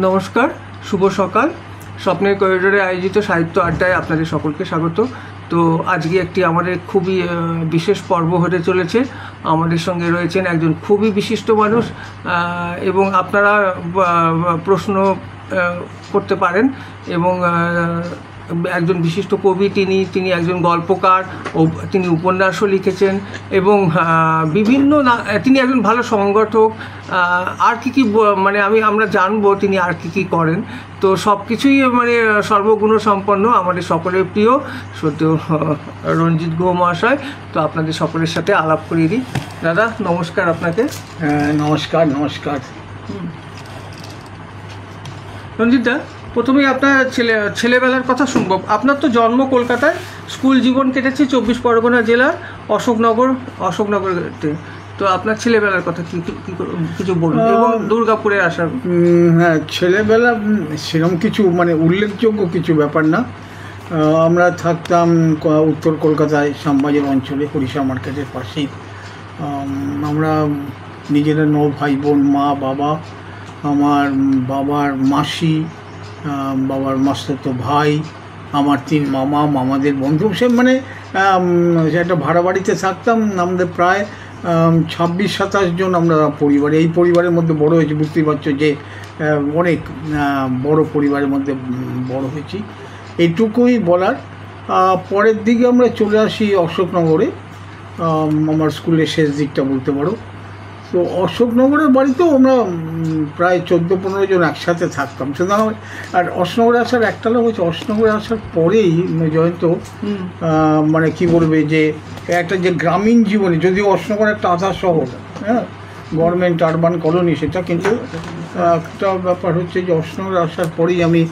নমস্কার, শুভ সকাল। স্বপ্নের করিডোরে আয়োজিত সাহিত্য আড্ডায় আপনাদের সকলকে স্বাগত। তো আজকে একটি আমাদের খুবই বিশেষ পর্ব হতে চলেছে। আমাদের সঙ্গে রয়েছেন একজন খুবই বিশিষ্ট মানুষ এবং আপনারা প্রশ্ন করতে পারেন এবং একজন বিশিষ্ট কবি, তিনি একজন গল্পকার ও তিনি উপন্যাসও লিখেছেন এবং তিনি একজন ভালো সংগঠক। আর কি মানে আমরা জানবো তিনি আর কি করেন। তো সব কিছুই মানে সর্বগুণ সম্পন্ন আমাদের সকলের প্রিয় সত্য রঞ্জিত গুহ মহাশয়। তো আপনাদের সকলের সাথে আলাপ করিয়ে দিই। দাদা নমস্কার আপনাকে। নমস্কার। নমস্কার রঞ্জিতদা, প্রথমেই আপনার ছেলেবেলার কথা শুনবো। আপনার তো জন্ম কলকাতায়, স্কুল জীবন কেটেছে 24 পরগনা জেলার অশোকনগরতে। তো আপনার ছেলেবেলার কথা কিছু বলুন এবং দুর্গাপুরে আসার। হ্যাঁ, ছেলেবেলা সেরকম কিছু মানে উল্লেখযোগ্য কিছু ব্যাপার না। আমরা থাকতাম উত্তর কলকাতায় শ্যামবাজার অঞ্চলে, হরিষা মার্কেটের পাশেই। আমরা নিজেরা 9 ভাই বোন, মা বাবা, আমার বাবার মাসি, বাবার মাস্তুতো ভাই, আমার 3 মামা, মামাদের বন্ধু, সে মানে একটা ভাড়া বাড়িতে থাকতাম। আমাদের প্রায় 26-27 জন আমরা পরিবারে, এই পরিবারের মধ্যে বড় হয়েছি। বুঝতেই পারছো যে অনেক বড় পরিবারের মধ্যে বড় হয়েছি। এইটুকুই বলার। পরের দিকে আমরা চলে আসি অশোকনগরে, আমার স্কুলের শেষ দিকটা বলতে পারো। তো অশোকনগরের বাড়িতেও আমরা প্রায় 14-15 জন একসাথে থাকতাম। সুতরাং আর অশোকনগরে আসার একটা লোক হচ্ছে, অশোকনগরে আসার পরেই জয়ন্ত মানে কি বলবে যে একটা যে গ্রামীণ জীবনে, যদিও অশোকনগর একটা আধা শহর, হ্যাঁ, গভর্নমেন্ট আরবান কলোনি সেটা, কিন্তু একটা ব্যাপার হচ্ছে যে অশোকনগরে আসার পরেই আমি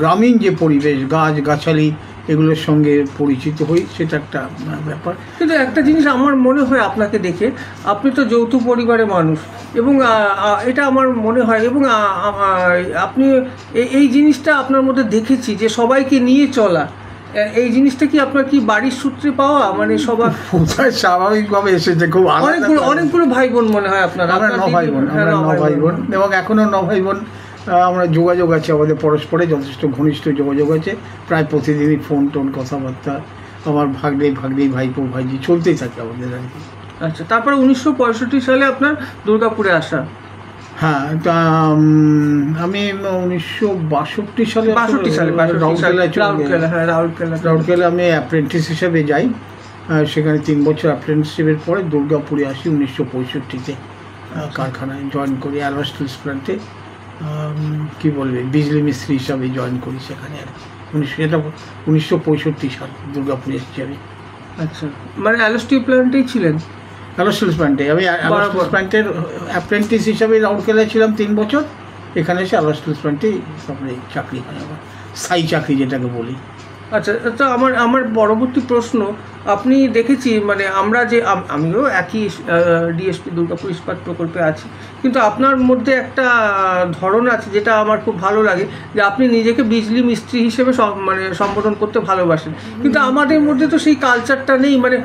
গ্রামীণ যে পরিবেশ, গাছগাছালি, এগুলোর সঙ্গে পরিচিত হই। সেটা একটা ব্যাপার। কিন্তু একটা জিনিস আমার মনে হয় আপনাকে দেখে, আপনি তো যৌথ পরিবারের মানুষ এবং এটা আমার মনে হয়, এবং আপনি এই জিনিসটা আপনার মধ্যে দেখেছি যে সবাইকে নিয়ে চলা, এই জিনিসটা কি আপনার কি বাড়ির সূত্রে পাওয়া? মানে সবাই স্বাভাবিকভাবে এসেছে। খুব অনেকগুলো ভাই বোন মনে হয় আপনার? আমরা 9 ভাই বোন এবং এখনও 9 ভাই বোন। আমরা যোগাযোগ আছে আমাদের পরস্পরে, যথেষ্ট ঘনিষ্ঠ যোগাযোগ আছে। প্রায় প্রতিদিনই ফোন টোন, কথাবার্তা, আমার ভাগ্নে ভাইপো ভাইজি চলতেই থাকে আমাদের আর কি। আচ্ছা, তারপরে 1965 সালে আপনার দুর্গাপুরে আসা। হ্যাঁ, তা আমি 1962 সালে রাউরকেলা আমি অ্যাপ্রেন্টিস হিসেবে যাই। সেখানে 3 বছর অ্যাপ্রেন্টিসশিপের পরে দুর্গাপুরে আসি 1965-তে। কারখানায় জয়েন করি, অ্যালবা স্টিল প্ল্যান্টে কী বলবে বিজলি মিস্ত্রি হিসাবে জয়েন করি সেখানে। আর 1965 সাল দুর্গাপুরে এসেছি আমি। আচ্ছা, মানে অ্যালবা স্টিল প্ল্যান্টেই ছিলেন? অ্যালবা স্টিল প্ল্যান্টে আমি অ্যালবা স্টিল প্ল্যান্টের অ্যাপ্রেন্টিস হিসাবে রাউরকেলায় ছিলাম 3 বছর। এখানে এসে অ্যালবা স্টিল প্ল্যান্টেই তারপরে চাকরি হয় আমার, স্থায়ী চাকরি যেটাকে বলি। আচ্ছা, তো আমার পরবর্তী প্রশ্ন, আপনি দেখেছি মানে আমিও একই ডিএসপি দুর্গাপুর ইস্পাত প্রকল্পে আছি, কিন্তু আপনার মধ্যে একটা ধরন আছে যেটা আমার খুব ভালো লাগে, যে আপনি নিজেকে বিজলি মিস্ত্রি হিসেবে মানে সম্বোধন করতে ভালোবাসেন। কিন্তু আমাদের মধ্যে তো সেই কালচারটা নেই। মানে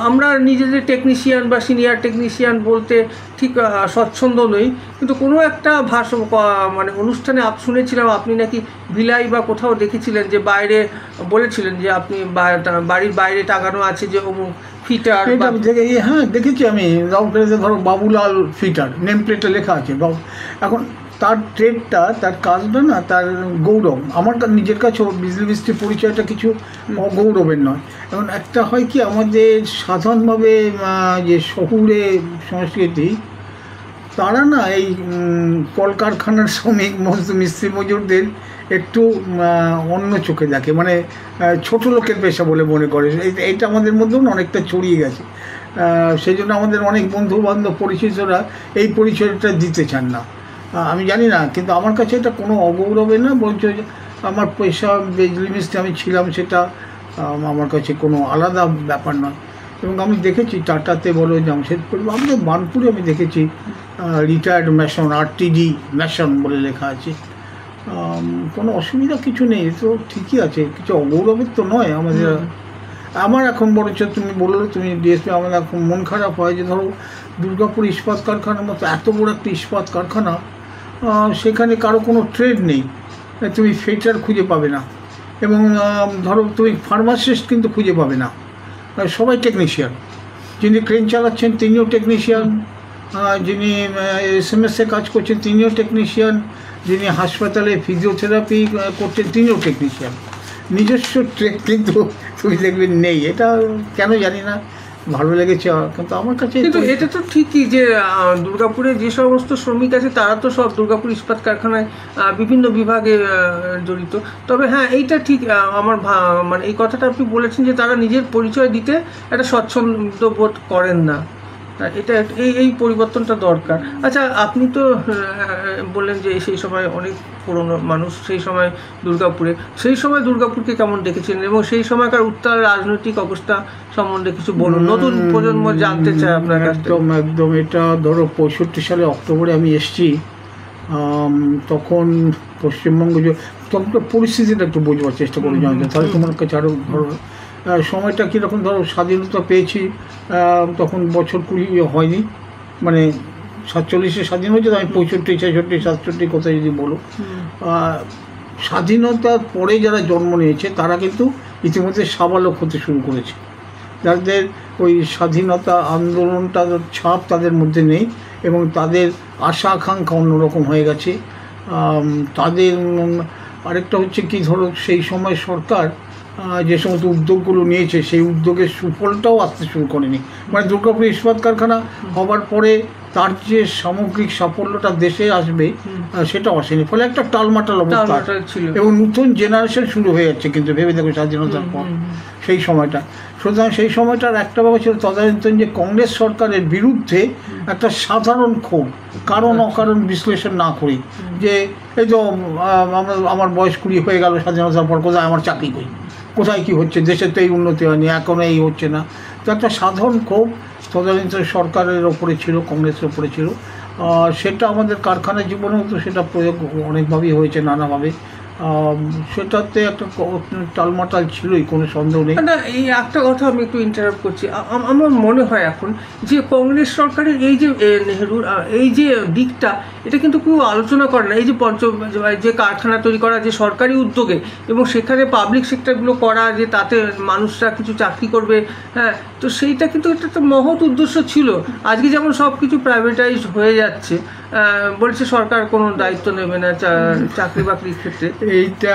আমরা নিজেদের টেকনিশিয়ান বা সিনিয়র টেকনিশিয়ান বলতে ঠিক স্বচ্ছন্দ নই। কিন্তু কোনো একটা মানে অনুষ্ঠানে শুনেছিলাম আপনি নাকি ভিলাই বা কোথাও দেখেছিলেন যে বাইরে বলেছিলেন যে আপনি বাড়ির বাইরে টাঙানো আছে যে অমুক ফিটার। হ্যাঁ, দেখেছি আমি রাউরকেলাতে। ধরো বাবুলাল ফিটার, নেম প্লেটে লেখা আছে। এখন তার ট্রেডটা, তার কাজটা না, তার গৌরব। আমার নিজের কাছেও বিজলি মিস্ত্রি পরিচয়টা কিছু গৌরবের নয়। এখন একটা হয় কি, আমাদের সাধারণভাবে যে শহুরে সংস্কৃতি, তারা না এই কলকারখানার শ্রমিক মিস্ত্রি মজুরদের একটু অন্য চোখে দেখে, মানে ছোট লোকের পেশা বলে মনে করে। এইটা আমাদের মধ্যেও অনেকটা ছড়িয়ে গেছে। সেই জন্য আমাদের অনেক বন্ধুবান্ধব পরিচিতরা এই পরিচয়টা দিতে চান না। আমি জানি না, কিন্তু আমার কাছে এটা কোনো অগৌরবের না, বলছে যে আমার পেশা বিজলি মিস্ত্রি আমি ছিলাম, সেটা আমার কাছে কোনো আলাদা ব্যাপার নয়। এবং আমি দেখেছি টাটাতে বলো, জামশেদপুর, আমাদের বার্নপুরে আমি দেখেছি রিটায়ার্ড ম্যাশন, আরটিডি ম্যাশন বলে লেখা আছে। কোনো অসুবিধা কিছু নেই, তো ঠিকই আছে, কিছু অগৌরবের তো নয় আমাদের। আমার এখন বরঞ্চ তুমি বললো, তুমি ডিএসপি, আমার এখন মন খারাপ হয় যে ধরো দুর্গাপুর ইস্পাত কারখানার মতো এত বড় একটা ইস্পাত কারখানা, সেখানে কারো কোনো ট্রেড নেই, তুমি ফিটার খুঁজে পাবে না, এবং ধরো তুমি ফার্মাসিস্ট কিন্তু খুঁজে পাবে না, সবাই টেকনিশিয়ান। যিনি ক্রেন চালাচ্ছেন তিনিও টেকনিশিয়ান, যিনি SMS-এ কাজ করছেন তিনিও টেকনিশিয়ান, যিনি হাসপাতালে ফিজিওথেরাপি করছেন তিনিও টেকনিশিয়ান। নিজস্ব ট্রেড কিন্তু তুমি দেখবে নেই। এটা কেন জানি না, ভালো লেগেছে কিন্তু আমার কাছে। কিন্তু এটা তো ঠিকই যে দুর্গাপুরে যে সমস্ত শ্রমিক আছে তারা তো সব দুর্গাপুর ইস্পাত কারখানায় বিভিন্ন বিভাগে জড়িত। তবে হ্যাঁ, এইটা ঠিক, আমার মানে এই কথাটা আপনি বলেছেন যে তারা নিজের পরিচয় দিতে একটা স্বচ্ছন্দ বোধ করেন না। এটা এই পরিবর্তনটা দরকার। আচ্ছা, আপনি তো বললেন যে সেই সময় অনেক পুরনো মানুষ, সেই সময় দুর্গাপুরকে কেমন দেখেছিলেন, এবং সেই সময়কার উত্তর রাজনৈতিক অবস্থা সম্বন্ধে কিছু বলুন, নতুন প্রজন্ম জানতে চায় আপনার কাছে। একদম এটা ধরো 65 সালে অক্টোবরে আমি এসেছি, তখন পশ্চিমবঙ্গ তখন পরিস্থিতিটা একটু বোঝবার চেষ্টা করে জানতে, তাহলে তোমার কাছে আরও ধরো সময়টা কীরকম। ধরো স্বাধীনতা পেয়েছি তখন বছর 20 হয়নি, মানে 47-এ স্বাধীন হয়েছে, তো আমি 65, 66, 67 কোথায় যদি বলো। স্বাধীনতার পরে যারা জন্ম নিয়েছে তারা কিন্তু ইতিমধ্যে সাবালক হতে শুরু করেছে, যাদের ওই স্বাধীনতা আন্দোলনটার ছাপ তাদের মধ্যে নেই, এবং তাদের আশা আকাঙ্ক্ষা অন্যরকম হয়ে গেছে। তাদের আরেকটা হচ্ছে কি, ধরো সেই সময় সরকার যে সমস্ত উদ্যোগগুলো নিয়েছে সেই উদ্যোগের সুফলটাও আসতে শুরু করেনি। মানে দুর্গাপুর ইস্পাত কারখানা হবার পরে তার যে সামগ্রিক সাফল্যটা দেশে আসবে সেটাও আসেনি, ফলে একটা টালমাটাল অবস্থা ছিল, এবং নতুন জেনারেশন শুরু হয়ে যাচ্ছে কিন্তু ভেবে দেখো স্বাধীনতার পর সেই সময়টা। সুতরাং সেই সময়টার একটা ব্যাপার ছিল তদানীন্তন যে কংগ্রেস সরকারের বিরুদ্ধে একটা সাধারণ ক্ষোভ, কারণ অকারণ বিশ্লেষণ না করি, যে এই তো আমার বয়স 20 হয়ে গেল, স্বাধীনতার পর কোথায় আমার চাকরি করি, কোথায় কী হচ্ছে, দেশের তো এই উন্নতি হয়নি, এখনও এই হচ্ছে না। তো একটা সাধারণ ক্ষোভ তদানীন্তন সরকারের ওপরে ছিল, কংগ্রেসের ওপরে ছিল। সেটা আমাদের কারখানা জীবনেও তো সেটা প্রয়োগ অনেকভাবেই হয়েছে, নানাভাবে। সেটাতে একটা টালমাটাল ছিলই, কোনো সন্দেহ নেই। না, এই একটা কথা আমি একটু ইন্টারাপ্ট করছি। আমার মনে হয় এখন যে কংগ্রেস সরকারের এই যে নেহরুর এই যে দিকটা, এটা কিন্তু খুব আলোচনা করে না। এই যে যে কারখানা তৈরি করা, যে সরকারি উদ্যোগে, এবং সেখানে পাবলিক সেক্টরগুলো করা, যে তাতে মানুষরা কিছু চাকরি করবে, হ্যাঁ, তো সেইটা কিন্তু একটা মহৎ উদ্দেশ্য ছিল। আজকে যেমন সব কিছু প্রাইভেটাইজড হয়ে যাচ্ছে, বলছে সরকার কোনো দায়িত্ব নেবে না চাকরি বাকরির ক্ষেত্রে। এইটা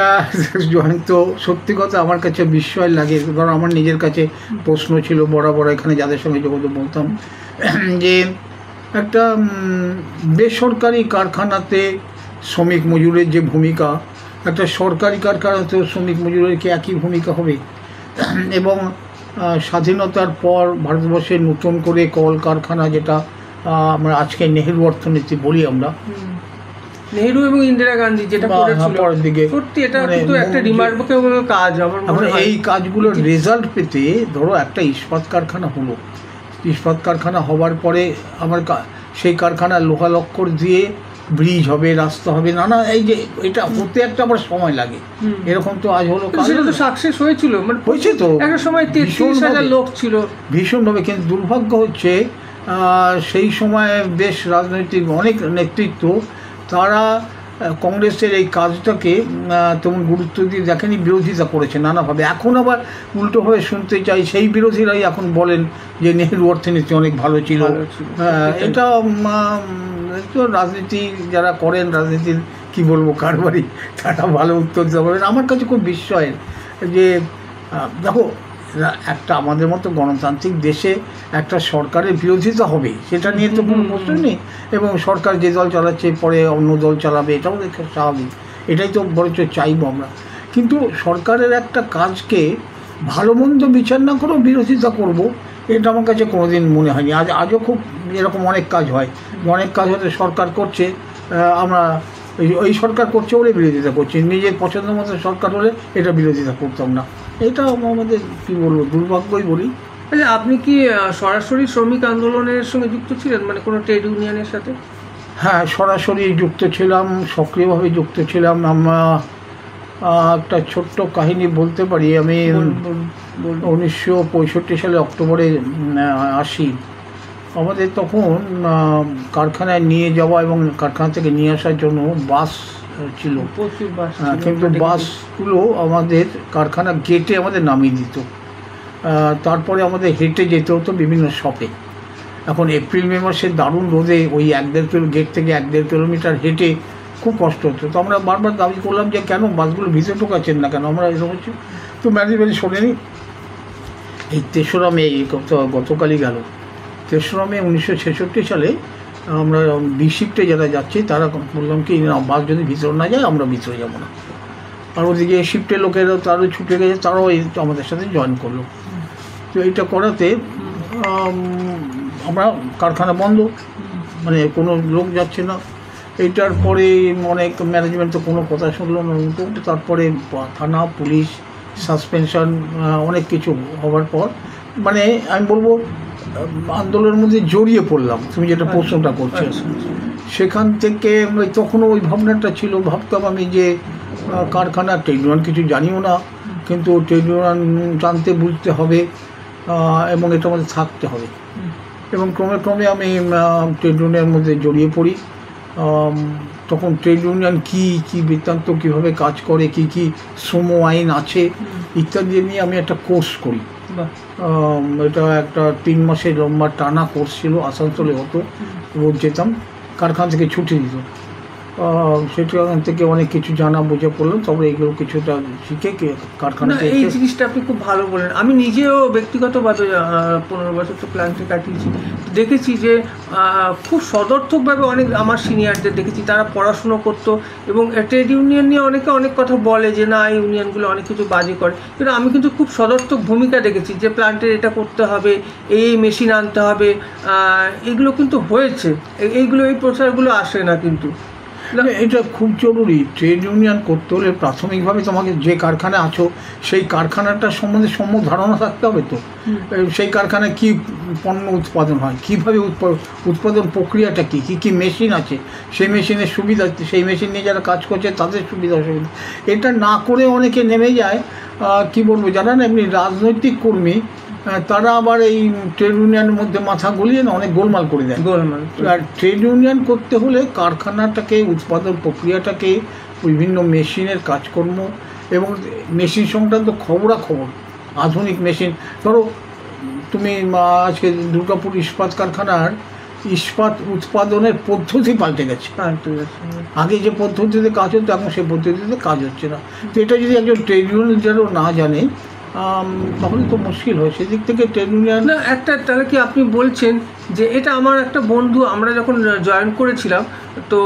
জয়ন্ত সত্যি কথা আমার কাছে বিস্ময় লাগে। ধরো আমার নিজের কাছে প্রশ্ন ছিল বরাবর, এখানে যাদের সঙ্গে যোগাযোগ বলতাম, যে একটা বেসরকারি কারখানাতে শ্রমিক মজুরের যে ভূমিকা, একটা সরকারি কারখানাতেও শ্রমিক মজুরের কি একই ভূমিকা হবে? এবং স্বাধীনতার পর ভারতবর্ষে নতুন করে কলকারখানা, যেটা আমরা আজকে নেহেরু অর্থনীতি বলি, আমরা নেহেরু এবং ইন্দিরা গান্ধী যেটা করেছিল, দিকে সত্যি এটা কিন্তু একটা রিমার্কেবল কাজ। আমার মনে হয় এই কাজগুলোর রেজাল্ট পেতে, ধরো একটা ইস্পাত কারখানা হলো, ইস্পাত কারখানা হবার পরে আমার সেই কারখানা লোহা লক্কর দিয়ে ব্রিজ হবে, রাস্তা হবে, নানা, এই যে এটা হতে একটা আবার সময় লাগে। এরকম তো আজ হলো, সেটা তো সাকসেস হয়েছিল, মানে হয়েছে তো, একটা সময় 33,000 লোক ছিল ভীষণভাবে। কিন্তু দুর্ভাগ্য হচ্ছে সেই সময় বেশ রাজনৈতিক অনেক নেতৃত্ব, তারা কংগ্রেসের এই কাজটাকে তেমন গুরুত্ব দিয়ে দেখেনি, বিরোধিতা করেছে নানাভাবে। এখন আবার উল্টোভাবে শুনতে চাই, সেই বিরোধীরাই এখন বলেন যে নেহেরু অর্থনীতি অনেক ভালো ছিল। এটা রাজনীতি যারা করেন, রাজনীতির কি বলবো কারবারি, তারা ভালো উত্তর দিতে পারেন। আমার কাছে খুব বিস্ময়ের যে দেখো, একটা আমাদের মতো গণতান্ত্রিক দেশে একটা সরকারের বিরোধিতা হবে, সেটা নিয়ে তো কোনো প্রশ্ন নেই, এবং সরকার যে দল চালাচ্ছে পরে অন্য দল চালাবে, এটাও স্বাভাবিক, এটাই তো বরঞ্চ চাইব আমরা। কিন্তু সরকারের একটা কাজকে ভালো মন্দ বিচার না করেও বিরোধিতা করব, এটা আমার কাছে কোনোদিন মনে হয়নি। আজও খুব এরকম অনেক কাজ হয়, অনেক কাজ হয়তো সরকার করছে, আমরা এই সরকার করছে বলে বিরোধিতা করছি, নিজের পছন্দ মতো সরকার হলে এটা বিরোধিতা করতাম না। এটা আমাদের কী বলবো, দুর্ভাগ্যই বলি। আচ্ছা, আপনি কি সরাসরি শ্রমিক আন্দোলনের সঙ্গে যুক্ত ছিলেন, মানে কোনো ট্রেড ইউনিয়নের সাথে? হ্যাঁ, সরাসরি যুক্ত ছিলাম, সক্রিয়ভাবে যুক্ত ছিলাম। আমরা একটা ছোট্ট কাহিনী বলতে পারি। আমি 1965 সালে অক্টোবরে আসি, আমাদের তখন কারখানায় নিয়ে যাওয়া এবং কারখানা থেকে নিয়ে আসার জন্য বাস ছিল, প্রচুর বাস কিন্তু বাসগুলো আমাদের কারখানা গেটে আমাদের নামিয়ে দিত। তারপরে আমাদের হেঁটে যেতে হতো বিভিন্ন শপে। এখন এপ্রিল মে মাসে দারুণ রোদে ওই 1-1.5 কিলো গেট থেকে 1-1.5 কিলোমিটার হেঁটে খুব কষ্ট হতো। তো আমরা বারবার দাবি করলাম যে কেন বাসগুলো ভিতরে ঢোকাচ্ছেন না, কেন আমরা এসব হচ্ছে। তো ম্যানেজমেন্ট শোনেনি। এই 3রা মে গতকালই গেল 3রা মে 1966 সালে আমরা বি শিফটে যারা যাচ্ছি তারা বললাম কি না, বাস যদি ভিতরে না যায় আমরা ভিতরে যাবো না। আর ওদিকে শিফটের লোকেরা তারও ছুটে গেছে, তারাও এই আমাদের সাথে জয়েন করলো। তো এইটা করাতে আমরা কারখানা বন্ধ, মানে কোনো লোক যাচ্ছে না। এইটার পরে অনেক ম্যানেজমেন্ট তো কোনো কথা শুনলো না। তো তারপরে থানা, পুলিশ, সাসপেনশন, অনেক কিছু হওয়ার পর মানে আমি বলবো আন্দোলনের মধ্যে জড়িয়ে পড়লাম। তুমি যেটা প্রশ্নটা করছো, সেখান থেকে তখনও ওই ভাবনাটা ছিল, ভাবতাম আমি যে কারখানা ট্রেড ইউনিয়ন কিছু জানিও না, কিন্তু ট্রেড ইউনিয়ন জানতে বুঝতে হবে এবং এটা আমাদের থাকতে হবে। এবং ক্রমে ক্রমে আমি ট্রেড ইউনিয়নের মধ্যে জড়িয়ে পড়ি। তখন ট্রেড ইউনিয়ন কী বৃত্তান্ত, কীভাবে কাজ করে, কি শ্রম আইন আছে ইত্যাদি নিয়ে আমি একটা কোর্স করি। এটা একটা 3 মাসের লম্বা টানা কোর্স ছিল, আসানসোলে হতো, রোজ যেতাম, কারখানা থেকে ছুটি দিত। সেখান থেকে অনেক কিছু জানা বোঝা পড়লাম, তারপরে এগুলো কিছুটা শিখে কারখানাতে। এই জিনিসটা আপনি খুব ভালো বলেন। আমি নিজেও ব্যক্তিগতভাবে 15 বছর তো প্ল্যান্টে কাটিয়েছি, দেখেছি যে খুব সদর্থকভাবে অনেক আমার সিনিয়রদের দেখেছি, তারা পড়াশুনো করতো এবং ট্রেড ইউনিয়ন নিয়ে অনেকে অনেক কথা বলে যে না এই ইউনিয়নগুলো অনেক কিছু বাজে করে, কিন্তু আমি কিন্তু খুব সদর্থক ভূমিকা দেখেছি যে প্ল্যান্টের এটা করতে হবে, এই মেশিন আনতে হবে, এগুলো কিন্তু হয়েছে। এইগুলো এই প্রচারগুলো আসে না, কিন্তু এটা খুব জরুরি। ট্রেড ইউনিয়ন করতে হলে প্রাথমিকভাবে তোমাকে যে কারখানায় আছো সেই কারখানাটার সম্বন্ধে সম্যক ধারণা থাকতে হবে। তো সেই কারখানায় কী পণ্য উৎপাদন হয়, কীভাবে উৎপাদন প্রক্রিয়াটা কী মেশিন আছে, সেই মেশিনের সুবিধা, সেই মেশিন নিয়ে যারা কাজ করছে তাদের সুবিধা অসুবিধা। এটা না করে অনেকে নেমে যায়, কি বলবো, যারা না এমনি রাজনৈতিক কর্মী, তারা আবার এই ট্রেড ইউনিয়নের মধ্যে মাথা গলিয়ে না অনেক গোলমাল করে দেয়। আর ট্রেড ইউনিয়ন করতে হলে কারখানাটাকে, উৎপাদন প্রক্রিয়াটাকে, বিভিন্ন মেশিনের কাজকর্ম এবং মেশিন সংক্রান্ত খবরাখবর, আধুনিক মেশিন। ধরো তুমি আজকে দুর্গাপুর ইস্পাত কারখানার ইস্পাত উৎপাদনের পদ্ধতি পাল্টে গেছে। আগে যে পদ্ধতিতে কাজ হতো এখন সেই পদ্ধতিতে কাজ হচ্ছে না। তো এটা যদি একজন ট্রেড ইউনিয়ন যারা না জানে তাহলে তো মুশকিল হয়। সেদিক থেকে ট্রেড ইউনিয়ন না একটা, তাহলে কি আপনি বলছেন যে এটা আমার একটা বন্ধু, আমরা যখন জয়েন করেছিলাম তো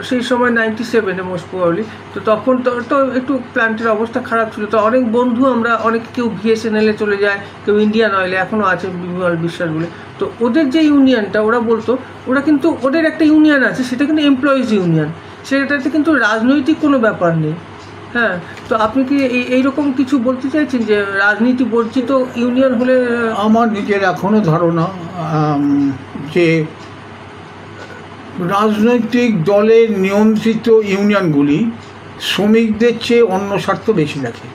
সেই সময় 97-এ মোস্ট প্রবাবলি, তো তখন তো একটু প্ল্যান্টের অবস্থা খারাপ ছিল, তো অনেক বন্ধু আমরা অনেক, কেউ VSNL-এ চলে যায়, কেউ ইন্ডিয়ান অয়েলে, এখনও আছে বিমল বিশ্বাস বলে। তো ওদের যে ইউনিয়নটা, ওরা বলতো ওরা কিন্তু ওদের একটা ইউনিয়ন আছে, সেটা কিন্তু এমপ্লয়িজ ইউনিয়ন, সেটাতে কিন্তু রাজনৈতিক কোনো ব্যাপার নেই। হ্যাঁ, তো আপনি কি এইরকম কিছু বলতে চাইছেন যে রাজনীতি বর্জিত ইউনিয়ন হলে? আমার নিজের এখনও ধারণা যে রাজনৈতিক দলের নিয়ন্ত্রিত ইউনিয়নগুলি শ্রমিকদের চেয়ে অন্য স্বার্থ বেশি রাখে।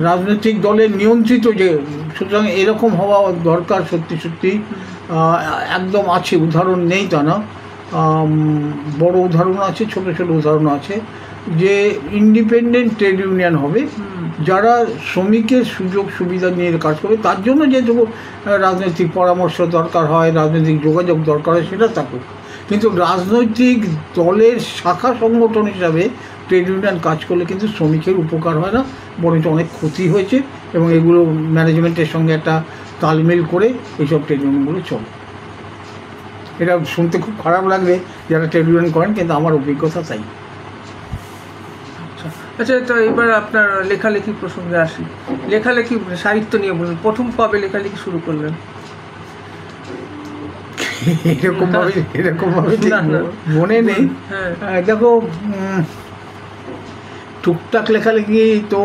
রাজনৈতিক দলের নিয়ন্ত্রিত যে, সুতরাং এরকম হওয়া দরকার। সত্যি সত্যি একদম আছে, উদাহরণ নেই তা না, বড় উদাহরণ আছে, ছোট ছোট উদাহরণ আছে, যে ইন্ডিপেন্ডেন্ট ট্রেড ইউনিয়ন হবে যারা শ্রমিকের সুযোগ সুবিধা নিয়ে কাজ করবে। তার জন্য যেটুকু রাজনৈতিক পরামর্শ দরকার হয়, রাজনৈতিক যোগাযোগ দরকার হয়, সেটা থাকুক। কিন্তু রাজনৈতিক দলের শাখা সংগঠন হিসাবে ট্রেড ইউনিয়ন কাজ করলে কিন্তু শ্রমিকের উপকার হয় না, বরঞ্চ অনেক ক্ষতি হয়েছে। এবং এগুলো ম্যানেজমেন্টের সঙ্গে একটা তালমেল করে এইসব ট্রেড ইউনিয়নগুলো চলে। এটা শুনতে খুব খারাপ লাগবে যারা ট্রেড ইউনিয়ন করেন, কিন্তু আমার অভিজ্ঞতা তাই। আচ্ছা, তো এবার আপনার লেখালেখি প্রসঙ্গে আসি। লেখালেখি, সাহিত্য নিয়ে বলুন, প্রথম কবে লেখালেখি শুরু করলেন? এরকমভাবে মনে নেই। দেখো, টুকটাক লেখালেখি তো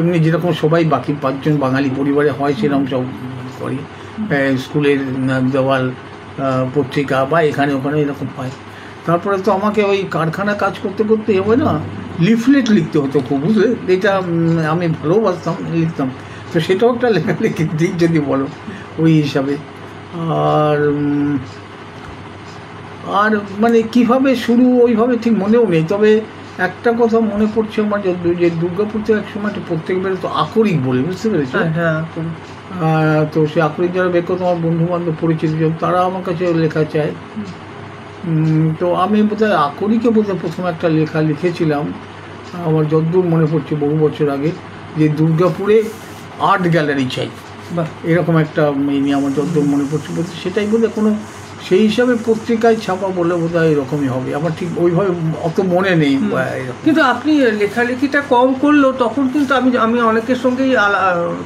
এমনি যেরকম সবাই বাকি 5 জন বাঙালি পরিবারে হয় সেরকম সব করি। স্কুলের দেওয়াল, পত্রিকা বা এখানে ওখানে এরকম হয়। তারপরে তো আমাকে ওই কারখানা কাজ করতে করতে হবে না, লিফলেট লিখতে হতো খুব, বুঝলে? এটা আমি ভালোবাসতাম, লিখতাম। তো সেটাও একটা লেখালেখির দিক যদি বলো ওই হিসাবে। আর আর মানে কীভাবে শুরু ওইভাবে ঠিক মনেও নেই, তবে একটা কথা মনে পড়ছে আমার, যে দুর্গাপুর থেকে এক সময় একটা প্রত্যেক বেড়ে তো আকরিক বলে, বুঝতে পেরেছি? হ্যাঁ, তো সেই আকরিক যারা বের করতো আমার বন্ধু বান্ধব পরিচিত জন, তারা আমার কাছে লেখা চায়। তো আমি বোধহয় আকরিকে বোধহয় প্রথম একটা লেখা লিখেছিলাম, আমার যতদূর মনে পড়ছে বহু বছর আগে, যে দুর্গাপুরে আর্ট গ্যালারি চাই, বাহ, এরকম একটা নিয়ে আমার যতদূর মনে পড়ছে, বলছে সেটাই বোধহয় কোনো সেই হিসাবে পত্রিকায় ছাপা বলে বোধহয় এরকমই হবে, আমার ঠিক ওইভাবে অত মনে নেই। কিন্তু আপনি লেখালেখিটা কম করলেও তখন কিন্তু আমি অনেকের সঙ্গেই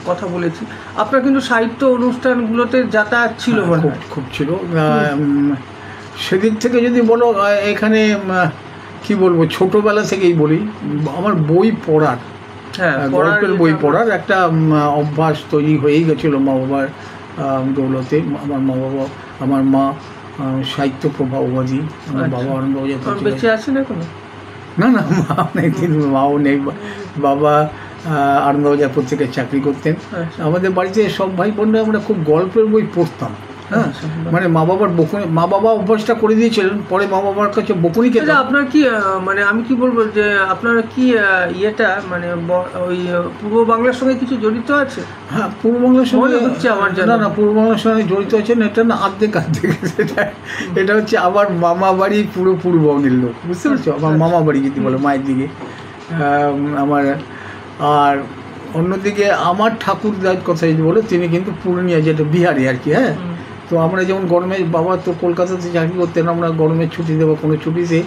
কথা বলেছি, আপনার কিন্তু সাহিত্য অনুষ্ঠানগুলোতে যাতায়াত ছিল, মনে হয় খুব ছিল। সেদিক থেকে যদি বলো, এখানে কি বলবো, ছোটবেলা থেকেই বলি, আমার বই পড়ার, গল্পের বই পড়ার একটা অভ্যাস তৈরি হয়েই গেছিল মা বাবার দৌলতে। আমার মা সাহিত্য প্রভাববাদী, আমার বাবা বেঁচে আছেন এখনো? না, মা নেই, কিন্তু মাও নেই। বাবা আনন্দবাজার পত্রিকায় চাকরি করতেন। আমাদের বাড়িতে সব ভাই বোনরা আমরা খুব গল্পের বই পড়তাম। হ্যাঁ, মানে মা বাবা অভ্যাসটা করে দিয়েছিলেন, পরে মা বাবার কাছে বকুনি খেতে। আপনার কি মানে আমি কি বলবো, যে আপনার কি ইয়েটা মানে ওই পূর্ব বাংলার সঙ্গে কিছু জড়িত আছে? হ্যাঁ, পূর্ব বাংলার সঙ্গে হচ্ছে আমার না, পূর্ব বাংলার সঙ্গে জড়িত আছেন এটা না, অর্ধেক এটা হচ্ছে আমার মামা বাড়ি পুরো পূর্ববঙ্গের লোক, বুঝতে পারছো? আমার মামা বাড়ি যদি বলো মায়ের দিকে আমার। আর অন্যদিকে আমার ঠাকুরদার কথা যদি বলো, তিনি কিন্তু পুরুলিয়া, যেটা বিহারে আর কি। হ্যাঁ, তো আমরা যেমন গরমে, বাবা তো কলকাতাতে চাকরি করতেন, আমরা গরমের ছুটি দেবো কোনো ছুটিতে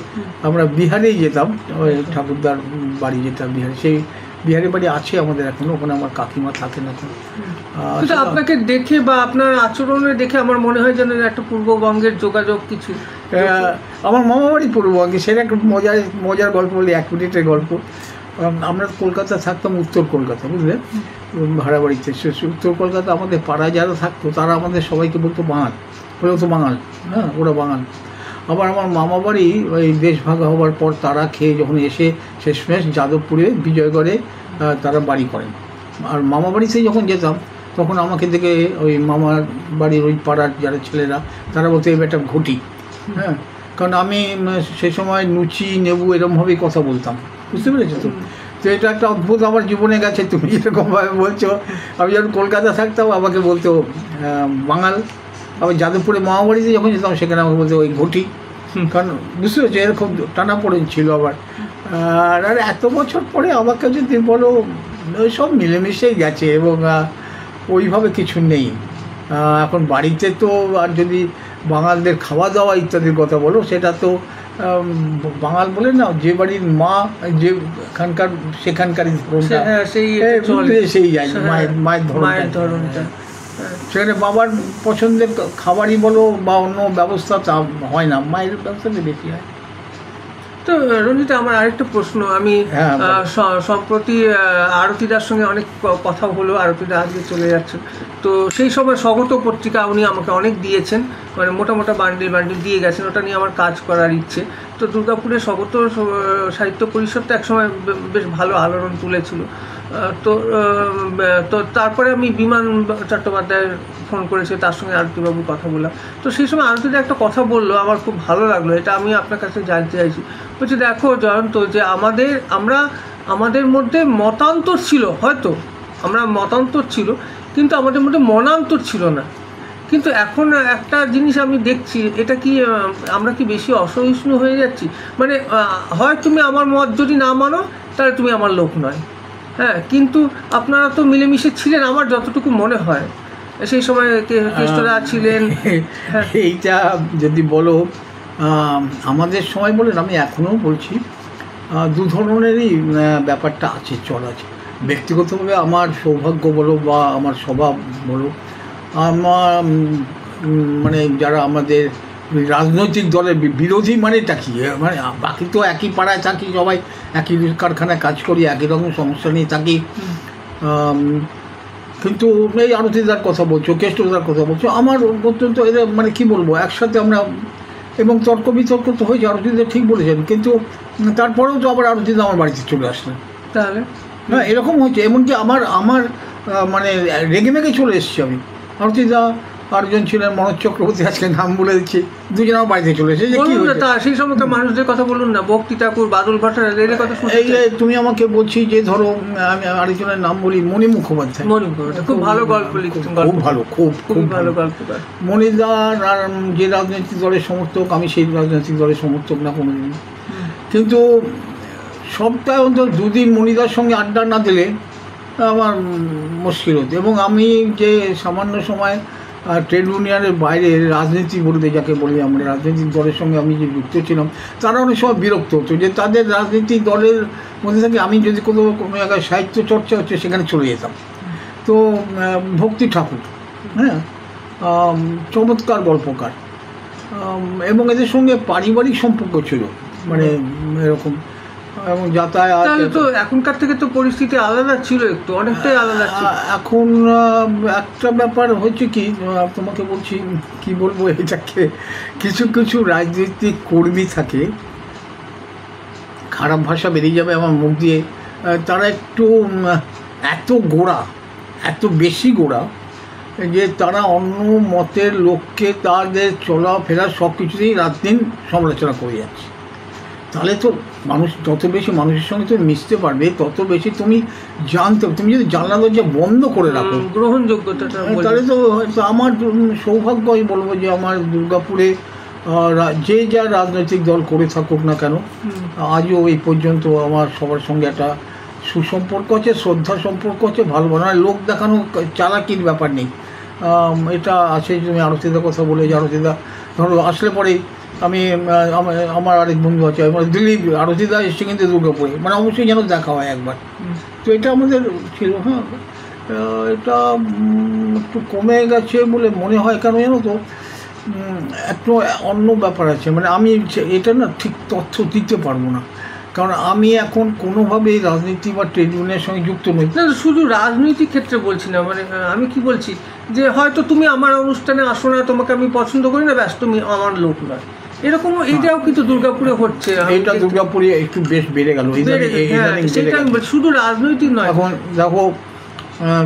আমরা বিহারেই যেতাম, ওই ঠাকুরদার বাড়ি যেটা বিহারে, সেই বিহারি বাড়ি আছে আমাদের এখনো, ওখানে আমার কাকিমা থাকেন এখন। আপনাকে দেখে বা আপনার আচরণে দেখে আমার মনে হয় যেন একটা পূর্ববঙ্গের যোগাযোগ কিছু। আমার মামা বাড়ি পূর্ববঙ্গে, সেটা একটা মজার গল্প বলি, 1 মিনিটের গল্প। আমরা কলকাতা থাকতাম, উত্তর কলকাতা, বুঝলে, ভাড়া বাড়িতে। উত্তর কলকাতা আমাদের পাড়ায় যারা থাকতো তারা আমাদের সবাইকে বলতো বাঙাল, ওরা তো বাঙাল। হ্যাঁ, ওরা বাঙাল। আবার আমার মামা বাড়ি ওই দেশ ভাগা হওয়ার পর তারা খেয়ে যখন এসে শেষমেশ যাদবপুরে বিজয়গড়ে তারা বাড়ি করেন। আর মামা বাড়িতে যখন যেতাম তখন আমাকে দেখে ওই মামার বাড়ির ওই পাড়ার যারা ছেলেরা তারা বলতো এই একটা ঘটি। হ্যাঁ, কারণ আমি সেই সময় নুচি নেবু এরকমভাবেই কথা বলতাম, বুঝতে পেরেছো তো? তো এটা একটা অদ্ভুত আমার জীবনে গেছে, তুমি যেরকমভাবে বলছো। আমি যখন কলকাতা থাকতাম আমাকে বলতো বাঙাল, আবার যাদবপুরে মামা বাড়িতে যখন যেতাম সেখানে আমাকে বলতো ওই ঘটি, কারণ বুঝতে পারছো এরকম টানাপোড়েন ছিল। আবার আর এত বছর পরে আমাকে যদি বলো, সব মিলেমিশেই গেছে এবং ওইভাবে কিছু নেই এখন বাড়িতে। তো আর যদি বাঙালদের খাওয়া দাওয়া ইত্যাদির কথা বলো, সেটা তো বাঙাল বলে না, যে বাড়ির মা যেখানকার সেখানকারই ধরনটা, সেই যায় মায়ের ধরনটা। সেখানে বাবার পছন্দের খাবারই বলো বা অন্য ব্যবস্থা তা হয় না, মায়ের ব্যবস্থাটা বেশি হয়। তো রঞ্জিত, আমার আরেকটা প্রশ্ন, আমি সম্প্রতি আরতিদার সঙ্গে অনেক কথা হলো, আরতিদা আজকে চলে যাচ্ছেন, তো সেই সময় স্বগত পত্রিকা উনি আমাকে অনেক দিয়েছেন, মানে মোটা বান্ডিল দিয়ে গেছেন, ওটা নিয়ে আমার কাজ করার ইচ্ছে। তো দুর্গাপুরে স্বগত সাহিত্য পরিষদটা একসময় বেশ ভালো আলোড়ন তুলেছিল। তো তারপরে আমি বিমান চট্টোপাধ্যায় ফোন করেছে, তার সঙ্গে আরতিবাবু কথা বললাম। তো সেই সময় আরতিদা একটা কথা বললো, আমার খুব ভালো লাগলো, এটা আমি আপনার কাছে জানতে চাইছি। বলছি, দেখো জয়ন্ত, যে আমাদের মধ্যে মতান্তর ছিল, হয়তো আমরা মতান্তর ছিল, কিন্তু আমাদের মধ্যে মনান্তর ছিল না। কিন্তু এখন একটা জিনিস আমি দেখছি, এটা কি আমরা কি বেশি অসহিষ্ণু হয়ে যাচ্ছি? মানে হয় তুমি আমার মত যদি না মানো তাহলে তুমি আমার লোক নয়। হ্যাঁ, কিন্তু আপনারা তো মিলেমিশে ছিলেন আমার যতটুকু মনে হয়, সেই সময় কেষ্টরা ছিলেন। এইটা যদি বলো আমাদের সময় বলেন, আমি এখনও বলছি, দু ধরনেরই ব্যাপারটা আছে, চল আছে। ব্যক্তিগতভাবে আমার সৌভাগ্য বলো বা আমার স্বভাব বলো, আমার মানে যারা আমাদের রাজনৈতিক দলের বিরোধী মানেটা কি, মানে বাকি তো একই পাড়ায় থাকি, সবাই একই কারখানায় কাজ করি, একই রকম সমস্যা নিয়ে থাকি। কিন্তু এই আরতিদার কথা বলছো, কেষ্টদার কথা বলছো, আমার অত্যন্ত এরা মানে কি বলবো, একসাথে আমরা, এবং তর্ক বিতর্ক তো হয়েছে, আরতিদা ঠিক বলেছেন, কিন্তু তারপরেও তো আবার আরতিদা আমার বাড়িতে চলে আসলেন। তাহলে হ্যাঁ, এরকম হয়েছে। এমনকি আমার মানে রেগে মেগে চলে এসেছি আমি। আরতিদা আরেকজন ছিলেন মনোজ চক্রবর্তী, আজকে নাম বলে দিচ্ছি, দুজন আমার বাড়িতে চলে এসেছে। কি বলুন না, হয়েছে? তা সেই সময়কার মানুষদের কথা বলুন না, ভক্তি ঠাকুর, বাদল ভট্টাচার্য, এদের কথা শুনতে এই যে চাই। তুমি আমাকে বলছি যে ধরো আমি আরেকজনের নাম বলি, মণি মুখোপাধ্যায়। মনে করুন, খুব ভালো গল্প লিখতেন, খুব ভালো, খুব খুব খুব ভালো ভালো। গল্পকার। মণিদার আর যে রাজনৈতিক দলের সমর্থক, আমি সেই রাজনৈতিক দলের সমর্থক না কোনোদিন, কিন্তু সপ্তাহে অন্তত দুদিন মণিদার সঙ্গে আড্ডা না দিলে আমার মুশকিল হতো। এবং আমি যে সামান্য সময় ট্রেড ইউনিয়নের বাইরে রাজনীতি বলতে যাকে বলি আমরা, রাজনৈতিক দলের সঙ্গে আমি যে যুক্ত ছিলাম, তারা অনেক সময় বিরক্ত হতো যে তাদের রাজনীতিক দলের মধ্যে থেকে আমি যদি কোনো জায়গায় সাহিত্য চর্চা হচ্ছে সেখানে চলে যেতাম। তো ভক্তি ঠাকুর, হ্যাঁ, চমৎকার গল্পকার, এবং এদের সঙ্গে পারিবারিক সম্পর্ক ছিল, মানে এরকম, এবং যাতায়াত। তাহলে তো এখনকার থেকে তো পরিস্থিতি আলাদা ছিল, একটু অনেকটাই আলাদা ছিল। এখন একটা ব্যাপার হচ্ছে কি, তোমাকে বলছি কি বলবো এটাকে, কিছু কিছু রাজনৈতিক কর্মী থাকে, খারাপ ভাষা বেরিয়ে যাবে আমার মুখ দিয়ে, তারা একটু এত গোড়া, এত বেশি গোড়া যে তারা অন্য মতের লোককে তাদের চলাফেরা সব কিছুতেই রাত দিন সমালোচনা করে যাচ্ছে। তাহলে তো মানুষ যত বেশি মানুষের সঙ্গে তুমি মিশতে পারবে, তত বেশি তুমি জানতে, তুমি যদি জানলা দরজা বন্ধ করে রাখো, গ্রহণযোগ্যতাটা তাহলে তো আমার সৌভাগ্য, আমি বলবো যে আমার দুর্গাপুরে যে যা রাজনৈতিক দল করে থাকুক না কেন, আজও এই পর্যন্ত আমার সবার সঙ্গে একটা সুসম্পর্ক আছে, শ্রদ্ধা সম্পর্ক আছে, ভালো মানে লোক দেখানো চালাকির ব্যাপার নেই, এটা আছে। তুমি আরতিদার কথা বলে, যে আরতিদা ধরো আসলে পরেই আমি আমার আরেক বন্ধু আছে, মানে দিলীপ, আরতিদা এসছে কিন্তু দুর্গাপুরে, মানে অবশ্যই যেন দেখা হয় একবার। তো এটা আমাদের ছিল। হ্যাঁ, এটা একটু কমে গেছে বলে মনে হয়, কেন জানো তো, একটু অন্য ব্যাপার আছে, মানে আমি এটা না ঠিক তথ্য দিতে পারবো না, কারণ আমি এখন কোনোভাবেই রাজনীতি বা ট্রেড ইউনিয়নের সঙ্গে যুক্ত নই। না, শুধু রাজনৈতিক ক্ষেত্রে বলছি না, মানে আমি কি বলছি যে হয়তো তুমি আমার অনুষ্ঠানে আসো না, তোমাকে আমি পছন্দ করি না, ব্যাস তুমি আমার লোক নয়, এরকম এইটাও কিন্তু দুর্গাপুরে হচ্ছে। এইটা দুর্গাপুরে একটু বেশ বেড়ে গেল, শুধু রাজনৈতিক নয়। এখন দেখো,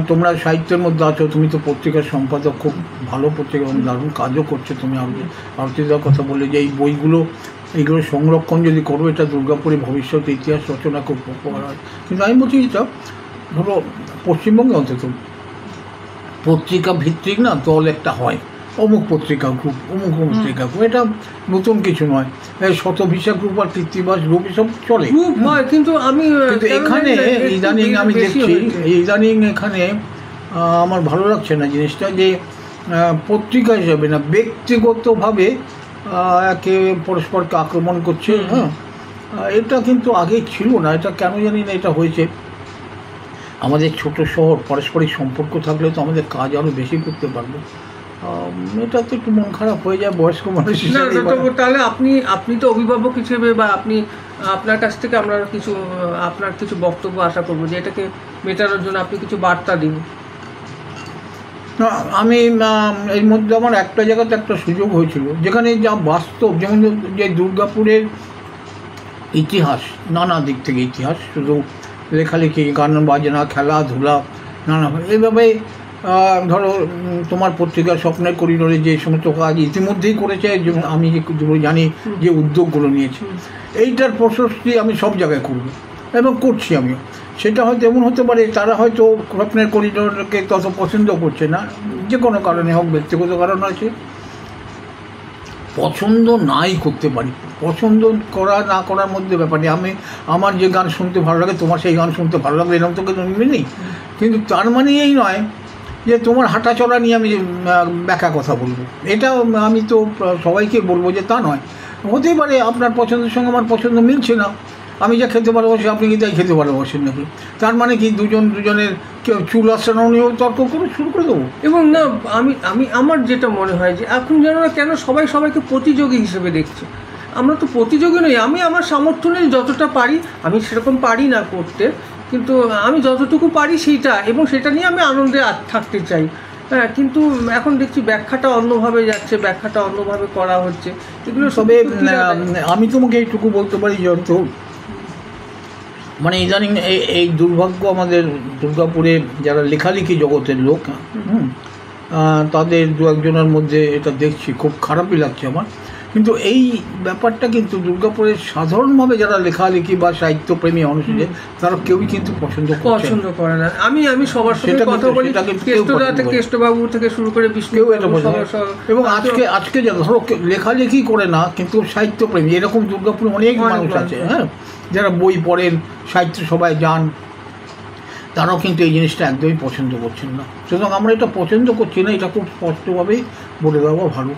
তোমরা সাহিত্যের মধ্যে আছো, তুমি তো পত্রিকার সম্পাদক, খুব ভালো পত্রিকা এবং দারুণ কাজও করছো তুমি। আরতিদার কথা বললে যে এই বইগুলো, এইগুলো সংরক্ষণ যদি করো, এটা দুর্গাপুরে ভবিষ্যতে ইতিহাস রচনা খুব উপকার হয়। কিন্তু আমি বলছি যেটা ধরো পশ্চিমবঙ্গে অন্তত পত্রিকা ভিত্তিক না দল একটা হয়, অমুক পত্রিকা গ্রুপ, অমুক পত্রিকা গ্রুপ, এটা নতুন কিছু নয়। শতভিসা গ্রুপ আর কৃত্তিবাস গ্রুপ এসব চলে, কিন্তু এখানে ইদানিং আমি দেখছি, ইদানিং এখানে আমার ভালো লাগছে না জিনিসটা, যে পত্রিকা হিসাবে না, ব্যক্তিগতভাবে একে পরস্পরকে আক্রমণ করছে। হ্যাঁ, এটা কিন্তু আগে ছিল না, এটা কেন জানি না এটা হয়েছে। আমাদের ছোট শহর, পারস্পরিক সম্পর্ক থাকলে তো আমাদের কাজ আরও বেশি করতে পারবো। এটা তো একটু মন খারাপ হয়ে যায় বয়স্ক মানুষ হিসেবে। তাহলে আপনি তো অভিভাবক হিসেবে, বা আপনার কাছ থেকে আমরা কিছু, আপনার কিছু বক্তব্য আশা করবো যে এটাকে মেটানোর জন্য আপনি কিছু বার্তা দিন। আমি এর মধ্যে আমার একটা জায়গাতে একটা সুযোগ হয়েছিল, যেখানে যা বাস্তব, যেমন যে দুর্গাপুরের ইতিহাস, নানা দিক থেকে ইতিহাস, শুধু লেখালেখি, গান বাজনা, খেলাধুলা, নানা এইভাবে ধরো তোমার পত্রিকা স্বপ্নের করিডোরে যে সমস্ত কাজ ইতিমধ্যেই করেছে, আমি যেগুলো জানি যে উদ্যোগগুলো নিয়েছি, এইটার প্রশস্তি আমি সব জায়গায় করব এবং করছি আমিও। সেটা হয়তো এমন হতে পারে তারা হয়তো স্বপ্নের করিডোরকে তত পছন্দ করছে না, যে কোনো কারণে হোক, ব্যক্তিগত কারণ আছে, পছন্দ নাই করতে পারি, পছন্দ করা না করার মধ্যে ব্যাপার নেই। আমার যে গান শুনতে ভালো লাগে, তোমার সেই গান শুনতে ভালো লাগবে, এরকম তো কিন্তু নেই। কিন্তু তার মানে এই নয় যে তোমার হাঁটা চলা নিয়ে আমি ব্যাখ্যা কথা বলবো, এটা আমি তো সবাইকে বলবো যে তা নয়। হতেই পারে আপনার পছন্দের সঙ্গে আমার পছন্দ মিলছে না, আমি যা খেতে ভালোবাসি আপনি কি তাই খেতে ভালোবাসেন নাকি, তার মানে কি দুজনের কেউ চুল আসানো নিয়েও তর্ক করে শুরু করে দেবো? এবং না, আমার যেটা মনে হয় যে এখন যেন না কেন সবাই সবাইকে প্রতিযোগী হিসেবে দেখছে। আমরা তো প্রতিযোগী নই, আমি আমার সামর্থ্য নেই, যতটা পারি, আমি সেরকম পারি না করতে, কিন্তু আমি যতটুকু পারি সেইটা, এবং সেটা নিয়ে আমি আনন্দে থাকতে চাই। হ্যাঁ, কিন্তু এখন দেখছি ব্যাখ্যাটা অন্যভাবে যাচ্ছে, ব্যাখ্যাটা অন্যভাবে করা হচ্ছে, এগুলো তবে আমি তোমাকে এইটুকু বলতে পারি যত মানে ইদানিং এই দুর্ভাগ্য আমাদের দুর্গাপুরে যারা লেখালেখি জগতের লোক, তাদের দু একজনের মধ্যে এটা দেখছি, খুব খারাপই লাগছে আমার। কিন্তু এই ব্যাপারটা কিন্তু দুর্গাপুরের সাধারণভাবে যারা লেখালেখি বা সাহিত্যপ্রেমী মানুষ আছে তারা কেউই কিন্তু পছন্দ করে না। আমি সবার সঙ্গে কথা বলি, কেষ্টবাবু থেকে শুরু করে বিষ্ণু, এবং আজকে ধরো লেখালেখি করে না কিন্তু সাহিত্যপ্রেমী এরকম দুর্গাপুরে অনেক মানুষ আছে, হ্যাঁ, যারা বই পড়েন, সাহিত্য সভায় যান, তারাও কিন্তু এই জিনিসটা একদমই পছন্দ করছেন না। সুতরাং আমরা এটা পছন্দ করছি না, এটা খুব স্পষ্টভাবেই বলে দেওয়া ভালো।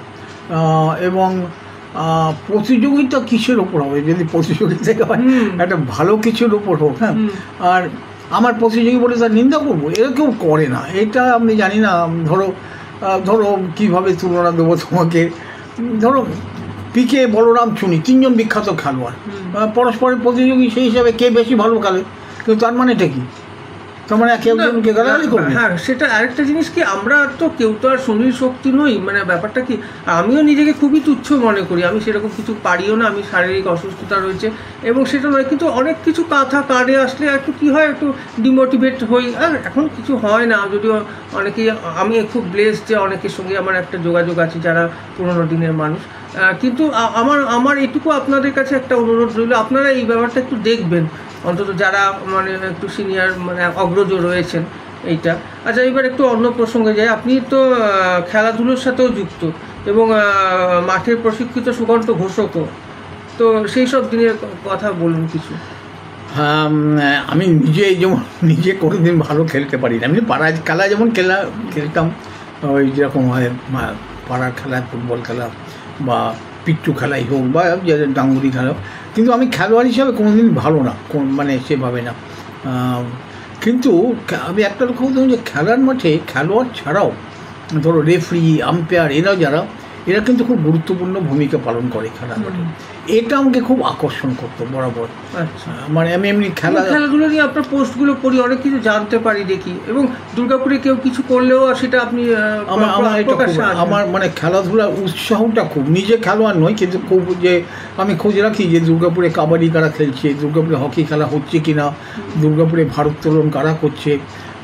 এবং প্রতিযোগিতা কিসের ওপর হবে? যদি প্রতিযোগিতা হয় একটা ভালো কিছুর ওপর হোক, হ্যাঁ। আর আমার প্রতিযোগী বলে তার নিন্দা করবো, এরা কেউ করে না। এটা আমি জানি না, ধরো কীভাবে তুলনা দেবো তোমাকে। ধরো পিকে, বলরাম, চুনি, তিনজন বিখ্যাত খেলোয়াড়, পরস্পরের প্রতিযোগী, সেই হিসাবে কে বেশি ভালো খেলে, কিন্তু তার মানেটা কি? তার মানে একে একজনকে গালাগালি করবে? হ্যাঁ, সেটা আরেকটা জিনিস কি, আমরা তো কেউ তো আর শনির শক্তি নই। মানে ব্যাপারটা কি, আমিও নিজেকে খুবই তুচ্ছ মনে করি, আমি সেরকম কিছু পারিও না, আমি শারীরিক অসুস্থতা রয়েছে এবং সেটা নয়, কিন্তু অনেক কিছু কথা কানে আসলে একটু কী হয়, একটু ডিমোটিভেট হই। আর এখন কিছু হয় না, যদিও অনেকেই, আমি খুব ব্লেসড যে অনেকের সঙ্গে আমার একটা যোগাযোগ আছে যারা পুরোনো দিনের মানুষ। কিন্তু আমার এটুকু আপনাদের কাছে একটা অনুরোধ রইল, আপনারা এই ব্যাপারটা একটু দেখবেন, অন্তত যারা মানে একটু সিনিয়র, মানে অগ্রজ রয়েছেন এইটা। আচ্ছা, এবার একটু অন্য প্রসঙ্গে যাই। আপনি তো খেলাধুলোর সাথেও যুক্ত এবং মাঠের প্রশিক্ষিত সুকান্ত ঘোষকও, তো সেই সব দিনের কথা বলুন কিছু। হ্যাঁ, আমি নিজে কোনোদিন ভালো খেলতে পারি না। আমি পাড়ার খেলা যেমন খেলতাম, ওই যেরকম হয় পাড়ার খেলা, ফুটবল খেলা বা পিট্টু খেলাই হোক বা ডাঙ্গুরি খেলা, কিন্তু আমি খেলোয়াড় হিসাবে কোনোদিন ভালো না, মানে সেভাবে না। কিন্তু আমি একটা লক্ষ্য করতাম যে খেলার মাঠে খেলোয়াড় ছাড়াও ধরো রেফারি, আম্পায়ার, এরা কিন্তু খুব গুরুত্বপূর্ণ ভূমিকা পালন করে খেলার মাঠে। এটা আমাকে খুব আকর্ষণ করতো বরাবর। আচ্ছা, মানে আমি এমনি খেলাধুলো নিয়ে আপনার পোস্টগুলো পড়ি, অনেক কিছু জানতে পারি, দেখি, এবং দুর্গাপুরে কেউ কিছু করলেও সেটা আপনি আমার মানে খেলাধুলার উৎসাহটা খুব, নিজে খেলোয়াড় নয় কিন্তু খুব, যে আমি খোঁজ রাখি যে দুর্গাপুরে কাবাডি কারা খেলছে, দুর্গাপুরে হকি খেলা হচ্ছে কিনা, দুর্গাপুরে ভারোত্তোলন কারা করছে।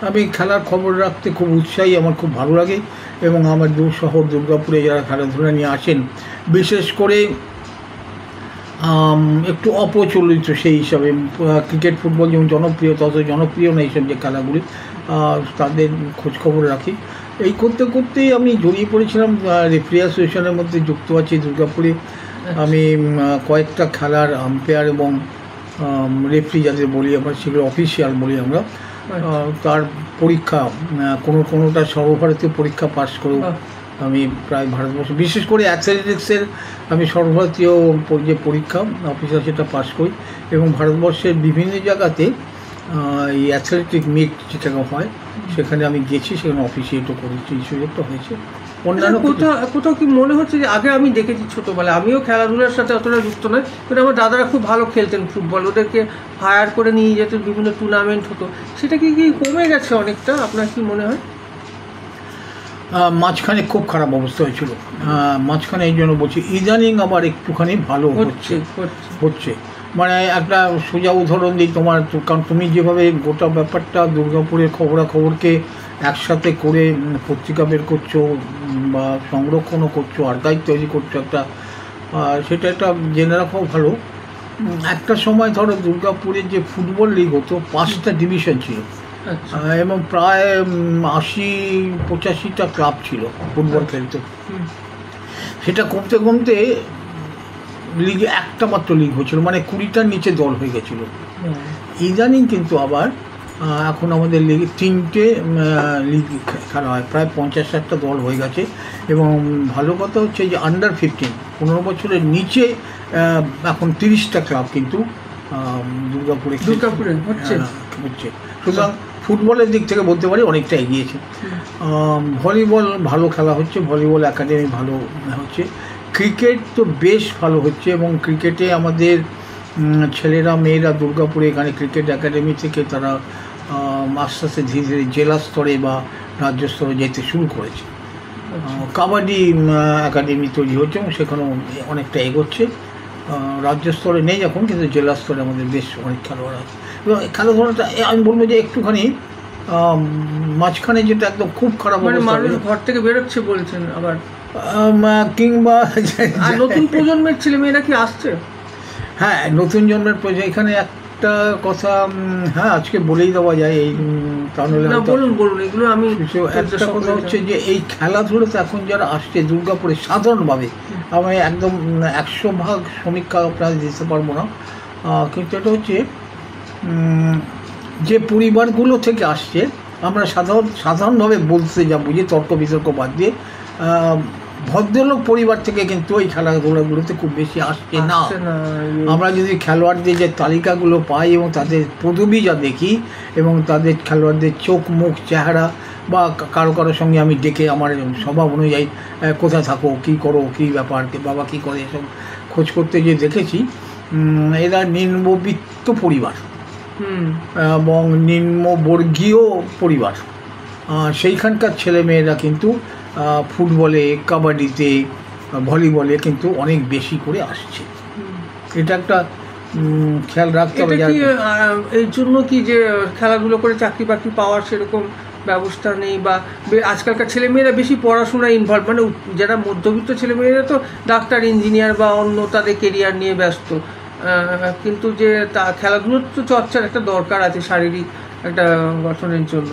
আমি খেলার খবর রাখতে খুব উৎসাহী, আমার খুব ভালো লাগে। এবং আমার শহর দুর্গাপুরে যারা খেলাধুলা নিয়ে আসেন, বিশেষ করে একটু অপ্রচলিত সেই হিসাবে, ক্রিকেট, ফুটবল যেমন জনপ্রিয়, তত জনপ্রিয় না এইসব যে খেলাগুলি, তাদের খোঁজখবর রাখি। এই করতে করতেই আমি জড়িয়ে পড়েছিলাম, রেফারি অ্যাসোসিয়েশনের মধ্যে যুক্ত আছি দুর্গাপুরে। আমি কয়েকটা খেলার আম্পায়ার এবং রেফারি যাদের বলি আমরা, সেগুলো অফিসিয়াল বলি আমরা, তার পরীক্ষা, কোনোটা সর্বভারতীয় পরীক্ষা পাস করেও আমি প্রায় ভারতবর্ষ, বিশেষ করে অ্যাথলেটিক্সের আমি সর্বভারতীয় যে পরীক্ষা অফিসার সেটা পাস করি, এবং ভারতবর্ষের বিভিন্ন জায়গাতে এই অ্যাথলেটিক মিট যেটা হয় সেখানে আমি গেছি, সেখানে অফিসিয়েটও করেছি, এই সুযোগটা হয়েছে। অন্যান্য কোথাও কি মনে হচ্ছে যে, আগে আমি দেখেছি ছোটোবেলায়, আমিও খেলাধুলার সাথে অতটা যুক্ত নয়, কিন্তু আমার দাদারা খুব ভালো খেলতেন ফুটবল, ওদেরকে হায়ার করে নিয়ে যেত, বিভিন্ন টুর্নামেন্ট হতো, সেটা কি কমে গেছে অনেকটা? আপনার কি মনে হয়? মাঝখানে খুব খারাপ অবস্থা হয়েছিল, মাঝখানে এই জন্য বলছি, ইদানিং আবার একটুখানি ভালো হচ্ছে। মানে একটা সোজা উদাহরণ দিই তোমার, কারণ তুমি যেভাবে গোটা ব্যাপারটা দুর্গাপুরের খবরাখবরকে একসাথে করে পত্রিকা বের করছো বা সংরক্ষণও করছো, আর্কাইভ তৈরি করছো একটা, সেটা একটা জেনে রাখাও ভালো। একটা সময় ধরো দুর্গাপুরের যে ফুটবল লিগ হতো, 5টা ডিভিশন ছিল এবং প্রায় 80-85টা ক্লাব ছিল ফুটবল খেলতো। সেটা কমতে কমতে লিগে একটা মাত্র লিগ হয়েছিল, মানে 20টার নিচে দল হয়ে গেছিল। ইদানিং কিন্তু আবার এখন আমাদের লিগে 3টে লিগ খেলা হয়, প্রায় 50-60টা দল হয়ে গেছে। এবং ভালো কথা হচ্ছে যে আন্ডার 15, 15 বছরের নিচে এখন 30টা ক্লাব কিন্তু দুর্গাপুরে হচ্ছে। সুতরাং ফুটবলের দিক থেকে বলতে পারি অনেকটা এগিয়েছে। ভলিবল ভালো খেলা হচ্ছে, ভলিবল একাডেমি ভালো হচ্ছে। ক্রিকেট তো বেশ ভালো হচ্ছে, এবং ক্রিকেটে আমাদের ছেলেরা মেয়েরা দুর্গাপুরে এখানে ক্রিকেট একাডেমি থেকে তারা আস্তে আস্তে ধীরে ধীরে জেলা স্তরে বা রাজ্য স্তরে যেতে শুরু করেছে। কাবাডি একাডেমি তৈরি হচ্ছে এবং সেখানেও অনেকটা এগোচ্ছে। রাজ্য স্তরে নেই এখন, কিন্তু জেলা স্তরে আমাদের বেশ অনেক খেলোয়াড় আছে। এবং খেলাধুলাটা আমি বলবো যে একটুখানি মাঝখানে যেটা একদম খুব খারাপ মানে অবস্থা মানুষ ঘর থেকে বেরোচ্ছে বলছেন আবার, কিংবা আর নতুন প্রজন্মের ছেলে মেয়েরা কি আসছে? হ্যাঁ, নতুন জন্মের এখানে একটা কথা হ্যাঁ আজকে বলেই দেওয়া যায়, এই তাহলে না বলুন বলুন, এগুলো আমি একটা কথা হচ্ছে যে এই খেলাধুলোতে এখন যারা আসছে দুর্গাপুরে সাধারণভাবে, আমি একদম 100% সমীক্ষা প্রায় দিতে পারবো না, কিন্তু এটা হচ্ছে যে পরিবারগুলো থেকে আসছে, আমরা সাধারণভাবে বলতে যা বুঝি, তর্ক বিতর্ক বাদ দিয়ে ভদ্রলোক পরিবার থেকে কিন্তু ওই খেলাধুলাগুলোতে খুব বেশি আসছে না। আমরা যদি খেলোয়াড়দের যে তালিকাগুলো পাই এবং তাদের পদবি যা দেখি এবং তাদের খেলোয়াড়দের চোখ মুখ চেহারা বা কারো কারোর সঙ্গে আমি ডেকে আমার স্বভাব অনুযায়ী কোথায় থাকো, কী করো, কী ব্যাপার, বাবা কী করে, এসব খোঁজ করতে গিয়ে দেখেছি এরা নিম্নবিত্ত পরিবার এবং নিম্নবর্গীয় পরিবার। সেইখানকার ছেলেমেয়েরা কিন্তু ফুটবলে, কাবাডিতে, ভলিবলে কিন্তু অনেক বেশি করে আসছে। এটা একটা খেয়াল রাখতে হবে। এই জন্য কি যে খেলাধুলো করে চাকরি বাকরি পাওয়ার সেরকম ব্যবস্থা নেই, বা আজকালকার ছেলেমেয়েরা বেশি পড়াশোনায় ইনভলভ, মানে যারা মধ্যবিত্ত ছেলেমেয়েরা তো ডাক্তার, ইঞ্জিনিয়ার বা অন্য তাদের কেরিয়ার নিয়ে ব্যস্ত, কিন্তু যে খেলাধুলোর তো চর্চার একটা দরকার আছে শারীরিক একটা গঠনের জন্য,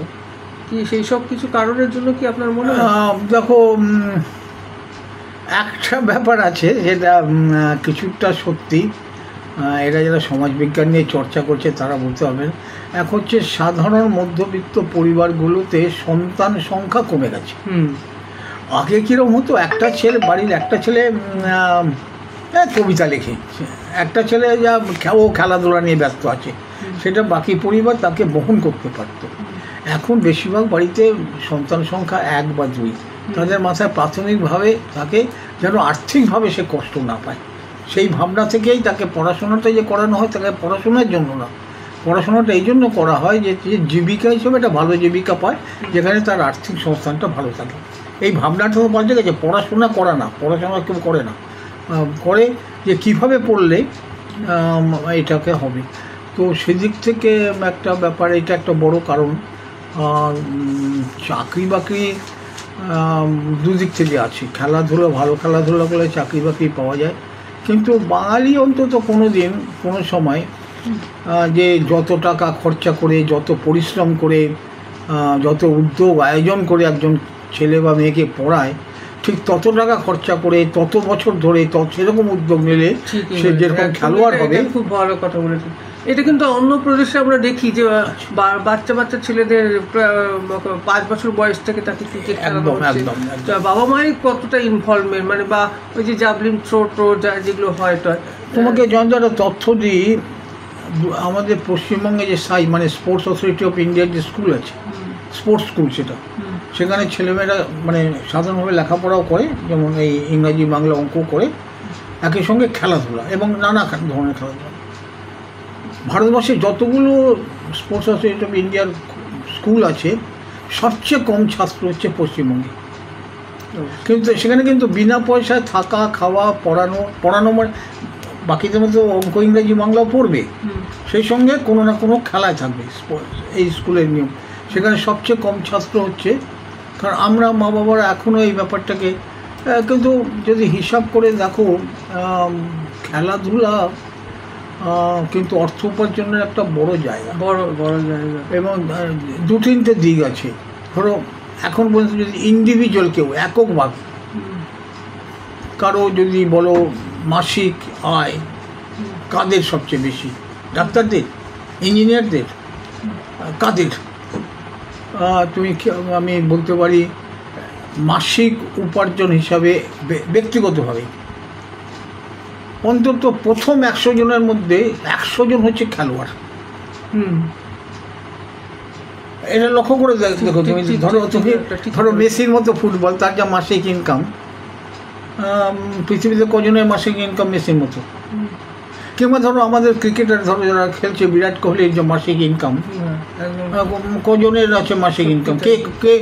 কি সেই সব কিছু কারণের জন্য কি আপনার মনে হয়? দেখো, একটা ব্যাপার আছে যেটা কিছুটা সত্যি, এরা যারা সমাজবিজ্ঞান নিয়ে চর্চা করছে তারা বলতে হবে, এক হচ্ছে সাধারণ মধ্যবিত্ত পরিবারগুলোতে সন্তান সংখ্যা কমে গেছে। আগে কীরকম হতো, একটা ছেলে, বাড়ির একটা ছেলে কবিতা লেখে, একটা ছেলে যা ও খেলাধুলা নিয়ে ব্যস্ত আছে, সেটা বাকি পরিবার তাকে বহন করতে পারত। এখন বেশিরভাগ বাড়িতে সন্তান সংখ্যা 1 বা 2, তাদের মাথায় প্রাথমিকভাবে তাকে যেন আর্থিকভাবে সে কষ্ট না পায়, সেই ভাবনা থেকেই তাকে পড়াশোনাটা যে করানো হয়, তাকে পড়াশোনার জন্য না, পড়াশোনাটা এই জন্য করা হয় যে জীবিকা হিসেবে একটা ভালো জীবিকা পায়, যেখানে তার আর্থিক সংস্থানটা ভালো থাকে। এই ভাবনাটা তো পাল্টে গেছে, পড়াশোনা করা না, পড়াশোনা কেউ করে না, করে যে কীভাবে পড়লে এটাকে হবে। তো সেদিক থেকে একটা ব্যাপার, এটা একটা বড় কারণ। চাকরি বাকরি দুদিক থেকে আছে, খেলাধুলো, ভালো খেলাধুলা করলে চাকরি বাকরি পাওয়া যায়, কিন্তু বাঙালি অন্তত কোনো দিন কোনো সময় যে যত টাকা খরচা করে, যত পরিশ্রম করে, যত উদ্যোগ আয়োজন করে একজন ছেলে বা মেয়েকে পড়ায়, ঠিক তত টাকা খরচা করে, তত বছর ধরে সেরকম উদ্যোগ নিলে সে যেরকম খেলোয়াড় হবে। খুব ভালো কথা বলেছেন। এটা কিন্তু অন্য প্রদেশে আমরা দেখি যে বাচ্চা ছেলেদের 5 বছর বয়স থেকে তাকে ক্রিকেট খেলানো হচ্ছে, বাবা মায়ের কতটা ইনভলভমেন্ট, মানে বা ওই যে জাভলিন থ্রো যেগুলো হয়। তোমাকে যখন তথ্য দিই, আমাদের পশ্চিমবঙ্গে যে মানে স্পোর্টস অথরিটি অফ ইন্ডিয়ার যে স্কুল আছে, স্পোর্টস স্কুল, সেখানে ছেলেমেয়েরা মানে সাধারণভাবে লেখাপড়াও করে, যেমন এই ইংরাজি, বাংলা, অঙ্ক করে, একই সঙ্গে খেলাধুলা এবং নানা ধরনের খেলাধুলা। ভারতবর্ষে যতগুলো স্পোর্টস অথরিটি অফ ইন্ডিয়ার স্কুল আছে, সবচেয়ে কম ছাত্র হচ্ছে পশ্চিমবঙ্গে। কিন্তু সেখানে কিন্তু বিনা পয়সায় থাকা, খাওয়া, পড়ানো মানে বাকিদের মধ্যে অঙ্ক, ইংরাজি, বাংলাও পড়বে, সেই সঙ্গে কোনো না কোনো খেলায় থাকবে, এই স্কুলের নিয়ম। সেখানে সবচেয়ে কম ছাত্র হচ্ছে, কারণ আমরা মা বাবারা এখনও এই ব্যাপারটাকে, কিন্তু যদি হিসাব করে দেখো, খেলাধুলা কিন্তু অর্থ উপার্জনের একটা বড় জায়গা, বড় জায়গা, এবং 2-3টে দিক আছে। ধরো এখন পর্যন্ত যদি ইন্ডিভিজুয়াল কেউ এককভাবে কারো যদি বলো মাসিক আয় কাদের সবচেয়ে বেশি, ডাক্তারদের, ইঞ্জিনিয়ারদের, কাদের? আমি বলতে পারি মাসিক উপার্জন হিসাবে ব্যক্তিগতভাবে অন্তত প্রথম 100 জনের মধ্যে 100 জন হচ্ছে খেলোয়াড়। এটা লক্ষ্য করে দেখো তুমি, ধরো মেসির মতো ফুটবল, তার যা মাসিক ইনকাম, পৃথিবীতে কজনের মাসিক ইনকাম মেসির মতো? কিংবা ধরো আমাদের ক্রিকেটার ধরো যারা খেলছে, বিরাট কোহলির যে মাসিক ইনকাম, কজনের আছে মাসিক ইনকাম, কে কে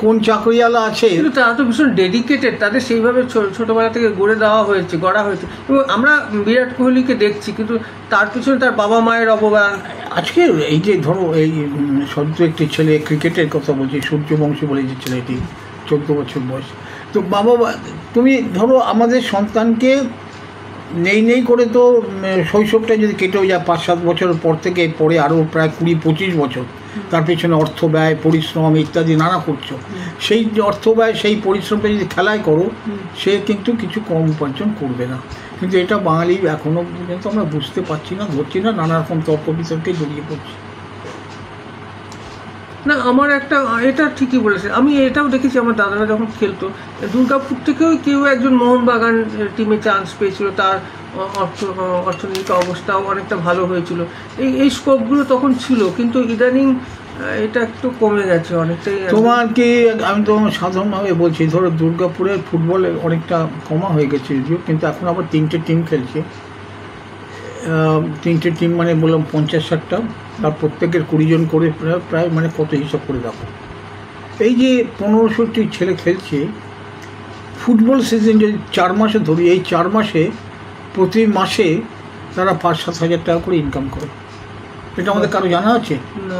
কোন চাকরিওয়ালা আছে। কিন্তু তারা তো ভীষণ ডেডিকেটেড, তাদের সেইভাবে ছোটবেলা থেকে গড়া হয়েছে। এবং আমরা বিরাট কোহলিকে দেখছি, কিন্তু তার পিছনে তার বাবা মায়ের অবদান। আজকে এই যে ধরো এই সদ্য একটি ছেলে, ক্রিকেটের কথা বলছি, সূর্যবংশী বলে যে ছেলেটি, 14 বছর বয়স, তো বাবা তুমি ধরো আমাদের সন্তানকে নেই করে তো শৈশবটা যদি কেটেও যায় 5-7 বছরের পর থেকে পরে আরও প্রায় 20-25 বছর তার পেছনে অর্থ ব্যয়, পরিশ্রম ইত্যাদি নানা করছো, সেই অর্থ ব্যয় সেই পরিশ্রমটা যদি খেলায় করো, সে কিন্তু কিছু কম উপার্জন করবে না। কিন্তু এটা বাঙালি এখনও পর্যন্ত আমরা বুঝতে পারছি না, ধরছি না, নানা রকম তর্ক বিতর্কে জড়িয়ে পড়ছি। না, আমার এটা ঠিকই বলেছে। আমি এটাও দেখেছি, আমার দাদারা যখন খেলতো, দুর্গাপুর থেকেও কেউ একজন মোহনবাগান টিমে চান্স পেয়েছিল, তার অর্থনৈতিক অবস্থাও অনেকটা ভালো হয়েছিল। এই স্কোপগুলো তখন ছিল, কিন্তু ইদানিং এটা একটু কমে গেছে অনেকটাই। তোমার কি, আমি তো সাধারণভাবে বলছি, ধরো দুর্গাপুরের ফুটবলে অনেকটা কমা হয়ে গেছে যদিও, কিন্তু এখন আবার 3টে টিম খেলছে। 3টে টিম মানে বললাম 50-60টা, তার প্রত্যেকের 20 জন করে, প্রায় মানে কত হিসাব করে দেখো। এই যে 1500টি ছেলে খেলছে, ফুটবল সিজন যদি 4 মাসে ধরি, এই 4 মাসে প্রতি মাসে তারা 5-7 হাজার টাকা করে ইনকাম করে। এটা আমাদের কারো জানা আছে? না,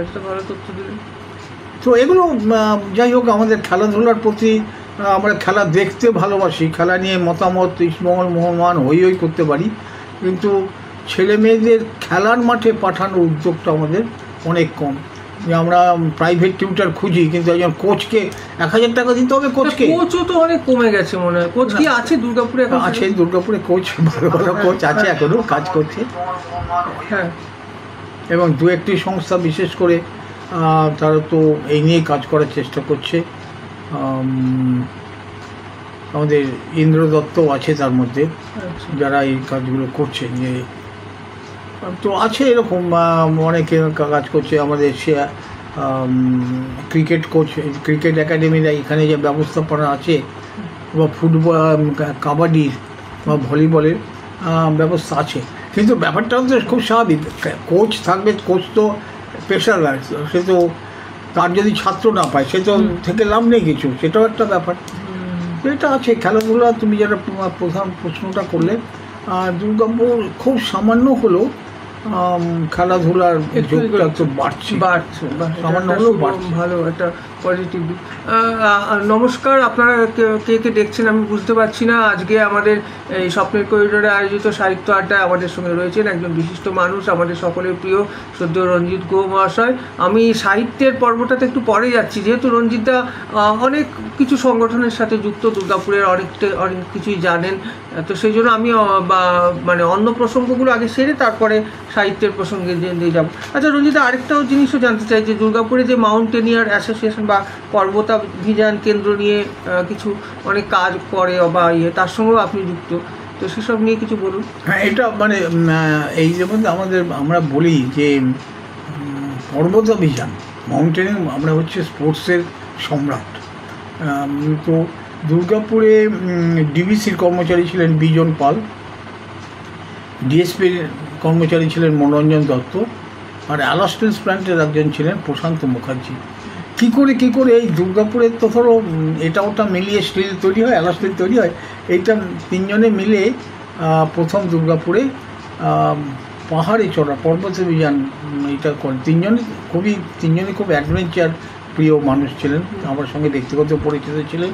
এটা ভালো তথ্য দিলে। তো এগুলো যাই হোক, আমাদের খেলাধুলার প্রতি আমরা খেলা দেখতে ভালোবাসি, খেলা নিয়ে মতামত ইস্টবেঙ্গল মোহনবাগান হই করতে পারি, কিন্তু ছেলে মেয়েদের খেলার মাঠে পাঠানোর উদ্যোগটা আমাদের অনেক কম। যে আমরা প্রাইভেট টিউটার খুঁজি, কিন্তু একজন কোচকে 1000 টাকা দিতে হবে। কোচও তো অনেক কমে গেছে মনে হয়। কোচ কি আছে দুর্গাপুরে? আছে, দুর্গাপুরে কোচ, ভালো ভালো কোচ আছে, এখনও কাজ করছে। হ্যাঁ, এবং 2-1টি সংস্থা বিশেষ করে তারা তো এই নিয়ে কাজ করার চেষ্টা করছে। আমাদের ইন্দ্র দত্ত আছে তার মধ্যে, যারা এই কাজগুলো করছে। যে তো আছে এরকম অনেকে কাজ করছে। আমাদের সে ক্রিকেট কোচ, ক্রিকেট একাডেমিরা এখানে যে ব্যবস্থাপনা আছে, বা ফুটবল, কাবাডির বা ভলিবলের ব্যবস্থা আছে, কিন্তু ব্যাপারটাও তো খুব স্বাভাবিক। কোচ থাকবে, কোচ তো পেশাদার, সে তো তার যদি ছাত্র না পায় সে তো থেকে লাভ নেই কিছু, সেটাও একটা ব্যাপার। এটা আছে। খেলাধুলা তুমি যেটা প্রধান প্রশ্নটা করলে, দুর্গাপুর খুব সামান্য হলেও খেলাধুলার যোগটা একটু বাড়ছে, সামান্য হলেও বাড়ছে, ভালো একটা পজিটিভ দিক। নমস্কার, আপনারা কে কে দেখছেন আমি বুঝতে পারছি না। আজকে আমাদের এই স্বপ্নের করিডোরে আয়োজিত সাহিত্য আড্ডায় আমাদের সঙ্গে রয়েছেন একজন বিশিষ্ট মানুষ, আমাদের সকলের প্রিয় সদ্য রঞ্জিত গুহ মহাশয়। আমি সাহিত্যের পর্বটাতে একটু পরে যাচ্ছি, যেহেতু রঞ্জিতদা অনেক কিছু সংগঠনের সাথে যুক্ত, দুর্গাপুরের অনেক কিছুই জানেন, তো সেই জন্য আমি মানে অন্য প্রসঙ্গগুলো আগে সেরে তারপরে সাহিত্যের প্রসঙ্গে দিয়ে যাব। আচ্ছা রঞ্জিতা, আরেকটাও জিনিসও জানতে চাই যে দুর্গাপুরে যে মাউন্টেনিয়ার অ্যাসোসিয়েশন বা পর্বতাভিযান কেন্দ্র নিয়ে কিছু অনেক কাজ করে বা তার সঙ্গেও আপনি যুক্ত, তো সেসব নিয়ে কিছু বলুন। হ্যাঁ, এটা মানে এই যেমন আমরা বলি যে পর্বতাভিযান, মাউন্টেনিং, আমরা হচ্ছে স্পোর্টসের সম্রাট। তো দুর্গাপুরে ডিবিসির কর্মচারী ছিলেন বিজন পাল, ডিএসপির কর্মচারী ছিলেন মনোরঞ্জন দত্ত, আর অ্যালাস্টেন্স প্ল্যান্টের একজন ছিলেন প্রশান্ত মুখার্জি। কী করে এই দুর্গাপুরের তো ধরো এটা ওটা মিলিয়ে স্টিল তৈরি হয়, অ্যালাস্টিল তৈরি হয়, এইটা 3 জনে মিলে প্রথম দুর্গাপুরে পাহাড়ে চড়া পর্বতাভিযান এটা করেন। 3 জনই খুব অ্যাডভেঞ্চার প্রিয় মানুষ ছিলেন, আমার সঙ্গে ব্যক্তিগত পরিচিত ছিলেন।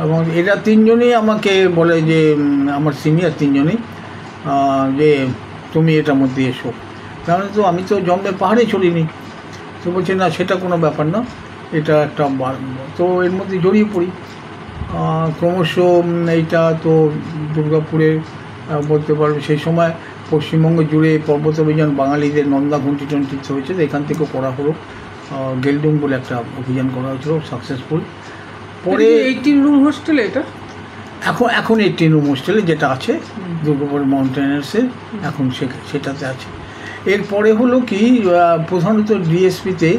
এবং এরা 3 জনই আমাকে বলে যে, আমার সিনিয়র 3 জনই, যে তুমি এটার মধ্যে এসো। তাহলে তো আমি তো জন্মে পাহাড়ে চড়িনি। তো বলছে না, সেটা কোনো ব্যাপার না, এটা একটা, তো এর মধ্যে জড়িয়ে পড়ি। ক্রমশ এইটা তো দুর্গাপুরে বলতে পারবে সেই সময় পশ্চিমবঙ্গ জুড়ে পর্বতাভিযান বাঙালিদের নন্দা ঘুঁটি টন্টিতে হয়েছে, এখান থেকেও করা হলো। গেলডুম বলে একটা অভিযান করা হয়েছিল, সাকসেসফুল। পরে 18 রুম হোস্টেলে, এটা এখন 18 রুম হোস্টেলে যেটা আছে দুর্গাপুর মাউন্টেনার্সের, এখন সেটাতে আছে। এরপরে হলো কি, প্রধানত ডিএসপিতে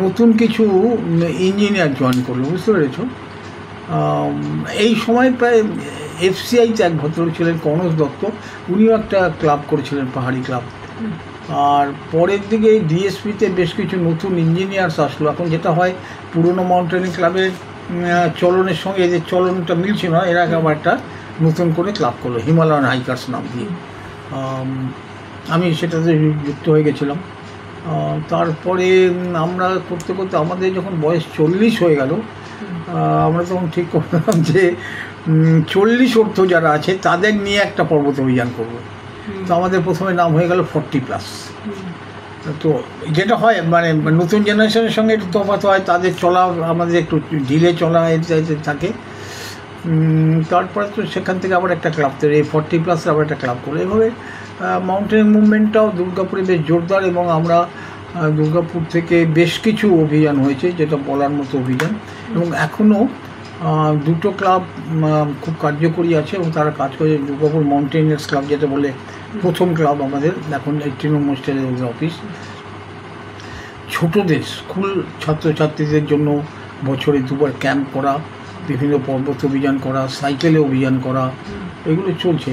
নতুন কিছু ইঞ্জিনিয়ার জয়েন করলো, বুঝতে পেরেছ? এই সময় প্রায় এফসিআইতে এক ভদ্রলোক ছিলেন কনক দত্ত, উনিও একটা ক্লাব করেছিলেন, পাহাড়ি ক্লাব। আর পরের দিকে ডিএসপিতে বেশ কিছু নতুন ইঞ্জিনিয়ার্স আসলো। এখন যেটা হয়, পুরনো মাউন্টেনিং ক্লাবের চলনের সঙ্গে এদের চলনটা মিলছিল না, এরা আবার একটা নতুন করে ক্লাব করলো হিমালয়ান হাইকার্স নাম দিয়ে। আমি সেটাতে যুক্ত হয়ে গেছিলাম। তারপরে আমরা করতে করতে আমাদের যখন বয়স 40 হয়ে গেল, আমরা তখন ঠিক করলাম যে 40 ঊর্ধ্ব যারা আছে তাদের নিয়ে একটা পর্বত অভিযান করব। তো আমাদের প্রথমে নাম হয়ে গেল 40+। তো যেটা হয় মানে নতুন জেনারেশনের সঙ্গে একটু তফাৎ হয়, তাদের চলা আমাদের একটু ঢিলে চলা থাকে। তারপরে তো সেখান থেকে আবার একটা ক্লাব তৈরি, 40+ আবার একটা ক্লাব করে। এভাবে মাউন্টেন মুভমেন্টটাও দুর্গাপুরে বেশ জোরদার, এবং আমরা দুর্গাপুর থেকে বেশ কিছু অভিযান হয়েছে, যেটা বলার মতো অভিযান। এবং এখনও দুটো ক্লাব খুব কার্যকরী আছে এবং তারা কাজ করে। দুর্গাপুর মাউন্টেনিয়ার্স ক্লাব, যেটা বলে প্রথম ক্লাব আমাদের, এখন এই তৃণমূল স্টেটের অফিস। ছোটদের স্কুল ছাত্রছাত্রীদের জন্য বছরে 2বার ক্যাম্প করা, বিভিন্ন পর্বত অভিযান করা, সাইকেলে অভিযান করা, এগুলো চলছে।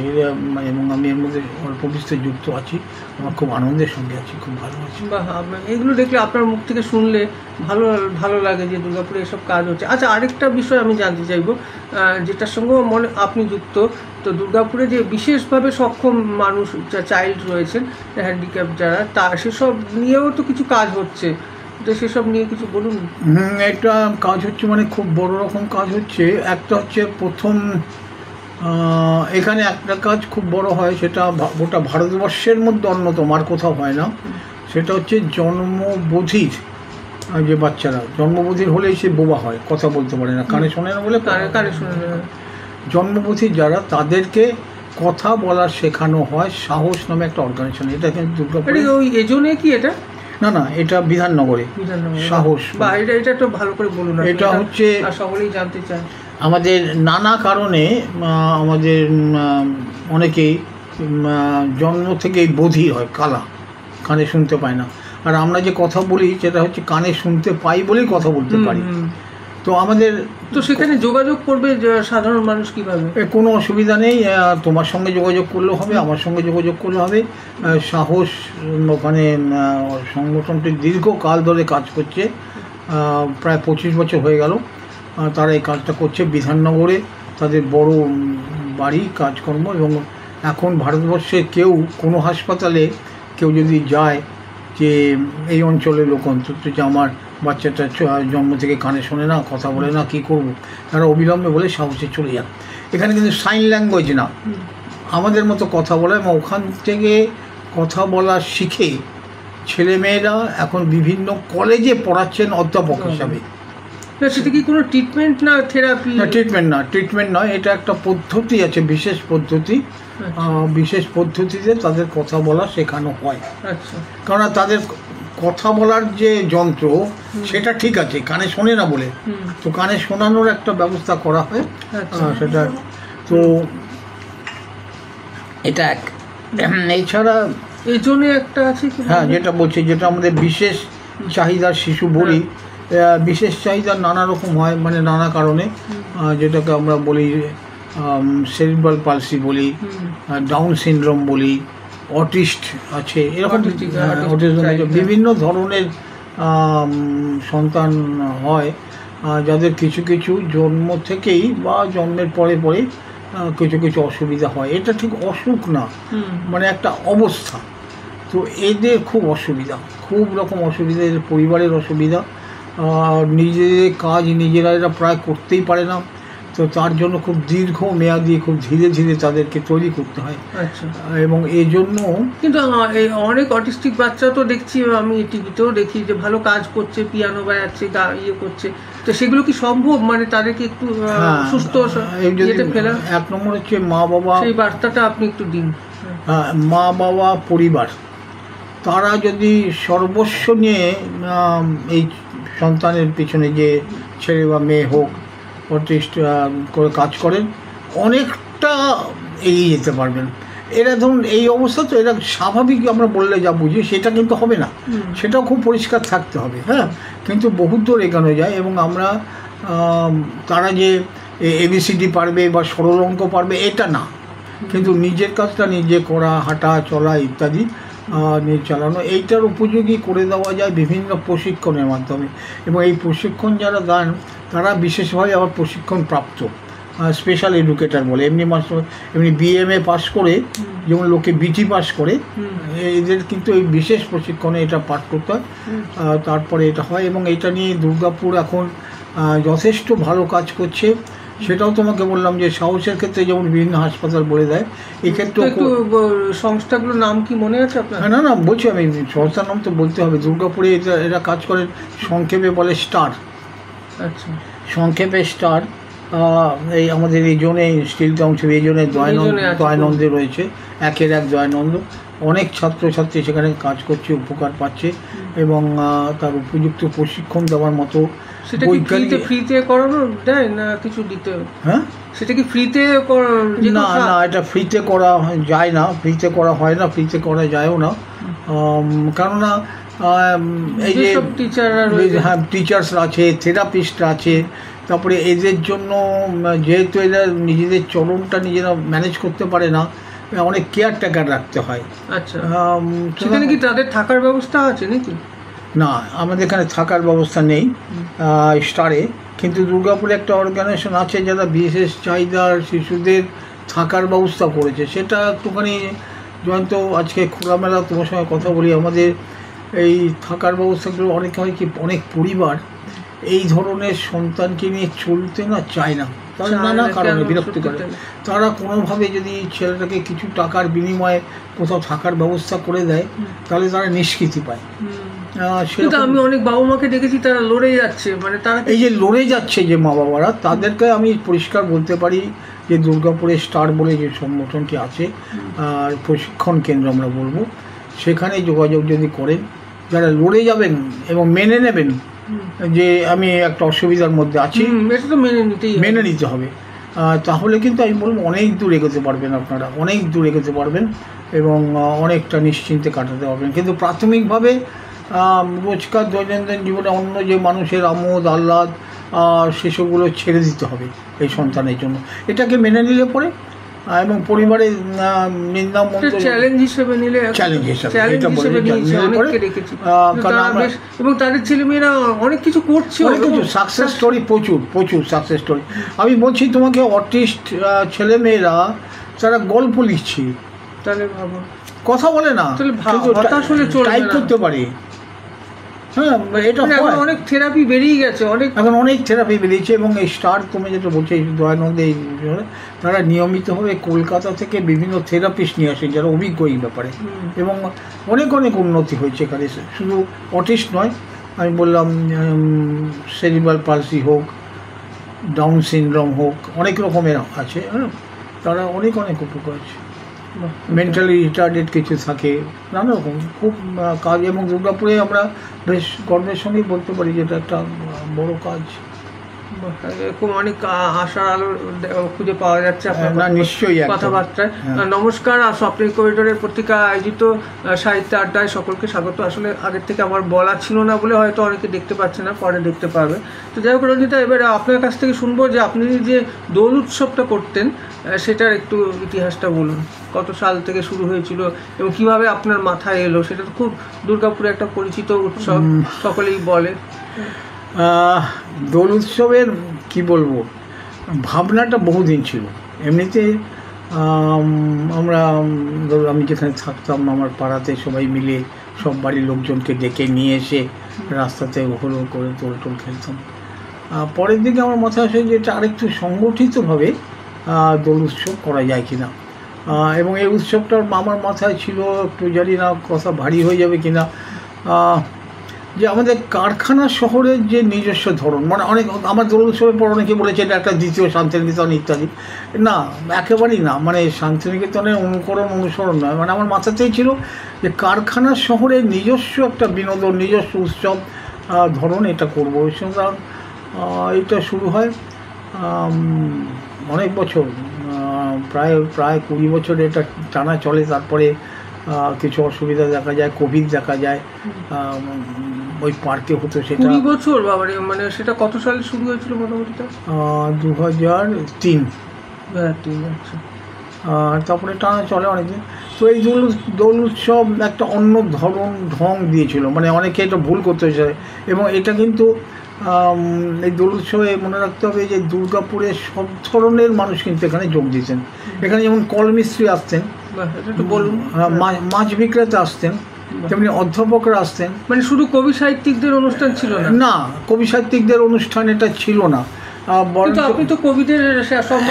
এবং আমি এর মধ্যে অল্প বিস্তর যুক্ত আছি, আমার খুব আনন্দের সঙ্গে আছি, খুব ভালো আছি। বাহ, এগুলো দেখলে আপনার মুখ থেকে শুনলে ভালো লাগে যে দুর্গাপুরে এসব কাজ হচ্ছে। আচ্ছা, আরেকটা বিষয় আমি জানতে চাইবো, যেটার সঙ্গেও আপনি যুক্ত। তো দুর্গাপুরে যে বিশেষভাবে সক্ষম মানুষ, চাইল্ড রয়েছেন, হ্যান্ডিক্যাপ যারা, সেসব নিয়েও তো কিছু কাজ হচ্ছে, তো সেসব নিয়ে কিছু বলুন। একটা কাজ হচ্ছে, মানে খুব বড় রকম কাজ হচ্ছে। একটা হচ্ছে প্রথম এখানে একটা কাজ খুব বড় হয়, সেটা গোটা ভারতবর্ষের মধ্যে অন্যতম, আর কোথাও হয় না। সেটা হচ্ছে জন্মবধির যে বাচ্চারা, জন্মবধির হলেই সে বোবা হয়, কথা বলতে পারে না, কানে শোনে না বলে কানে শোনে না। জন্মবধির যারা, তাদেরকে কথা বলা শেখানো হয় সাহস নামে একটা অর্গানাইজেশন। এটা কিন্তু দুর্গাপুরে। ওই এজন্য কি এটা? না, এটা বিধাননগরে সাহস। বা এটা একটু ভালো করে বলুন। এটা হচ্ছে, সকলেই জানতে চান। আমাদের নানা কারণে আমাদের অনেকেই জন্ম থেকেই বধির হয়, কালা, কানে শুনতে পায় না। আর আমরা যে কথা বলি সেটা হচ্ছে কানে শুনতে পাই বলেই কথা বলতে পারি। তো আমাদের তো সেখানে যোগাযোগ করবে সাধারণ মানুষ কিভাবে? কোনো অসুবিধা নেই, তোমার সঙ্গে যোগাযোগ করলেও হবে, আমার সঙ্গে যোগাযোগ করলে হবে। সাহস ওখানে সংগঠনটি দীর্ঘকাল ধরে কাজ করছে, প্রায় 25 বছর হয়ে গেল তারা এই কাজটা করছে বিধাননগরে। তাদের বড় বাড়ি, কাজকর্ম। এবং এখন ভারতবর্ষে কেউ কোনো হাসপাতালে কেউ যদি যায় যে এই অঞ্চলের লোক, অন্তত যে আমার বাচ্চাটা জন্ম থেকে কানে শোনে না, কথা বলে না, কী করবো, তারা অবিলম্বে বলে সাহসে চলে যান। এখানে কিন্তু সাইন ল্যাঙ্গুয়েজ না, আমাদের মতো কথা বলা, এবং ওখান থেকে কথা বলা শিখে ছেলেমেয়েরা এখন বিভিন্ন কলেজে পড়াচ্ছেন অধ্যাপক হিসাবে। সেটা কি কোনো ট্রিটমেন্ট না থেরাপি? না, ট্রিটমেন্ট নয়, এটা একটা পদ্ধতি আছে, বিশেষ পদ্ধতি। বিশেষ পদ্ধতিতে তাদের কথা বলা শেখানো হয়। আচ্ছা। কারণ তাদের কথা বলার যে যন্ত্র সেটা ঠিক আছে, কানে শোনে না বলে, তো কানে শোনানোর একটা ব্যবস্থা করা হয়। সেটা তো এটা এক। এছাড়া এই জন্য একটা আছে, হ্যাঁ, যেটা বলছি, যেটা আমাদের বিশেষ চাহিদার শিশু বলি। বিশেষ চাহিদা নানা রকম হয়, মানে নানা কারণে, যেটাকে আমরা বলি সেরিব্রাল পালসি বলি, ডাউন সিনড্রোম বলি, অটিস্ট আছে, এরকম বিভিন্ন ধরনের সন্তান হয়, যাদের কিছু কিছু জন্ম থেকেই বা জন্মের পরে পরে কিছু অসুবিধা হয়। এটা ঠিক অসুখ না, মানে একটা অবস্থা। তো এদের খুব অসুবিধা, খুব রকম অসুবিধা, এদের পরিবারের অসুবিধা, নিজেদের কাজ নিজেরা এরা প্রায় করতেই পারে না। তো তার জন্য খুব দীর্ঘ মেয়াদি, খুব ধীরে ধীরে তাদেরকে তৈরি করতে হয়। আচ্ছা। এবং এই জন্য কিন্তু অনেক অটিস্টিক বাচ্চা তো দেখছি, আমি টিভিতেও দেখি যে ভালো কাজ করছে, পিয়ানো বাজাচ্ছে, ইয়ে করছে, তো সেগুলো কি সম্ভব? মানে তাদেরকে একটু সুস্থ ফেরা। 1 নম্বর হচ্ছে মা বাবা, সেই বার্তাটা আপনি একটু দিন। মা বাবা, পরিবার, তারা যদি সর্বস্ব নিয়ে এই সন্তানের পিছনে, যে ছেলে বা মেয়ে হোক, অটিস্ট করে কাজ করেন, অনেকটা এগিয়ে যেতে পারবেন। এরা ধরুন এই অবস্থা, তো এরা স্বাভাবিক আমরা বললে যা বুঝি সেটা কিন্তু হবে না, সেটাও খুব পরিষ্কার থাকতে হবে। হ্যাঁ, কিন্তু বহুদূর এগোনো যায়। এবং আমরা তারা যে ABCD পারবে বা সরল অঙ্ক পারবে এটা না, কিন্তু নিজের কাজটা নিজে করা, হাঁটা চলা ইত্যাদি নিয়ে চালানো, এইটার উপযোগী করে দেওয়া যায় বিভিন্ন প্রশিক্ষণের মাধ্যমে। এবং এই প্রশিক্ষণ যারা দেন তারা বিশেষভাবে আবার প্রশিক্ষণ প্রাপ্ত স্পেশাল এডুকেটর বলে। এমনি BMA পাস করে যেমন লোকে BT পাস করে, এদের কিন্তু এই বিশেষ প্রশিক্ষণে এটা পাঠ করতে হয়, তারপরে এটা হয়। এবং এটা নিয়ে দুর্গাপুর এখন যথেষ্ট ভালো কাজ করছে। সেটাও তোমাকে বললাম যে সাহসের ক্ষেত্রে যেমন বিভিন্ন হাসপাতাল বলে দেয়, এক্ষেত্রে সংস্থাগুলোর নাম কি মনে আছে আপনার? হ্যাঁ, না বলছি আমি, সংস্থার নাম তো বলতে হবে। দুর্গাপুরে এরা কাজ করে, সংক্ষেপে বলে স্টার। আচ্ছা, সংক্ষেপে স্টার। এই আমাদের এই জোনে স্টিল টাউনশিপ এই জোনে দয়ানন্দে রয়েছে, একের এক দয়ানন্দ। অনেক ছাত্রছাত্রী সেখানে কাজ করছে, উপকার পাচ্ছে এবং তার উপযুক্ত প্রশিক্ষণ দেওয়ার মতো। সেটা কি ফ্রিতে করানো দেয় না কিছু দিতে? হ্যাঁ, সেটা কি ফ্রিতে? না, এটা ফ্রিতে করা যায় না, ফ্রিতে করা হয় না, ফ্রিতে করা যায়ও না। কেননা এই যে হ্যাঁ, টিচার্সরা আছে, থেরাপিস্টরা আছে, তারপরে এদের জন্য যেহেতু এরা নিজেদের চলনটা নিজেরা ম্যানেজ করতে পারে না, অনেক কেয়ারটেকার রাখতে হয়। আচ্ছা, সেখানে কি তাদের থাকার ব্যবস্থা আছে নাকি? না, আমাদের এখানে থাকার ব্যবস্থা নেই স্টারে, কিন্তু দুর্গাপুরে একটা অর্গানাইজেশন আছে যারা বিশেষ চাহিদার শিশুদের থাকার ব্যবস্থা করেছে। সেটা একটুখানি জয়ন্ত আজকে খোলামেলা তোমার সঙ্গে কথা বলি, আমাদের এই থাকার ব্যবস্থাগুলো অনেকে হয় কি, অনেক পরিবার এই ধরনের সন্তানকে নিয়ে চলতে না চায় না, তারা নানা কারণে বিরক্ত করে। তারা কোনোভাবে যদি ছেলেটাকে কিছু টাকার বিনিময়ে কোথাও থাকার ব্যবস্থা করে দেয় তাহলে তারা নিষ্কৃতি পায়। আমি অনেক বাবা মাকে দেখেছি তারা লড়ে যাচ্ছে, মানে তারা এই যে লড়ে যাচ্ছে যে মা বাবারা, তাদেরকে আমি পরিষ্কার বলতে পারি যে দুর্গাপুরে স্টার বলে যে সংগঠনটি আছে আর প্রশিক্ষণ কেন্দ্র আমরা বলবো, সেখানে যোগাযোগ যদি করেন, যারা লড়ে যাবেন এবং মেনে নেবেন যে আমি একটা অসুবিধার মধ্যে আছি, মেনে নিতে হবে, তাহলে কিন্তু আমি বলবো অনেক দূর এগোতে পারবেন, আপনারা অনেক দূর এগোতে পারবেন এবং অনেকটা নিশ্চিন্তে কাটাতে পারবেন। কিন্তু প্রাথমিকভাবে রোজকার দৈনন্দিন জীবনে অন্য যে মানুষের আমোদ আহ্লাদ সেসবগুলো ছেড়ে দিতে হবে এই সন্তানের জন্য। এটাকে মেনে নিলে পরে এবং পরিবারের নিন্দা চ্যালেঞ্জ হিসেবে নিলে, এবং তাদের ছেলেমেয়েরা অনেক কিছু করছে, অনেক কিছু সাকসেস স্টোরি, প্রচুর সাকসেস স্টোরি। আমি বলছি তোমাকে, অটিস্ট ছেলেমেয়েরা তারা গল্প লিখছে, তাহলে ভাবো, কথা বলে না, টাইপ করতে পারে। হ্যাঁ, এটা অনেক থেরাপি বেরিয়ে গেছে, এখন অনেক থেরাপি বেরিয়েছে। এবং এই স্টার তুমি যেটা বলছো দয়ানন্দে, তারা নিয়মিতভাবে কলকাতা থেকে বিভিন্ন থেরাপিস্ট নিয়ে আসেন যারা অভিজ্ঞ এই ব্যাপারে, এবং অনেক উন্নতি হয়েছে এখানে। শুধু অটিস্ট নয়, আমি বললাম সেরিব্রাল পালসি হোক, ডাউন সিনড্রোম হোক, অনেক রকমের আছে। হ্যাঁ, তারা অনেক উপকার আছে। মেন্টালি রিটার্ডেড কিছু থাকে, নানা রকম খুব কাজ। এবং দুর্গাপুরে আমরা বেশ গর্বের সঙ্গেই বলতে পারি যে এটা একটা বড় কাজ। এরকম অনেক আশার আলো খুঁজে পাওয়া যাচ্ছে আপনার নিশ্চয়ই কথাবার্তায়। নমস্কার, আর স্বপ্নের করিডোরের পত্রিকা আয়োজিত সাহিত্য আড্ডায় সকলকে স্বাগত। আসলে আগের থেকে আমার বলা ছিল না বলে হয়তো অনেকে দেখতে পাচ্ছে না, পরে দেখতে পাবে। তো যাই হোক রঞ্জিতা, এবারে আপনার কাছ থেকে শুনবো যে আপনি যে দোল উৎসবটা করতেন সেটার একটু ইতিহাসটা বলুন। কত সাল থেকে শুরু হয়েছিল এবং কিভাবে আপনার মাথায় এলো? সেটা তো খুব দুর্গাপুরে একটা পরিচিত উৎসব, সকলেই বলে। দোল উৎসবের কি বলবো, ভাবনাটা বহুদিন ছিল। এমনিতে আমি যেখানে থাকতাম আমার পাড়াতে সবাই মিলে সব বাড়ির লোকজনকে ডেকে নিয়ে এসে রাস্তাতে হলো করে দোল খেলতাম। পরের দিকে আমার মাথায় আসে যে এটা আরেকটু সংগঠিতভাবে দোল উৎসব করা যায় কিনা। এবং এই উৎসবটার আমার মাথায় ছিল, একটু জানি না কথা ভারী হয়ে যাবে কিনা, যে আমাদের কারখানা শহরের যে নিজস্ব ধরন, মানে অনেক আমার দোল উৎসবের পর অনেকে বলেছে এটা একটা দ্বিতীয় শান্তিনিকেতন ইত্যাদি। না, একেবারেই না, মানে শান্তিনিকেতনের অনুসরণ নয়। মানে আমার মাথাতেই ছিল যে কারখানা শহরের নিজস্ব একটা বিনোদন, নিজস্ব উৎসব ধরন এটা করবো। সুতরাং এটা শুরু হয় অনেক বছর, প্রায় 20 বছর এটা টানা চলে। তারপরে কিছু অসুবিধা দেখা যায়, কোভিড দেখা যায়, ওই পার্কে হতো সেটা 20 বছর বাবারে, মানে সেটা কত সালে শুরু হয়েছিল মোটামুটি? 2003। আচ্ছা। তারপরে টানা চলে অনেকদিন। তো এই দোল উৎসব একটা অন্য ঢং দিয়েছিল, মানে অনেকে এটা ভুল করতে হয়েছে। এবং এটা কিন্তু এই দোল উৎসবে মনে রাখতে হবে যে দুর্গাপুরে সব ধরনের মানুষ কিন্তু এখানে যোগ দিতেন। এখানে যেমন কলমিস্ত্রি আসতেন, বলুন, মাছ বিক্রেতা আসতেন, তেমনি অধ্যাপকরা আসতেন। মানে শুধু কবি সাহিত্যিকদের অনুষ্ঠান ছিল না? না, কবি সাহিত্যিকদের অনুষ্ঠান এটা ছিল না। আপনি তো কবিদের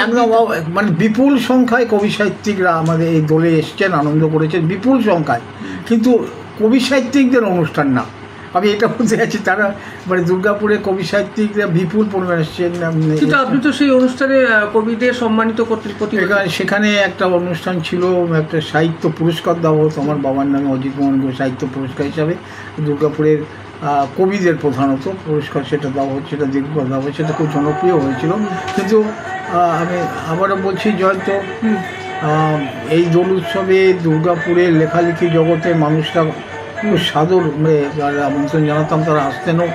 একদম মানে বিপুল সংখ্যায় কবি সাহিত্যিকরা আমাদের এই দলে এসছেন, আনন্দ করেছেন বিপুল সংখ্যায়, কিন্তু কবি সাহিত্যিকদের অনুষ্ঠান না। আমি এটা বলতে চাইছি, তারা মানে দুর্গাপুরে কবি সাহিত্যিকরা বিপুল পরিমাণে এসছেন। কিন্তু আপনি তো সেই অনুষ্ঠানে কবিদের সম্মানিত করতেন। সেখানে একটা অনুষ্ঠান ছিল, একটা সাহিত্য পুরস্কার দেওয়া হতো আমার বাবার নামে, অজিত মোহন ঘোষ সাহিত্য পুরস্কার হিসাবে দুর্গাপুরের কবিদের প্রধানত পুরস্কার সেটা দেওয়া হচ্ছে, সেটা দীর্ঘ দেওয়া হচ্ছে, সেটা খুব জনপ্রিয় হয়েছিল। কিন্তু আমি আবারও বলছি, জয়ন্ত এই দোল উৎসবে দুর্গাপুরের লেখালেখি জগতে মানুষরা খুব সাদর যারা আমন্ত্রণ জানাতাম তারা আসতেনও,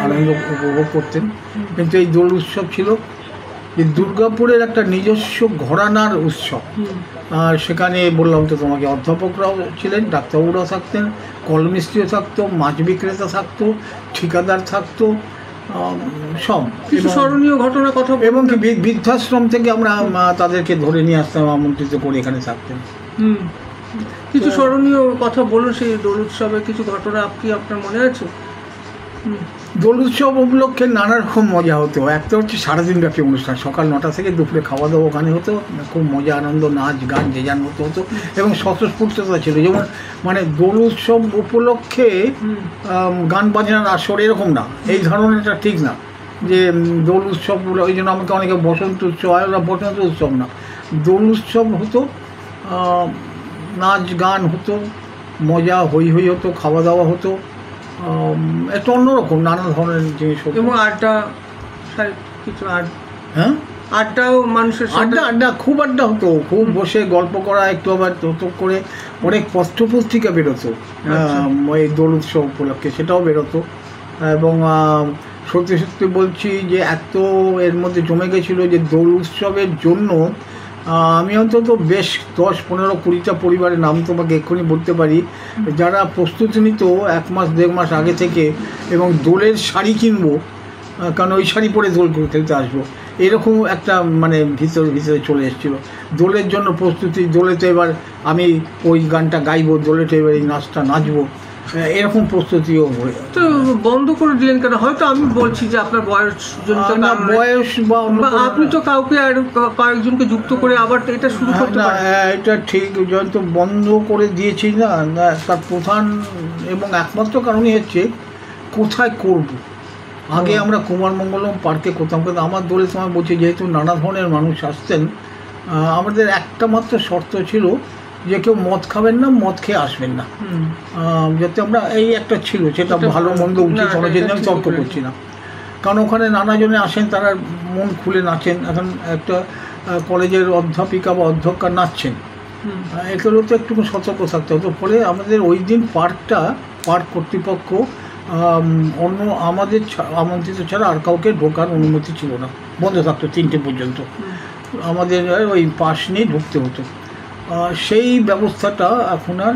আনন্দ উপভোগ করতেন। কিন্তু এই দোল উৎসব ছিল যে দুর্গাপুরের একটা নিজস্ব ঘরানার উৎসব। আর সেখানে বললাম তো তোমাকে, অধ্যাপকরাও ছিলেন, ডাক্তারবাবুরাও থাকতেন, কলমিস্ত্রিও থাকতো, মাছ বিক্রেতা থাকতো, ঠিকাদার থাকতো, সব কিছু স্মরণীয় ঘটনার কথা। এবং কি বৃদ্ধাশ্রম থেকে আমরা তাদেরকে ধরে নিয়ে আসতাম, আমন্ত্রিত করে এখানে থাকতেন। কিছু স্মরণীয় কথা বলুন সেই দোল উৎসবের কিছু ঘটনা আপনার মনে আছে? দোল উৎসব উপলক্ষে নানা রকম মজা হতো। একটা হচ্ছে সারাদিন ব্যাপী অনুষ্ঠান, সকাল 9টা থেকে দুপুরে খাওয়া দাওয়া ওখানে হতো, খুব মজা আনন্দ, নাচ গান যে যার মতো হতো এবং স্বতঃস্ফূর্ততা ছিল। যেমন মানে দোল উৎসব উপলক্ষে গান বাজনার আসর এরকম না, এই ধারণাটা ঠিক না যে দোল উৎসব, ওই জন্য আমাকে অনেকে বসন্ত উৎসব হয়, ওরা বসন্ত উৎসব না, দোল উৎসব হতো, নাচ গান হতো, মজা হই হই হতো, খাওয়া দাওয়া হতো, একটা অন্যরকম নানা ধরনের জিনিস হতো। এবং আড্ডা, কিছু হ্যাঁ আড্ডাও, মানুষের আড্ডা খুব আড্ডা হতো, খুব বসে গল্প করা, একটু আবার তো করে অনেক পত্রপত্রিকা বেরোতো ওই দোল উৎসব উপলক্ষে, সেটাও বেরোতো। এবং সত্যি সত্যি বলছি যে এত এর মধ্যে জমে গেছিলো যে দোল উৎসবের জন্য আমি অন্তত বেশ 10-15-20টা পরিবারের নাম তোমাকে এক্ষুনি বলতে পারি, যারা প্রস্তুতি নিত 1 মাস 1.5 মাস আগে থেকে, এবং দোলের শাড়ি কিনবো, কারণ ওই শাড়ি পরে দোল খেলতে আসবো, এরকম একটা মানে ভিতরে চলে এসেছিলো দোলের জন্য প্রস্তুতি। দোলেতে এবার আমি ওই গানটা গাইবো, দোলেতে এবার এই নাচটা নাচবো, এরকম প্রস্তুতিও হয়ে। তো বন্ধ করে দিলেন কেন? হয়তো আমি বলছি যে আপনার বয়স বা আপনি তো কাউকে আর কয়েকজনকে যুক্ত করে আবার এটা শুরু করতে পারেন। এটা ঠিক, যত বন্ধ করে দিয়েছি না, তার প্রধান এবং একমাত্র কারণই হচ্ছে কোথায় করব। আগে আমরা কুমারমঙ্গলম পার্কে করতাম, কিন্তু আমার দলে সময় বলছি যেহেতু নানা ধরনের মানুষ আসতেন, আমাদের একটা মাত্র শর্ত ছিল যে কেউ মদ খাবেন না, মদ খেয়ে আসবেন না, যাতে আমরা এই একটা ছিল, সেটা ভালো মন্দ উচিত অনুচিত আমি তর্ক করছি না, কারণ ওখানে নানাজনে আসেন, তারা মন খুলে নাচেন। এখন একটা কলেজের অধ্যাপিকা বা অধ্যক্ষা নাচছেন, এগুলো তো একটু সতর্ক থাকতে হতো। ফলে আমাদের ওই দিন পার্ক কর্তৃপক্ষ অন্য আমাদের আমন্ত্রিত ছাড়া আর কাউকে ঢোকার অনুমতি ছিল না, বন্ধ থাকতো 3টে পর্যন্ত, আমাদের ওই পাশ নিয়ে ঢুকতে হতো। সেই ব্যবস্থাটা এখন আর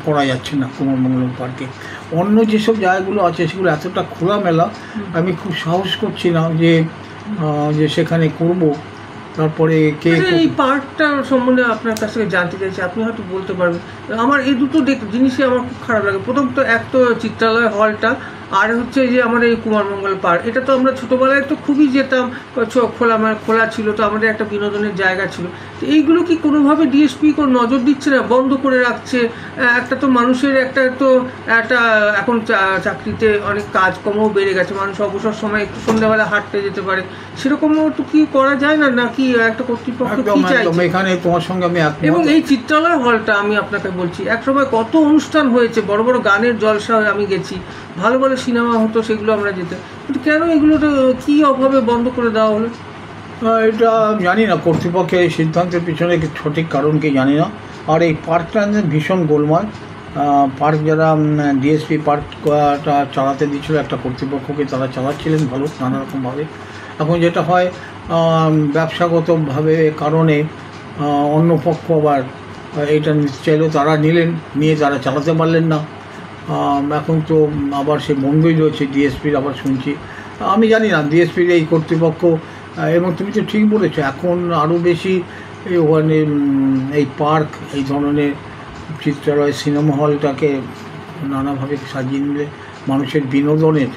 করা যাচ্ছে না কুমারমঙ্গলম পার্কে। অন্য যেসব জায়গাগুলো আছে সেগুলো এতটা খোলামেলা, আমি খুব সাহস করছি না যে সেখানে করব। তারপরে এই পার্কটা সম্বন্ধে আপনার কাছ থেকে জানতে চাইছি, আপনি হয়তো বলতে পারবেন। আমার এই দুটো জিনিসই আমার খুব খারাপ লাগে। প্রথমত এক তো চিত্রালয় হলটা, আর হচ্ছে যে আমার এই কুমারমঙ্গল পার্ক, এটা তো আমরা ছোটোবেলায় তো খুবই যেতাম, খোলা ছিল, তো আমাদের একটা বিনোদনের জায়গা ছিল। তো এইগুলো কি কোনোভাবে ডিএসপি কোনো নজর দিচ্ছে না, বন্ধ করে রাখছে? একটা তো মানুষের একটা এখন চাকরিতে অনেক কাজকর্মও বেড়ে গেছে, মানুষ অবসর সময় একটু সন্ধ্যাবেলা হাঁটতে যেতে পারে, সেরকমও তো কি করা যায় না? নাকি একটা কর্তৃপক্ষ কি চাইছে? এখানে তোমার সঙ্গে আমি এবং এই চিত্রালয় হলটা আমি আপনাকে বলছি, একসময় কত অনুষ্ঠান হয়েছে, বড় বড় গানের জলসা আমি গেছি, ভালো ভালো সিনেমা হতো, সেগুলো আমরা যেতাম, কিন্তু কেন এগুলো তো কী অভাবে বন্ধ করে দেওয়া হলো? এটা জানি না, কর্তৃপক্ষের এই সিদ্ধান্তের পিছনে সঠিক কারণ কি জানি না। আর এই পার্কটা ভীষণ গোলমাল। পার্ক যারা ডিএসপি পার্কটা চালাতে দিয়েছিল একটা কর্তৃপক্ষকে, তারা চালাচ্ছিলেন ভালো নানারকমভাবে। এখন যেটা হয় ব্যবসাগতভাবে কারণে অন্য পক্ষ আবার এটা চাইলেও তারা নিয়ে তারা চালাতে পারলেন না। এখন তো আবার সে বন্ধই রয়েছে ডিএসপির, আবার শুনছি। আমি জানি না ডিএসপির এই কর্তৃপক্ষ, এবং তুমি তো ঠিক বলেছো, এখন আরও বেশি ওখানে এই পার্ক, এই ধরনের চিত্রালয়, সিনেমা হলটাকে নানাভাবে সাজিয়ে নিলে মানুষের বিনোদনের,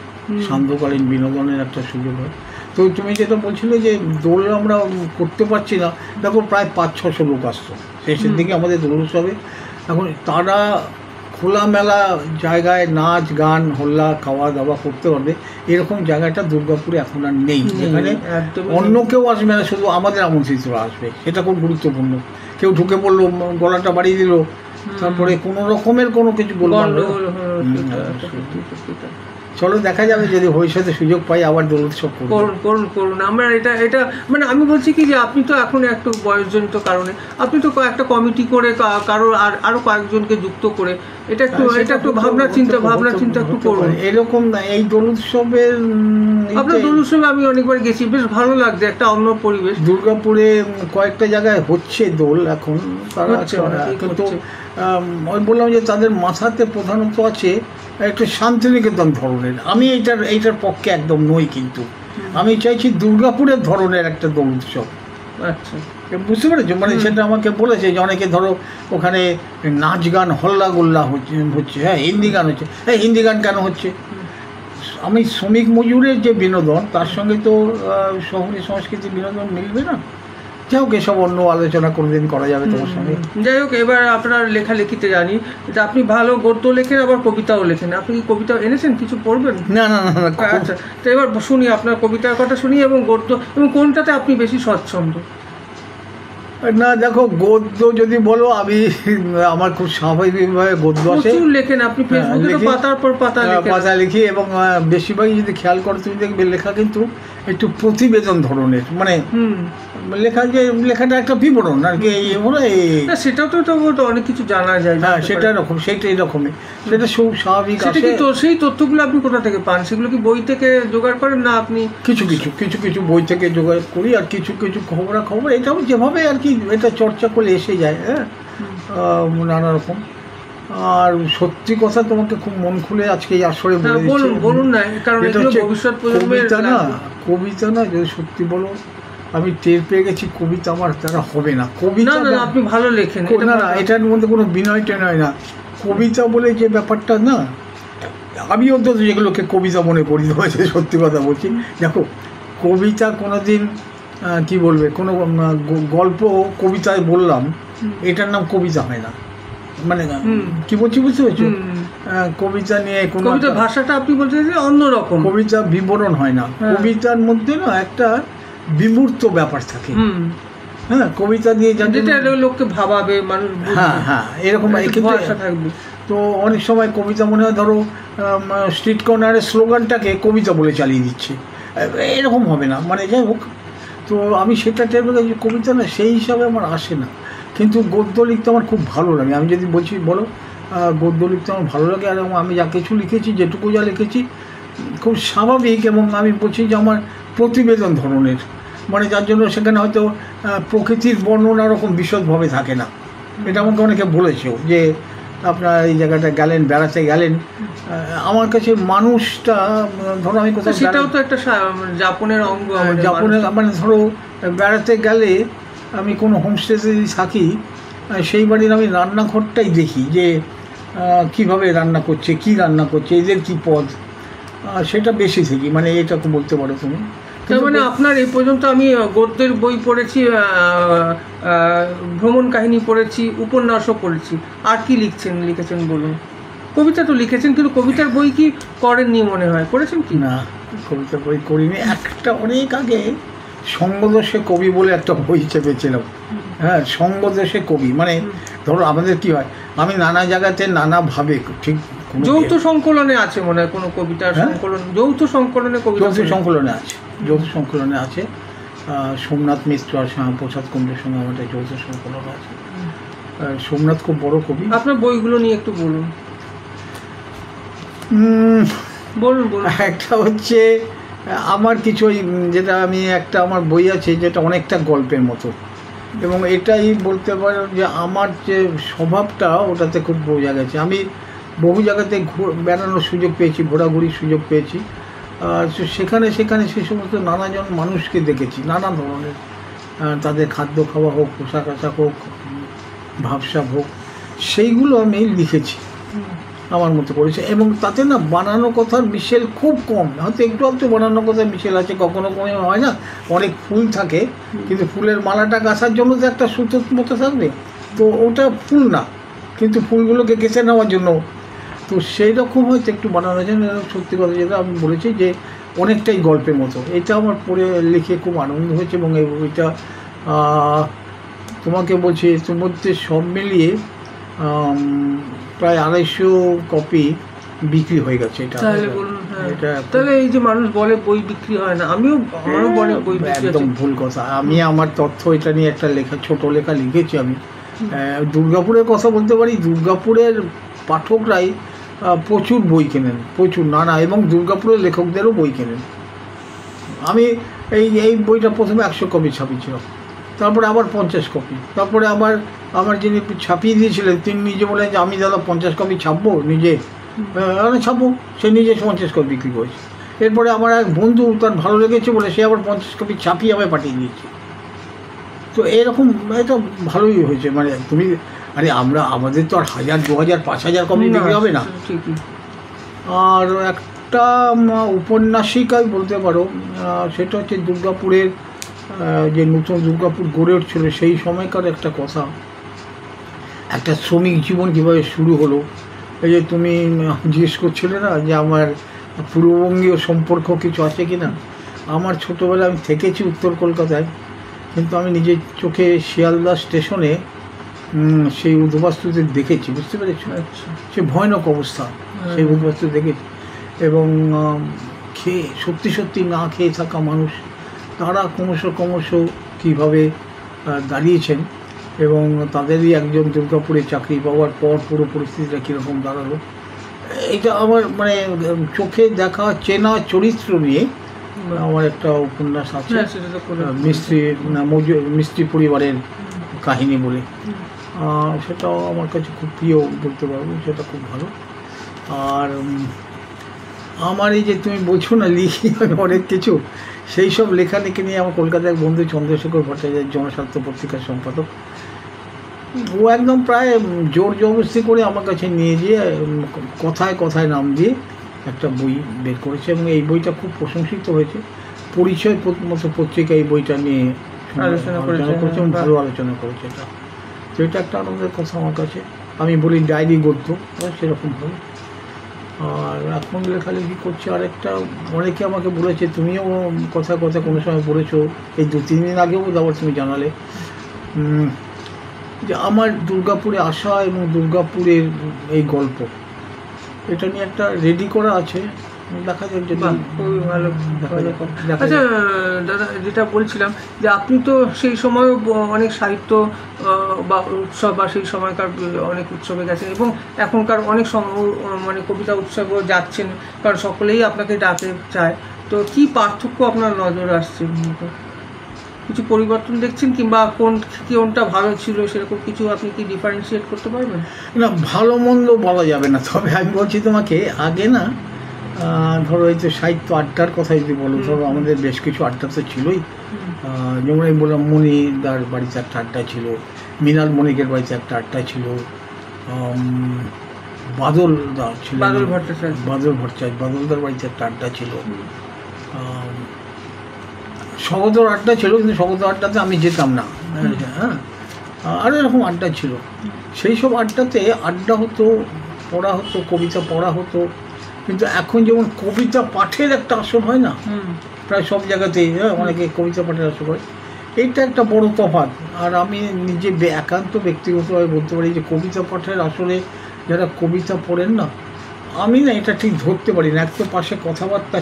সান্ধ্যকালীন বিনোদনের একটা সুযোগ হয়। তো তুমি যেটা বলছিলে যে দোল আমরা করতে পারছি না, দেখো প্রায় 500-600 লোক আসতো শেষের দিকে আমাদের দোল উৎসবে। এখন তারা খোলামেলা জায়গায় নাচ গান হল্লা খাওয়া দাওয়া করতে পারবে, এরকম জায়গাটা দুর্গাপুরে এখন আর নেই, যেখানে অন্য কেউ আসবে না, শুধু আমাদের আমন্ত্রিতরা আসবে। এটা খুব গুরুত্বপূর্ণ। কেউ ঢুকে পড়লো, গলাটা বাড়িয়ে দিল, তারপরে কোনো রকমের কোনো কিছু বলবো। চলো দেখা যাবে, যদি ভবিষ্যতে সুযোগ পাই আবার দোল উৎসব করুন। আমরা এটা মানে আমি বলছি কি যে আপনি তো এখন একটু বয়সজনিত কারণে আপনি তো একটা কমিটি করে কারো আরো কয়েকজনকে যুক্ত করে এটা একটু ভাবনা চিন্তা একটু করুন। এরকম এই দোল উৎসবের, আপনার দোল উৎসবে আমি অনেকবার গেছি, বেশ ভালো লাগছে, একটা অন্য পরিবেশ। দুর্গাপুরে কয়েকটা জায়গায় হচ্ছে দোল এখন, কিন্তু আমি বললাম যে তাদের মাথাতে প্রধানত আছে একটা শান্তিনিকেতন ধরনের। আমি এইটার পক্ষে একদম নই, কিন্তু আমি চাইছি দুর্গাপুরের ধরনের একটা দোল উৎসব। আচ্ছা, বুঝতে পেরেছো? মানে সেটা আমাকে বলেছে যে অনেকে ধরো ওখানে নাচ গান হল্লা গোল্লা হচ্ছে, হ্যাঁ হিন্দি গান হচ্ছে। হ্যাঁ হিন্দি গান কেন হচ্ছে? আমি শ্রমিক মজুরের যে বিনোদন, তার সঙ্গে তো শহুরে সংস্কৃতির বিনোদন মিলবে না। যাই হোক, এসব অন্য আলোচনা কোনোদিন করা যাবে তোমার সঙ্গে। যাই হোক, এবার আপনার লেখালেখিতে জানি যে আপনি ভালো গদ্য লেখেন, আবার কবিতাও লেখেন। আপনি কি কবিতা এনেছেন, কিছু পড়বেন? না। আচ্ছা, তো এবার শুনি আপনার কবিতার কথা শুনি, এবং গদ্য, এবং কোনটাতে আপনি বেশি স্বচ্ছন্দ? না দেখো, গদ্য যদি বলো, আমার খুব স্বাভাবিকভাবে গদ্য আসে। প্রচুর লেখেন আপনি, ফেসবুকে তো পাতার পর পাতা লিখি, এবং বেশিরভাগই যদি খেয়াল করো তুমি দেখবে লেখা কিন্তু একটু প্রতিবেদন ধরনের, মানে লেখাটা একটা বিবরণ আর কি। সেটাও তো অনেক কিছু জানা যায়। হ্যাঁ, সেইটাই রকমই, সেটা খুব স্বাভাবিক। সেই তথ্যগুলো আপনি কোথা থেকে পান? সেগুলো কি বই থেকে জোগাড় করেন, না আপনি? কিছু বই থেকে জোগাড় করি, আর কিছু খবর এটাও যেভাবে আর কি এটা চর্চা করে এসে যায়। হ্যাঁ, নানা রকম। আর সত্যি কথা তোমাকে খুব মন খুলে আজকে এই আসরে বলুন না, কারণ ভবিষ্যৎ প্রজন্মের কবিতা না, যদি সত্যি বলো, আমি টের পেয়ে গেছি কবিতা আমার দ্বারা হবে না। কবিতা আপনি ভালো লেখেন, না, এটার মধ্যে কোনো বিনয় টেনয় না। কবিতা বলে যে ব্যাপারটা না, আমি অন্তত যেগুলোকে কবিতা মনে করি, হয়েছে সত্যি কথা বলছি। দেখো, কবিতা কোনোদিন কি বলবে, কোনো গল্প কবিতায় বললাম, এটার নাম কবিতা হয় না। মানে কি বলছি বুঝতে পেরেছো? কবিতা নিয়ে কোনো ভাষাটা আপনি বলতে অন্যরকম, কবিতা বিবরণ হয় না। কবিতার মধ্যে না একটা বিমূর্ত ব্যাপার থাকে। হ্যাঁ, কবিতা দিয়ে যেটা লোককে ভাবাবে মানুষ। হ্যাঁ, এরকম থাকবে। তো অনেক সময় কবিতা মনে হয়, ধরো স্ট্রিট কর্নারের স্লোগানটাকে কবিতা বলে চালিয়ে দিচ্ছে, এরকম হবে না। মানে যাই হোক, তো আমি সেটা টের পেয়ে গেছি, কবিতা না সেই হিসাবে আমার আসে না। কিন্তু গদ্য লিখতে আমার খুব ভালো লাগে। আমি যদি বলছি বলো, গদ্য লিখতে আমার ভালো লাগে। আর আমি যা কিছু লিখেছি, যেটুকু যা লিখেছি, খুব স্বাভাবিক, এবং আমি বলছি যে আমার প্রতিবেদন ধরনের, মানে যার জন্য সেখানে হয়তো প্রকৃতির বর্ণনা রকম বিশদভাবে থাকে না। এটা আমাকে অনেকে বলেছেও যে আপনার এই জায়গাটা গেলেন, বেড়াতে গেলেন, আমার কাছে মানুষটা, ধরো আমি কোথাও, সেটাও তো একটা যাপনের অঙ্গ। মানে ধরো বেড়াতে গেলে আমি কোনো হোমস্টেতে যদি থাকি, সেই বাড়ির আমি রান্নাঘরটাই দেখি যে কিভাবে রান্না করছে, কি রান্না করছে, এদের কি পদ, সেটা বেশি থাকি। মানে এটা তো বলতে পারো তুমি। মানে আপনার এই পর্যন্ত আমি গদ্যের বই পড়েছি, ভ্রমণ কাহিনী পড়েছি, উপন্যাসও পড়েছি। আর কি লিখেছেন বলুন? কবিতা তো লিখেছেন, কিন্তু কবিতার বই কি করেননি মনে হয়? করেছেন কি? না, কবিতার বই করিনি। একটা অনেক আগে সঙ্গদোষে কবি বলে একটা বই চেপেছিলাম। হ্যাঁ, সঙ্গদোষে কবি, মানে ধরো আমাদের কি হয়, আমি নানা জায়গাতে নানাভাবে, ঠিক যৌথ সংকলনে আছে মনে হয় কোনো কবিতার সংকলন, যৌথ সংকলনে আছে। সোমনাথ মিশ্র আর শ্যামাপ্রসাদ কুণ্ডুর সঙ্গে আমাদের যৌথ সংকলন আছে। সোমনাথ খুব বড় কবি। আপনার বইগুলো নিয়ে একটু বলুন। বলুন। একটা হচ্ছে আমার কিছু যেটা আমি একটা আমার বই আছে যেটা অনেকটা গল্পের মতো, এবং এটাই বলতে পারো যে আমার যে স্বভাবটা ওটাতে খুব বোঝা গেছে। আমি বহু জায়গাতে বেড়ানোর সুযোগ পেয়েছি, ঘোরাঘুরির সুযোগ পেয়েছি, সেখানে সেই সমস্ত নানাজন মানুষকে দেখেছি, নানা ধরনের, তাদের খাদ্য খাওয়া হোক, পোশাক আশাক হোক, ভাবসাব হোক, সেইগুলো আমি লিখেছি আমার মতো করেছে। এবং তাতে না বানানো কথার মিশেল খুব কম, হয়তো একটু বানানো কথার মিশেল আছে, কখনো কোনো হয় না, অনেক ফুল থাকে কিন্তু ফুলের মালাটা গাছার জন্য তো একটা সুতোর মতো থাকবে, তো ওটা ফুল না, কিন্তু ফুলগুলোকে গেঁথে নেওয়ার জন্য, তো সেই রকম হয়তো একটু বানানো যায়। সত্যি কথা যেটা আমি বলেছি যে অনেকটাই গল্পের মতো। এটা আমার পড়ে লিখে খুব আনন্দ হয়েছে, এবং এই বইটা তোমাকে বলছি এর মধ্যে সব মিলিয়ে প্রায় 250 কপি বিক্রি হয়ে গেছে। এটা তাহলে এই যে মানুষ বলে বই বিক্রি হয় না, আমারও বলে বই বিক্রি, একদম ভুল কথা। আমি আমার তথ্য এটা নিয়ে একটা ছোট লেখা লিখেছি আমি। দুর্গাপুরের কথা বলতে পারি, দুর্গাপুরের পাঠকরাই প্রচুর বই কেনেন, প্রচুর নানা, এবং দুর্গাপুরের লেখকদেরও বই কেনেন। আমি এই বইটা প্রথমে 100 কপি ছাপিয়েছিলাম, তারপরে আবার 50 কপি, তারপরে আমার যিনি ছাপিয়ে দিয়েছিলেন তিনি নিজে বলেন যে আমি দাদা 50 কপি ছাপবো নিজে, ছাপবো, সে নিজে 50 কপি বিক্রি করেছে। এরপরে আমার এক বন্ধু তার ভালো লেগেছে বলে সে আবার 50 কপি ছাপিয়ে আমায় পাঠিয়ে দিয়েছে। তো এরকম এটা ভালোই হয়েছে। মানে তুমি আমাদের তো আর 1000, 2000, 5000 কপি বিক্রি হবে না। আর একটা উপন্যাসিকাই বলতে পারো, সেটা হচ্ছে দুর্গাপুরের যে নতুন দুর্গাপুর গড়ে উঠছিল সেই সময়কার একটা কথা, একটা শ্রমিক জীবন কীভাবে শুরু হলো। এই যে তুমি জিজ্ঞেস করছিলে না যে আমার পূর্ববঙ্গীয় সম্পর্ক কিছু আছে কি না, আমার ছোটোবেলায় আমি থেকেছি উত্তর কলকাতায়, কিন্তু আমি নিজের চোখে শিয়ালদা স্টেশনে সেই উদ্বাস্তুদের দেখেছি, বুঝতে পেরেছি, সে ভয়ানক অবস্থা, সেই উদ্বাস্তু দেখেছি। এবং সত্যি না খেয়ে থাকা মানুষ, তারা ক্রমশ কীভাবে দাঁড়িয়েছেন, এবং তাদেরই একজন দুর্গাপুরে চাকরি পাওয়ার পর পুরো পরিস্থিতিটা কীরকম দাঁড়ালো, এটা আমার মানে চোখে দেখা চেনা চরিত্র নিয়ে আমার একটা উপন্যাস আছে, মিস্ত্রি পরিবারের কাহিনী বলে। সেটাও আমার কাছে খুব প্রিয় বলতে পারবো, সেটা খুব ভালো। আর আমার এই যে তুমি বলছো না লিখি অনেক কিছু, সেই সব লেখালেখি নিয়ে আমার কলকাতায় এক বন্ধু চন্দ্রশেখর ভট্টাচার্য, জনস্বার্থ পত্রিকার সম্পাদক, ও একদম প্রায় জোর জবরদস্তি করে আমার কাছে নিয়ে গিয়ে কথায় নাম দিয়ে একটা বই বের করেছে, এবং এই বইটা খুব প্রশংসিত হয়েছে। পরিচয় মতো পত্রিকা এই বইটা নিয়ে আলোচনা করেছে এবং ভালো আলোচনা করেছে। তো এটা একটা আনন্দের কথা আমার কাছে। আমি বলি ডায়েরি গদ্য, সেরকম হয়। আর এখন লেখালেখি করছে আরেকটা, অনেকে আমাকে বলেছে তুমিও কথা কোনো সময় পড়েছো, এই 2-3 দিন আগেও আবার তুমি জানালে যে আমার দুর্গাপুরে আসা এবং দুর্গাপুরের এই গল্প, এটা নিয়ে একটা রেডি করা আছে, দেখা যাক যদি খুবই ভালো। আচ্ছা দাদা, যেটা বলছিলাম যে আপনি তো সেই সময়ও অনেক সাহিত্য বা উৎসব বা সেই সময়কার অনেক উৎসবে গেছেন, এবং এখনকার অনেক মানে কবিতা উৎসবেও যাচ্ছেন, কারণ সকলেই আপনাকে ডাকে চায়। তো কি পার্থক্য আপনার নজরে আসছে? কিছু পরিবর্তন দেখছেন, কিংবা কোনটা ভালো ছিল সেরকম কিছু আপনি কি ডিফারেন্সিয়েট করতে পারবেন? না, ভালো মন্দ বলা যাবে না, তবে আমি বলছি তোমাকে আগে না, ধরো এই তো সাহিত্য আড্ডার কথা যদি বলো, ধরো আমাদের বেশ কিছু আড্ডা তো ছিলই, যেমন আমি বললাম মণিদার বাড়িতে একটা আড্ডা ছিল, মৃণাল মণিকের বাড়িতে একটা আড্ডা ছিল, বাদলদার ছিল, বাদলদার বাড়িতে একটা আড্ডা ছিল, স্বগতর আড্ডা ছিল, কিন্তু স্বগত আড্ডাতে আমি যেতাম না। হ্যাঁ, আরও এরকম আড্ডা ছিল। সেই সব আড্ডাতে আড্ডা হতো, পড়া হতো, কবিতা পড়া হতো। কিন্তু এখন যেমন কবিতা পাঠের একটা আসর হয় না প্রায় সব জায়গাতেই, অনেকে কবিতা পাঠের আসর হয়, এইটা একটা বড় তফাৎ। আর আমি নিজে একান্ত ব্যক্তিগতভাবে বলতে পারি যে কবিতা পাঠের আসরে যারা কবিতা পড়েন না, আমি না এটা ঠিক ধরতে পারি না। এক তো পাশে কথাবার্তা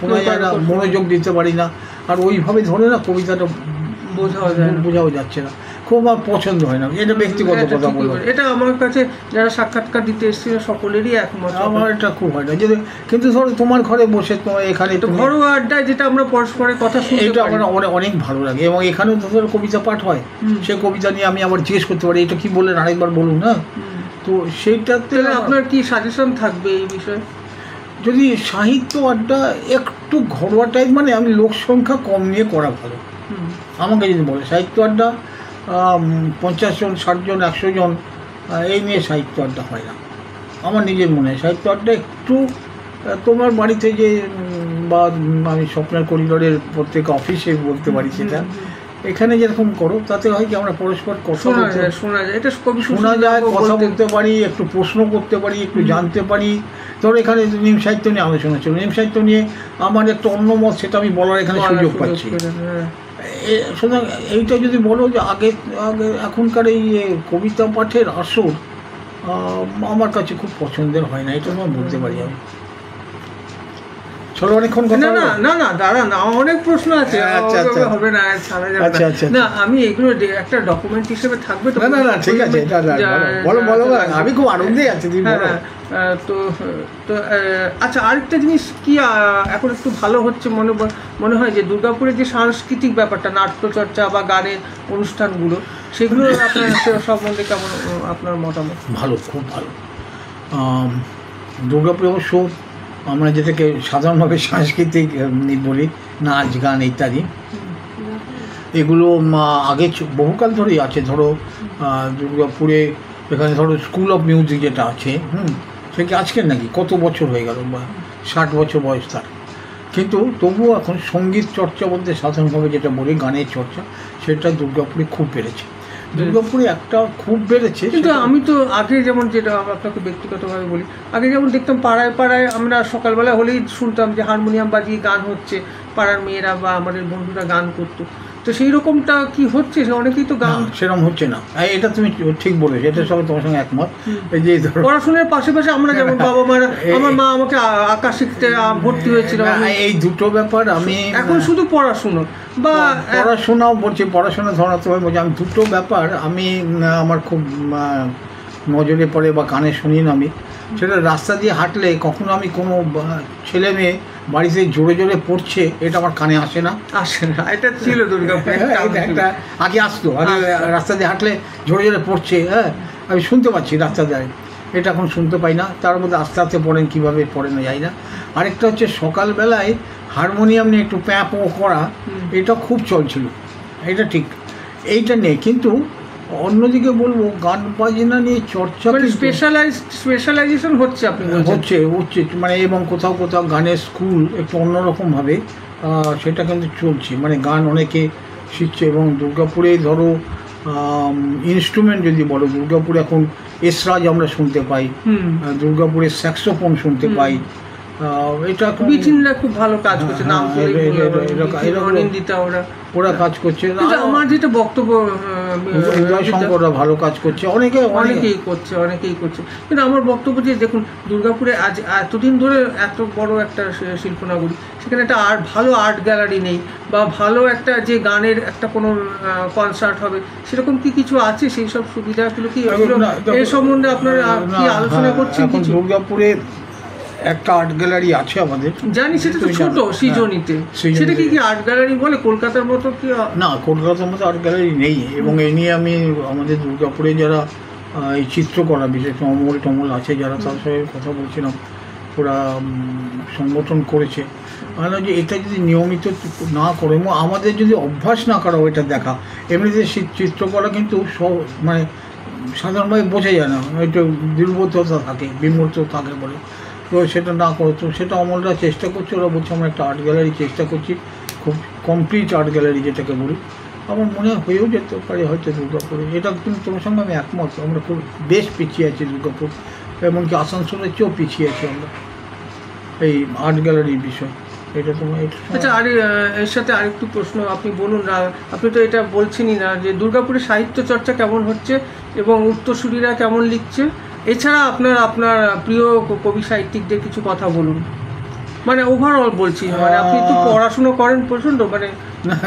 শোনা যায় না, মনোযোগ দিতে পারি না, আর ওইভাবে ধরে না কবিতাটা বোঝাও যাচ্ছে না। খুব খুব আমার পছন্দ হয় না, এটা ব্যক্তিগত এটা কথা ঠিকই বলবো। বলেছেন। এটা আমার কাছে যারা সাক্ষাৎকার দিতে এসেছিল সকলেরই একমত। আমার এটা খুব হয় না, যদি কিন্তু ধরো তোমার ঘরে বসে তোমার এখানে তো ঘরোয়া আড্ডায় যেটা আমরা পরস্পরের কথা শুনতে এটা পারি, আমার অনেক ভালো লাগে। এবং এখানেও তো ধরো কবিতা পাঠ হয়, সে কবিতা নিয়ে আমি আবার জিজ্ঞেস করতে পারি এটা কি বললেন আরেকবার বলুন না। তো সেইটাতে তাহলে আপনার কি সাজেশন থাকবে এই বিষয়ে? যদি সাহিত্য আড্ডা একটু ঘরোয়া টাইপ, মানে আমি লোক সংখ্যা কম নিয়ে করা ভালো। আমাকে যদি বলে সাহিত্য আড্ডা 50 জন 60 জন 100 জন এই নিয়ে সাহিত্য আড্ডা হয় না আমার নিজের মনে হয়। সাহিত্য আড্ডা একটু তোমার বাড়িতে যে বা আমি স্বপ্নের করিডোরের প্রত্যেক অফিসে বলতে পারি সেটা, এখানে যেরকম করো তাতে হয় কি আমরা পরস্পর কথা শোনা যায়, কথা বলতে পারি, একটু প্রশ্ন করতে পারি, একটু জানতে পারি। ধরো এখানে নিম সাহিত্য নিয়ে আলোচনা ছিল, নিম সাহিত্য নিয়ে আমার একটা অন্য মত, সেটা আমি বলার এখানে সুযোগ পাচ্ছি। সুতরাং এইটা যদি বলো যে আগে আগে এখনকার এই কবিতা পাঠের আসর আমার কাছে খুব পছন্দের হয় না, এটা আমি বলতে পারি। আমি চলো অনেকক্ষণ কথা না দাঁড়ান, অনেক প্রশ্ন আছে, হবে না ছাড়া যাবে না। আমি এগুলো একটা ডকুমেন্ট হিসেবে থাকবে তো। না ঠিক আছে, বলো বলো, আমি খুব আনন্দে আছি। তো তো আচ্ছা, আরেকটা জিনিস কি এখন একটু ভালো হচ্ছে মনে হয় যে দুর্গাপুরের যে সাংস্কৃতিক ব্যাপারটা, নাট্যচর্চা বা গানের অনুষ্ঠানগুলো, সেগুলো আপনার সম্বন্ধে কেমন আপনার মতামত? ভালো, খুব ভালো। দুর্গাপুরে অবশ্য আমরা যেটাকে সাধারণভাবে সাংস্কৃতিক বলি, নাচ গান ইত্যাদি, এগুলো আগে বহুকাল ধরেই আছে। ধরো দুর্গাপুরে এখানে ধরো স্কুল অফ মিউজিক যেটা আছে, সে কি আজকের নাকি, কত বছর হয়ে গেল, 60 বছর বয়স তার। কিন্তু তবুও এখন সঙ্গীত চর্চা বলতে সাধারণভাবে যেটা বলি গানের চর্চা, সেটা দুর্গাপুরে খুব বেড়েছে। দুর্গাপুরে একটা খুব বেড়েছে। কিন্তু আমি তো আগে যেমন, যেটা আপনাকে ব্যক্তিগতভাবে বলি, আগে যেমন দেখতাম পাড়ায় পাড়ায় আমরা সকালবেলা হলেই শুনতাম যে হারমোনিয়াম বাজিয়ে গান হচ্ছে, পাড়ার মেয়েরা বা আমাদের বন্ধুরা গান করতো। তো সেই রকমটা কি হচ্ছে? অনেকেই তো গান সেরকম হচ্ছে না, এটা তুমি ঠিক বলেছো, এটা সবাই তোমার সঙ্গে একমত। এই যে পড়াশোনার পাশাপাশি আমরা যেমন বাবা মারা, আমার মা আমাকে আঁকা শিখতে ভর্তি হয়েছিল, এই দুটো ব্যাপার আমি এখন শুধু পড়াশুনো বা পড়াশোনাও বলছি, পড়াশোনা ধরাতে হবে বলছি, আমি দুটো ব্যাপার আমি আমার খুব নজরে পড়ে বা কানে শুনি না আমি। সেটা রাস্তা দিয়ে হাঁটলে কখনো আমি কোনো ছেলে মেয়ে বাড়িতে জোরে জোরে পড়ছে, এটা আমার কানে আসে না। এটা ছিল দুর্গাপুরে একটা আগে আসতো, আগে রাস্তা দিয়ে হাঁটলে জোরে জোরে পড়ছে, আমি শুনতে পাচ্ছি রাস্তা দিয়ে, এটা এখন শুনতে পাই না। তার মধ্যে আস্তে আস্তে পড়েন, কীভাবে পড়েন যাই না। আরেকটা হচ্ছে সকালবেলায় হারমোনিয়াম নিয়ে একটু প্যাঁ পো করা, এটা খুব চলছিল, এটা ঠিক, এইটা নেই। কিন্তু অন্যদিকে বলবো গান বাজনা নিয়ে চর্চা স্পেশালাইজেশন হচ্ছে, আপনি হচ্ছে মানে, এবং কোথাও কোথাও গানের স্কুল একটু অন্যরকমভাবে সেটা কিন্তু চলছে, মানে গান অনেকে শিখছে। এবং দুর্গাপুরে ধরো ইনস্ট্রুমেন্ট যদি বলো, দুর্গাপুরে এখন এসরাজ আমরা শুনতে পাই, দুর্গাপুরে স্যাক্সোফোন শুনতে পাই, এটা খুব ভালো কাজ করছে, ওরা কাজ করছে। আমার যেটা বক্তব্য, শঙ্কররা ভালো কাজ করছে, অনেকেই করছে। কিন্তু আমার বক্তব্য যে দেখুন, দুর্গাপুরে আজ এতদিন ধরে এত বড় একটা শিল্পনগরী, সেখানে একটা ভালো আর্ট গ্যালারি নেই, বা ভালো একটা যে গানের একটা কোনো কনসার্ট হবে, সেরকম কি কিছু আছে? সেই সব সুবিধাগুলো কি, এই সম্বন্ধে আপনারা কি আলোচনা করছেন? দুর্গাপুরে একটা আর্ট গ্যালারি আছে আমাদের, জানি, সেটা তো ছোট, সৃজনীতে। সেটা কি আর্ট গ্যালারি বলে? কলকাতার মতো কি? না, কলকাতার মতো আর্ট গ্যালারি নেই। এবং এই নিয়ে আমি আমাদের দুর্গাপুরে যারা এই চিত্রকলা, বিশেষ অমল টমল আছে যারা, তার সঙ্গে কথা বলছিলাম, ওরা সংগঠন করেছে। মানে যে এটা যদি নিয়মিত না করে, আমাদের যদি অভ্যাস না করা হয় এটা দেখা, এমনিতে চিত্রকলা কিন্তু সব মানে সাধারণভাবে বোঝা যায় না, একটু দুর্বোধতা থাকে, বিমূর্ত থাকে বলে। তো সেটা না করো, তো সেটা অমলরা চেষ্টা করছে, ওরা বলছে আমরা একটা আর্ট গ্যালারি চেষ্টা করছি, খুব কমপ্লিট আর্ট গ্যালারি যেটাকে বলি। আমার মনে হয়েও যেতে পারে হয়তো দুর্গাপুরে। এটা কিন্তু তোমার সঙ্গে আমি একমত, আমরা খুব বেশ পিছিয়ে আছি দুর্গাপুর, এমনকি আসানসোলের চেয়েও পিছিয়ে আছি আমরা এই আর্ট গ্যালারির বিষয়। এটা তোমার আচ্ছা, আর এর সাথে আরেকটু প্রশ্ন আপনি বলুন না, আপনি তো এটা বলছেনই না, যে দুর্গাপুরে সাহিত্য চর্চা কেমন হচ্ছে এবং উত্তরসূরিরা কেমন লিখছে? এছাড়া আপনার প্রিয় কবি সাহিত্যিকদের কিছু কথা বলুন, মানে ওভারঅল বলছি, মানে আপনি তো পড়াশুনো করেন প্রচণ্ড, মানে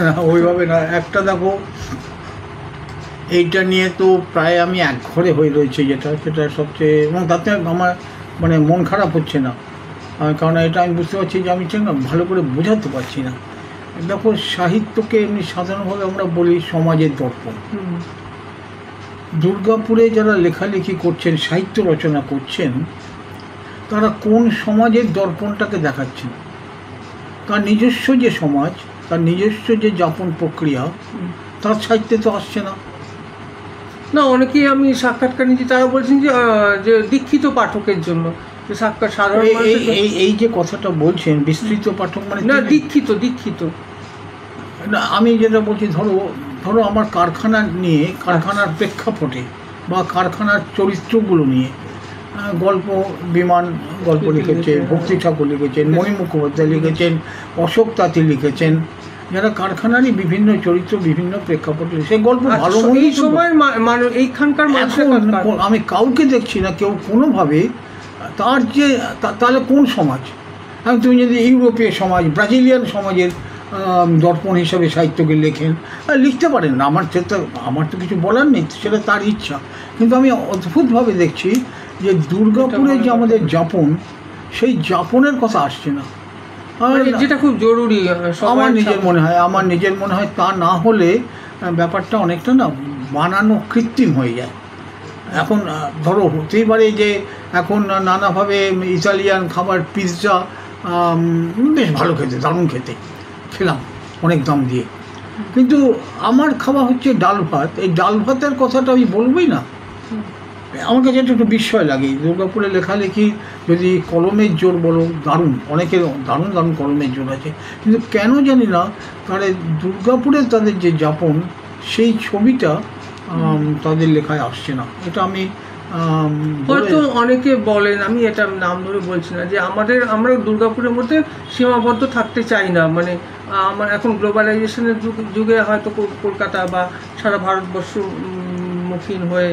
না ওইভাবে না। একটা দেখো, এইটা নিয়ে তো প্রায় আমি একঘরে হয়ে রয়েছে, সেটা সবচেয়ে, এবং তাতে আমার মানে মন খারাপ হচ্ছে না, কারণ এটা আমি বুঝতে পারছি যে আমি ঠিক না ভালো করে বোঝাতে পারছি না। দেখো, সাহিত্যকে এমনি সাধারণভাবে আমরা বলি সমাজের দর্পণ। দুর্গাপুরে যারা লেখালেখি করছেন, সাহিত্য রচনা করছেন, তারা কোন সমাজের দর্পণটাকে দেখাচ্ছেন? তার নিজস্ব যে সমাজ, তার নিজস্ব যে যাপন প্রক্রিয়া, তার সাহিত্যে তো আসছে না। না, অনেকেই আমি সাক্ষাৎকার নিচ্ছি, তারা বলছেন যে দীক্ষিত পাঠকের জন্য, যে সাধারণ এই যে কথাটা বলছেন বিস্তৃত পাঠক মানে না, দীক্ষিত না, আমি যেটা বলছি, ধরো আমার কারখানা নিয়ে, কারখানার প্রেক্ষাপটে বা কারখানার চরিত্রগুলো নিয়ে গল্প, বিমান গল্প লিখেছে, ভক্তি ঠাকুর লিখেছেন, মণি মুখোপাধ্যায় লিখেছেন, অশোক তাঁতি লিখেছেন, যারা কারখানারই বিভিন্ন চরিত্র বিভিন্ন প্রেক্ষাপটে সেই গল্প ভালো। এই সময় এইখানকার আমি কাউকে দেখছি না কেউ কোনোভাবে তার যে তাহলে কোন সমাজ, তুমি যদি ইউরোপীয় সমাজ, ব্রাজিলিয়ান সমাজের দর্পণ হিসাবে সাহিত্যকে লেখেন, লিখতে পারেন না, আমার তো কিছু বলার নেই, সেটা তার ইচ্ছা। কিন্তু আমি অদ্ভুতভাবে দেখছি যে দুর্গাপুরে যে আমাদের যাপন, সেই যাপনের কথা আসছে না, যেটা খুব জরুরি আমার নিজের মনে হয় তা না হলে ব্যাপারটা অনেকটা না বানানো, কৃত্রিম হয়ে যায়। এখন ধরো হতেই পারে যে এখন নানাভাবে ইতালিয়ান খাবার, পিৎজা বেশ ভালো খেতে, দারুণ খেতে, খেলাম অনেক দাম দিয়ে, কিন্তু আমার খাওয়া হচ্ছে ডাল ভাত। এই ডাল ভাতের কথাটা আমি বলবোই না, আমার কাছে একটু বিস্ময় লাগে। দুর্গাপুরে লেখালেখি যদি কলমের জোর বলো, দারুণ, অনেকের দারুণ দারুণ কলমের জোর আছে, কিন্তু কেন জানি না তারা দুর্গাপুরে তাদের যে যাপন, সেই ছবিটা তাদের লেখায় আসছে না। এটা আমি হয়তো অনেকে বলেন, আমি এটা নাম ধরে বলছি না, যে আমরা দুর্গাপুরের মধ্যে সীমাবদ্ধ থাকতে চাই না, মানে আমার এখন গ্লোবালাইজেশনের যুগে হয়তো কলকাতা বা সারা ভারতবর্ষ মুখীন হয়ে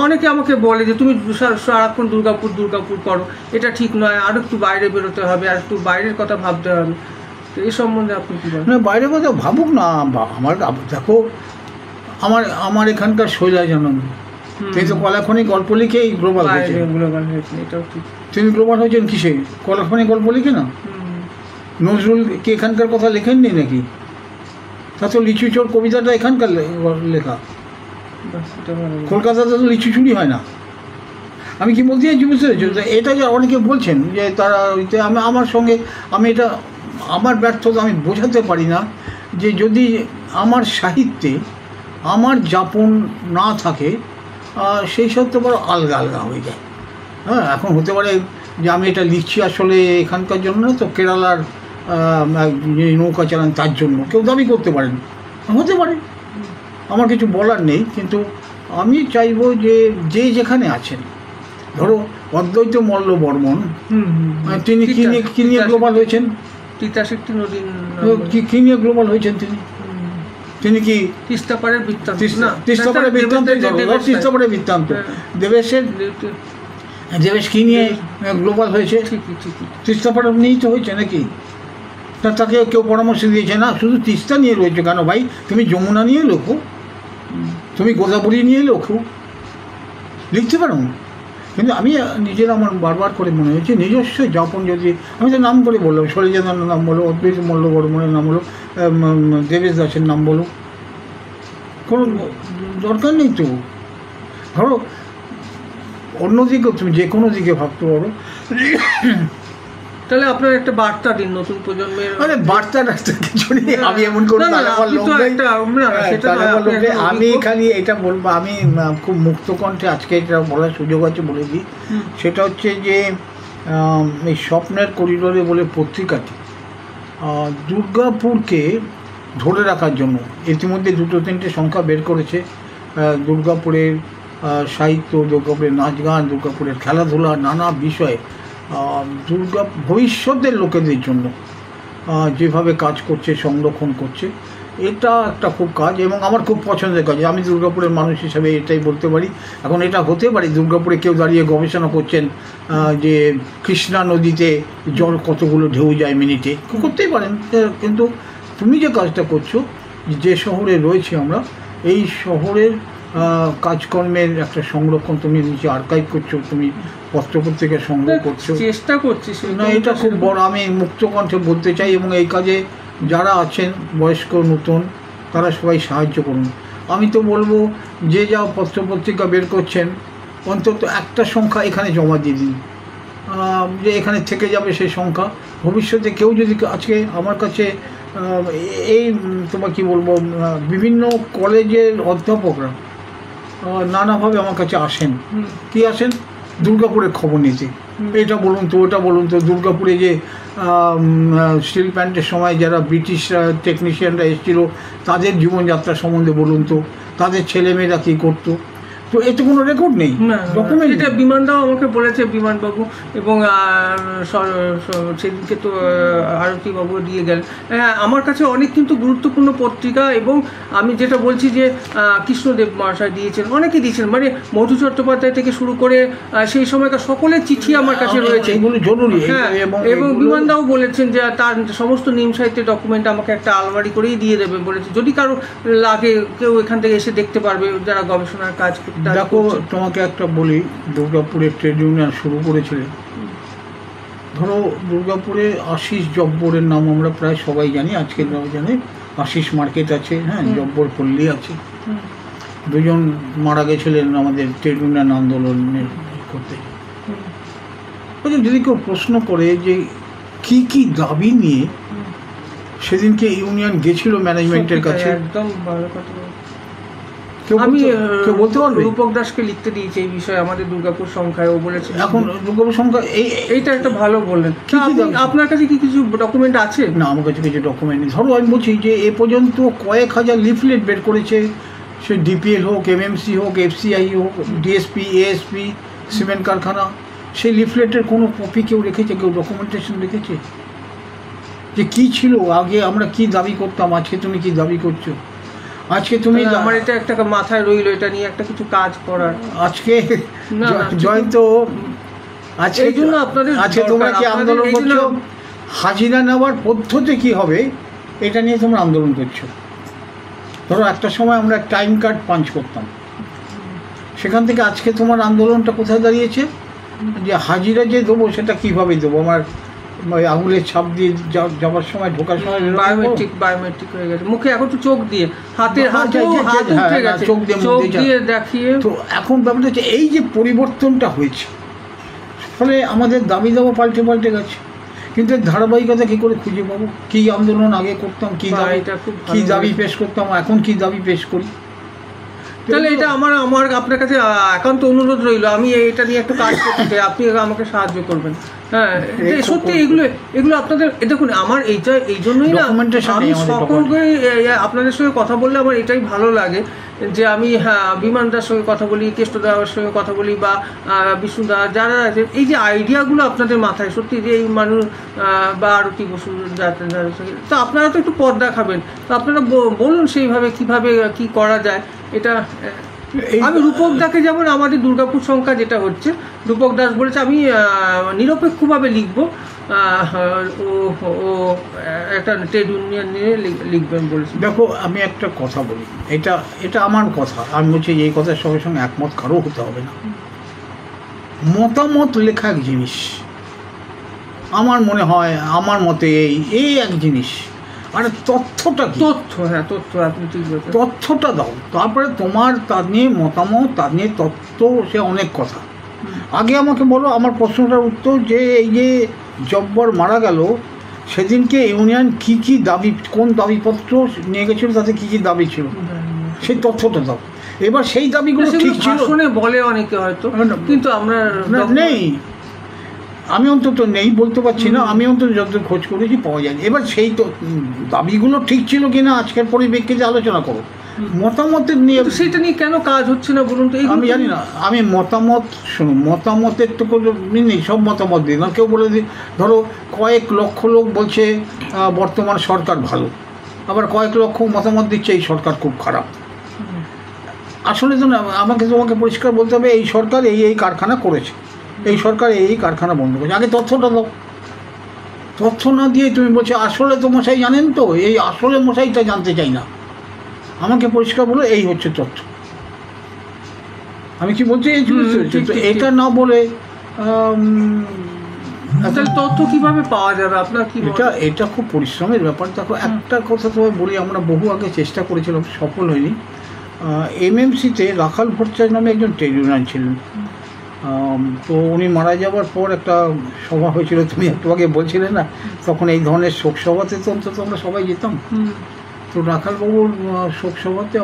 অনেকে আমাকে বলে যে তুমি সারাক্ষণ দুর্গাপুর করো, এটা ঠিক নয়, আর একটু বাইরে বেরোতে হবে, আর একটু বাইরের কথা ভাবতে হবে। তো এই সম্বন্ধে আপনি কী বলেন? না, বাইরের কথা ভাবুক না। আমার দেখো, আমার এখানকার শৈলাজানন্দ, তিনি তো কলাখনি গল্প লিখেই গ্লোবাল হয়েছে। এটাও ঠিক। তিনি গ্লোবাল হয়েছেন কিসে? কলাখনি গল্প লিখে না? নজরুল কি এখানকার কথা লেখেননি নাকি? তা তো লিচু চোর কবিতাটা এখানকার লেখা, কলকাতাতে তো লিচু চুরি হয় না। আমি কি বলতে চাইছি বুঝতে পেরেছি? এটা যে অনেকে বলছেন যে তারা, এটা আমার ব্যর্থতা, আমি বোঝাতে পারি না যে যদি আমার সাহিত্যে আমার যাপন না থাকে, সেই সব তো বড় আলগা হয়ে যায়। হ্যাঁ, এখন হতে পারে যে আমি এটা লিখছি আসলে এখানকার জন্য, তো কেরালার নৌকা চালান তার জন্য, কেউ দাবি করতে পারেন, হতে পারে, আমার কিছু বলার নেই। কিন্তু আমি চাইবো যে যেখানে আছেন, ধরো অদ্বৈত মল্ল বর্মন, তিনি কি নিয়ে গ্লোবাল হয়েছেন? কি নিয়ে গ্লোবাল হয়েছেন তিনি কি তিস্তাপাড়ের বৃত্তান্ত, দেবেশ কি নিয়ে গ্লোবাল হয়েছে? তিস্তাপাড় নিয়েই তো হয়েছে নাকি? তাকে কেউ পরামর্শ দিয়েছে না শুধু তিস্তা নিয়ে রয়েছে কেন ভাই, তুমি যমুনা নিয়ে লেখো, তুমি গোদাবরী নিয়ে লেখো, লিখতে পারো। কিন্তু আমার বারবার করে মনে হচ্ছে নিজস্ব যাপন, যদি আমি তো নাম করে বললাম, শৈলজানন্দের নাম বলো, অদ্বৈত মল্ল বর্মনের নাম বলো, দেবেশ দাসের নাম বলো, কোনো দরকার নেই তো। ধরো অন্যদিকে তুমি যে কোনো দিকে ভাবতে পারো। তাহলে আপনার একটা বার্তা দিন নতুন প্রজন্মের। বার্তা কিছু নেই, আমি এমন করে আমি খালি এটা বলবো, আমি খুব মুক্ত কণ্ঠে আজকে এটা বলার সুযোগ আছে বলে দিই। সেটা হচ্ছে যে এই স্বপ্নের করিডোরে বলে পত্রিকাটি দুর্গাপুরকে ধরে রাখার জন্য ইতিমধ্যে 2-3টে সংখ্যা বের করেছে। দুর্গাপুরের সাহিত্য, দুর্গাপুরের নাচ গান, দুর্গাপুরের খেলাধুলা, নানা বিষয়ে ভবিষ্যতের লোকেদের জন্য যেভাবে কাজ করছে, সংরক্ষণ করছে, এটা একটা খুব কাজ এবং আমার খুব পছন্দের কাজ। আমি দুর্গাপুরের মানুষ হিসাবে এটাই বলতে পারি। এখন এটা হতে পারে দুর্গাপুরে কেউ দাঁড়িয়ে গবেষণা করছেন যে কৃষ্ণা নদীতে জল কতগুলো ঢেউ যায় মিনিটে, করতেই পারেন, কিন্তু তুমি যে কাজটা করছো, যে শহরে রয়েছি আমরা, এই শহরের কাজকর্মের একটা সংরক্ষণ তুমি নিচে আর্কাইভ করছো, তুমি পত্রপত্রিকা সংগ্রহ করছো। চেষ্টা করছি না, এটা খুব বড়, আমি মুক্ত কণ্ঠে বলতে চাই। এবং এই কাজে যারা আছেন বয়স্ক নতুন তারা সবাই সাহায্য করুন। আমি তো বলবো যে যা পত্রপত্রিকা বের করছেন অন্তত একটা সংখ্যা এখানে জমা দিয়ে দিন, যে এখানে থেকে যাবে সেই সংখ্যা। ভবিষ্যতে কেউ যদি আজকে আমার কাছে এই তোমার কি বলবো, বিভিন্ন কলেজের অধ্যাপকরা নানাভাবে আমার কাছে আসেন। কি আসেন? দুর্গাপুরের খবর নিতে, এটা বলুন তো, ওটা বলুন তো, দুর্গাপুরে যে স্টিল প্ল্যান্টের সময় যারা ব্রিটিশ টেকনিশিয়ানরা এসেছিলো তাদের জীবনযাত্রা সম্বন্ধে বলুন তো, তাদের ছেলেমেয়েরা কী করতো। তো এতে কোনো রেকর্ড নেই, ডকুমেন্ট। এটা বিমানদাও আমাকে বলেছে, বিমানবাবু, এবং সেদিনকে তো আরতিবাবু দিয়ে গেলেন। হ্যাঁ, আমার কাছে অনেক কিন্তু গুরুত্বপূর্ণ পত্রিকা, এবং আমি যেটা বলছি যে কৃষ্ণদেব মহাশয় দিয়েছেন, অনেকে দিয়েছেন, মানে মধু চট্টোপাধ্যায় থেকে শুরু করে সেই সময়কার সকলের চিঠি আমার কাছে রয়েছে, এগুলো জরুরি। হ্যাঁ, এবং বিমানদাও বলেছেন যে তার সমস্ত নিম সাহিত্যের ডকুমেন্ট আমাকে একটা আলমারি করেই দিয়ে দেবে বলেছে, যদি কারো লাগে কেউ এখান থেকে এসে দেখতে পারবে যারা গবেষণার কাজ করতে। দেখো, তোমাকে একটা বলি, দুর্গাপুরে ট্রেড ইউনিয়ন শুরু করেছিলেন। ধরো দুর্গাপুরে আশিস জব্বরের নাম আমরা প্রায় সবাই জানি, আজকের জানে। আশিস মার্কেট আছে, হ্যাঁ, জব্বর পল্লী আছে। দুজন মারা গেছিলেন আমাদের ট্রেড ইউনিয়ন আন্দোলনের করতে। যদি কেউ প্রশ্ন করে যে কি কি দাবি নিয়ে সেদিনকে ইউনিয়ন গেছিল ম্যানেজমেন্টের কাছে, একদম ভালো কথা। আমি বলতে পারবো রূপক দাসকে লিখতে দিয়েছি এই বিষয়ে আমাদের দুর্গাপুর সংখ্যায়, ও বলেছে এখন দুর্গাপুর সংখ্যা এইটা একটা ভালো বললেন। আপনার কাছে কি কিছু ডকুমেন্ট আছে? না, আমার কাছে কিছু ডকুমেন্ট নেই। ধরো আমি বলছি যে এ পর্যন্ত কয়েক হাজার লিফলেট বের করেছে, সে ডিপিএল হোক, এমএমসি হোক, এফসিআই হোক, ডিএসপি, এএসপি, সিমেন্ট কারখানা, সেই লিফলেটের কোনো কপি কেউ রেখেছে? কেউ ডকুমেন্টেশন রেখেছে যে কী ছিল আগে, আমরা কি দাবি করতাম, আজকে তুমি কি দাবি করছো? আজকে তুমি, আমার এটা একটা মাথায় রইলো, এটা নিয়ে একটা কিছু কাজ করার। আজকে জয়ন্ত, আজকে এই জন্য আপনাদের, আজকে তোমরা কি আন্দোলন করছো? হাজিরা নেওয়ার পদ্ধতি কি হবে এটা নিয়ে তোমরা আন্দোলন করছো। ধরো একটা সময় আমরা টাইম কার্ড পাঞ্চ করতাম, সেখান থেকে আজকে তোমার আন্দোলনটা কোথায় দাঁড়িয়েছে? যে হাজিরা যে দেবো সেটা কীভাবে দেবো? আমার আঙুলের ছাপ দিয়ে যাওয়ার সময়, ঢোকার সময় বায়োমেট্রিক হয়ে গেছে, মুখে এখন তো চোখ দিয়ে, চোখ দিয়ে দেখিয়ে। তো এখন ব্যাপারটা হচ্ছে এই যে পরিবর্তনটা হয়েছে, ফলে আমাদের দাবি দাবা পাল্টে গেছে। কিন্তু ধারাবাহিকতা কী করে খুঁজে পাবো? কী আন্দোলন আগে করতাম, কী দাবি পেশ করতাম, এখন কী দাবি পেশ করি? তাহলে এটা আমার আপনার কাছে একান্ত অনুরোধ রইল, আমি এটা নিয়ে একটু কাজ করতে চাই, আপনি আমাকে সাহায্য করবেন। হ্যাঁ, সত্যি এগুলো আপনাদের, দেখুন আমার এইটা এই জন্যই না, আমি সকলকে আপনাদের সঙ্গে কথা বললে আমার এটাই ভালো লাগে যে আমি, হ্যাঁ, বিমানদার সঙ্গে কথা বলি, কেষ্টদার সঙ্গে কথা বলি, বা বিষ্ণুদা, যারা আছে, এই যে আইডিয়াগুলো আপনাদের মাথায়, সত্যি যে এই মানুষ বা আরতি বসু, তো আপনারা তো একটু পথ দেখাবেন, তো আপনারা বলুন সেইভাবে কীভাবে কী করা যায়। এটা আমি রূপক দাকে, যেমন আমাদের দুর্গাপুর সংখ্যা যেটা হচ্ছে, রূপক দাস বলেছে আমি নিরপেক্ষভাবে লিখবো, ও একটা ট্রেড ইউনিয়ন নিয়ে লিখবেন বলেছে। দেখো, আমি একটা কথা বলি, এটা আমার কথা, আমি বলছি এই কথার সঙ্গে সঙ্গে একমত কারো হতে হবে না। মতামত লেখা এক জিনিস, আমার মনে হয়, আমার মতে এই এক জিনিস, আর তথ্যটা, হ্যাঁ, তথ্য আপনি ঠিক বলছেন, তথ্যটা দাও, তারপরে তোমার তার নিয়ে মতামত, তার নিয়ে তথ্য, সে অনেক কথা। আগে আমাকে বলো, আমার প্রশ্নটার উত্তর, যে এই যে জব্বর মারা গেল সেদিনকে ইউনিয়ন কি কি দাবি, কোন দাবিপত্র নিয়ে গেছিল, তাতে কি কি দাবি ছিল, সেই তথ্যটা দাও। এবার সেই দাবিগুলো ঠিক ছিল বলে অনেকে হয়তো, কিন্তু আমরা নেই, আমি অন্তত নেই বলতে পারছি না, আমি অন্তত যতদূর খোঁজ করেছি পাওয়া যায়নি। এবার সেই তো দাবিগুলো ঠিক ছিল কিনা আজকের পরিপ্রেক্ষিতে আলোচনা করো। মতামতের নিয়ে, সেটা নিয়ে কেন কাজ হচ্ছে না বলুন তো? আমি জানি না, আমি মতামত, শুনো, মতামতের তো কোনো নেই, সব মতামত দিই না। কেউ বলে দিই, ধরো কয়েক লক্ষ লোক বলছে বর্তমান সরকার ভালো, আবার কয়েক লক্ষ মতামত দিচ্ছে এই সরকার খুব খারাপ। আসলে তো না, তোমাকে পরিষ্কার বলতে হবে এই সরকার এই কারখানা করেছে, এই সরকার এই কারখানা বন্ধ করেছে। আগে তথ্যটা দাও, তথ্য না দিয়ে তুমি বলছো আসলে তো মশাই জানেন তো, এই আসলে মশাইটা জানতে চাই না। আমাকে পরিষ্কার বলো এই হচ্ছে তথ্য। আমি কি বলছি এই তো এটা না বলে তথ্য কিভাবে পাওয়া যাবে আপনার কি এটা খুব পরিশ্রমের ব্যাপার। দেখো একটা কথা তোমায় বলি, আমরা বহু আগে চেষ্টা করেছিলাম, সফল হয়নি। এমএমসিতে রাখাল ভট্টাচার্য নামে একজন ট্রেড ইউনিয়ন ছিলেন। তো উনি মারা যাওয়ার পর একটা সভা হয়েছিল, তুমি একটু আগে বলছিলে না, তখন এই ধরনের শোক সভাতে তো অন্তত আমরা সবাই যেতাম। তো রাখালবাবুর শোক সভাতে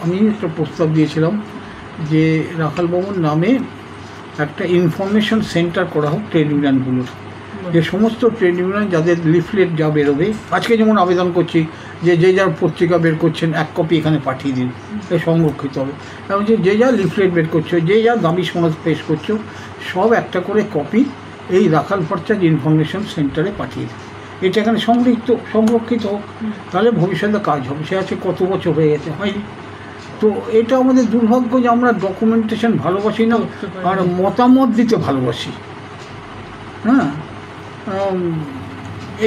আমি একটা প্রস্তাব দিয়েছিলাম যে রাখালবাবুর নামে একটা ইনফরমেশন সেন্টার করা হোক ট্রেড ইউনিয়নগুলোর, যে সমস্ত ট্রেড ইউনিয়ন যাদের লিফলেট যা বেরোবে, আজকে যেমন আবেদন করছি যে যে যার পত্রিকা বের করছেন 1 কপি এখানে পাঠিয়ে দিন, এ সংরক্ষিত হবে। এবং যে যা লিফলেট বের করছো, যে যা দাবি সমাজ পেশ করছো, সব একটা করে কপি এই রাখাল ভট্টাচার্য ইনফরমেশন সেন্টারে পাঠিয়ে দিন। এটা এখানে সংরক্ষিত হোক, তাহলে ভবিষ্যতে কাজ হবে। সে আছে কত বছর হয়ে গেছে, হয়নি। তো এটা আমাদের দুর্ভাগ্য যে আমরা ডকুমেন্টেশন ভালোবাসি না, আর মতামত দিতে ভালোবাসি। হ্যাঁ,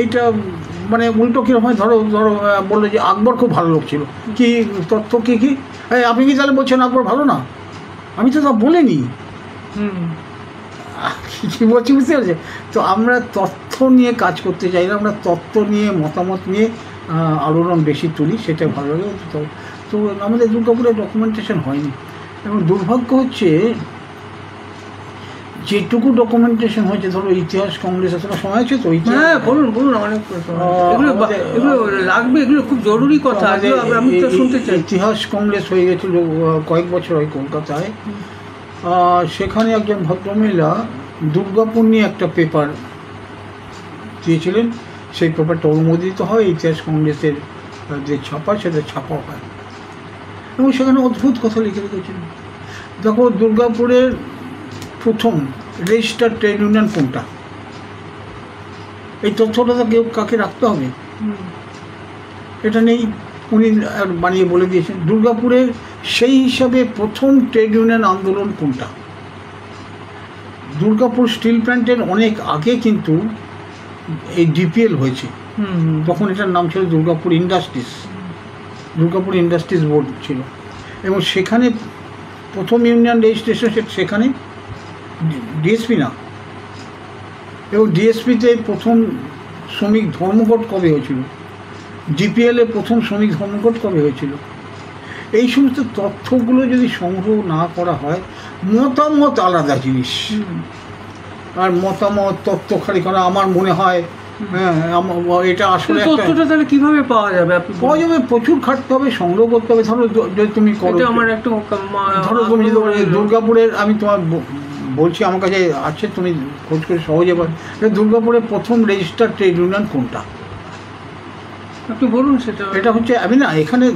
এইটা মানে উল্টো কীরকম হয়, ধরো বললো যে আকবর খুব ভালো লোক ছিল, কি তথ্য কী আপনি কি তাহলে বলছেন আকবর ভালো না? আমি তো তা বলিনি। কী বলছি বুঝতে পারছি? তো আমরা তথ্য নিয়ে কাজ করতে চাই না, আমরা তথ্য নিয়ে মতামত নিয়ে আলোড়ন বেশি তুলি, সেটা ভালো লাগে। তো আমাদের দুর্গাপুরে ডকুমেন্টেশন হয়নি, এবং দুর্ভাগ্য হচ্ছে যেটুকু ডকুমেন্টেশন হয়েছে, ধরো ইতিহাস কংগ্রেস এতটা সময় আছে তো। হ্যাঁ, বলুন অনেক এগুলো লাগবে, এগুলো খুব জরুরি কথা, আমি তো শুনতে চাই। ইতিহাস কংগ্রেস হয়ে গেছিল কয়েক বছর হয় কলকাতায়। সেখানে একজন ভদ্রমহিলা দুর্গাপুর নিয়ে একটা পেপার দিয়েছিলেন, সেই পেপারটা অনুমোদিত হয়, ইতিহাস কংগ্রেসের যে ছাপা সেটা ছাপাও হয়, এবং সেখানে অদ্ভুত কথা লিখে রেখেছিলেন। দেখো, দুর্গাপুরের প্রথম রেজিস্টার্ড ট্রেড ইউনিয়ন কোনটা, এই তথ্যটা তো কেউ কাকে রাখতে হবে, এটা নেই। উনি বানিয়ে বলে দিয়েছেন দুর্গাপুরের সেই হিসাবে প্রথম ট্রেড ইউনিয়ন আন্দোলন কোনটা। দুর্গাপুর স্টিল প্ল্যান্টের অনেক আগে কিন্তু এই ডিপিএল হয়েছে, তখন এটার নাম ছিল দুর্গাপুর ইন্ডাস্ট্রিজ বোর্ড ছিল, এবং সেখানে প্রথম ইউনিয়ন রেজিস্ট্রেশন সেখানে ডিএসপি না, এবং ডিএসপিতে প্রথম শ্রমিক ধর্মঘট কবে হয়েছিল, ডিপিএলে প্রথম শ্রমিক ধর্মঘট কবে হয়েছিল। এই সমস্ত তথ্যগুলো যদি সংগ্রহ না করা হয়, মতামত আলাদা জিনিস, আর মতামত তথ্য খালি করা আমার মনে হয়, হ্যাঁ, এটা আসলে তথ্যটা তাহলে কিভাবে পাওয়া যাবে? পাওয়া যাবে, প্রচুর খাটতে হবে, সংগ্রহ করতে হবে। ধরো যদি তুমি করো, আমার একটা ধরো তুমি দুর্গাপুরের, আমি তোমার বলছি আমার কাছে আছে, তুমি খোঁজ করে সহজে পাবে, দুর্গাপুরের প্রথম রেজিস্টার্ড ট্রেড ইউনিয়ন কোনটা, একটু বলুন সেটা। এটা হচ্ছে, আমি না এখানে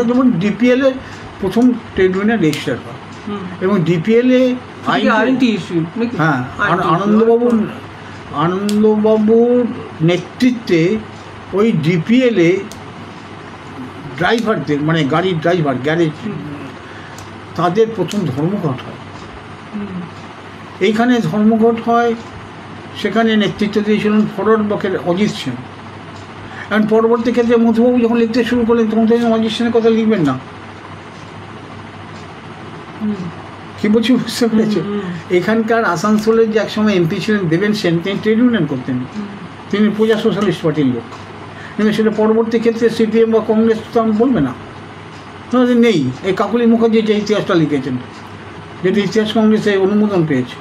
যেমন ডিপিএল এর প্রথম ট্রেড ইউনিয়ন রেজিস্টার হয়, এবং ডিপিএল এ হ্যাঁ আনন্দবাবুর নেতৃত্বে ওই ডিপিএল এ ড্রাইভারদের, মানে গাড়ির ড্রাইভার, গ্যারেজ, তাদের প্রথম ধর্মঘট হয়। এইখানে ধর্মঘট হয়, সেখানে নেতৃত্ব দিয়েছিলেন ফরওয়ার্ড ব্লকের অজিত সেন। এখন পরবর্তী ক্ষেত্রে মধুবাবু যখন লিখতে শুরু করলেন, তখন তো অজিত সেনের কথা লিখবেন না। কি বলছি বুঝতে পেরেছো? এখানকার আসানসোলের যে একসময় এমপি ছিলেন দেবেন সেন, তিনি ট্রেড ইউনিয়ন করতেন, তিনি প্রজা সোশ্যালিস্ট পার্টির লোক, কিন্তু সেটা পরবর্তী ক্ষেত্রে সিপিএম বা কংগ্রেস তো আমি বলবে না, নেই। এই কাকলি মুখার্জি যে ইতিহাসটা লিখেছেন, যেটা ইতিহাস কংগ্রেসে অনুমোদন পেয়েছে,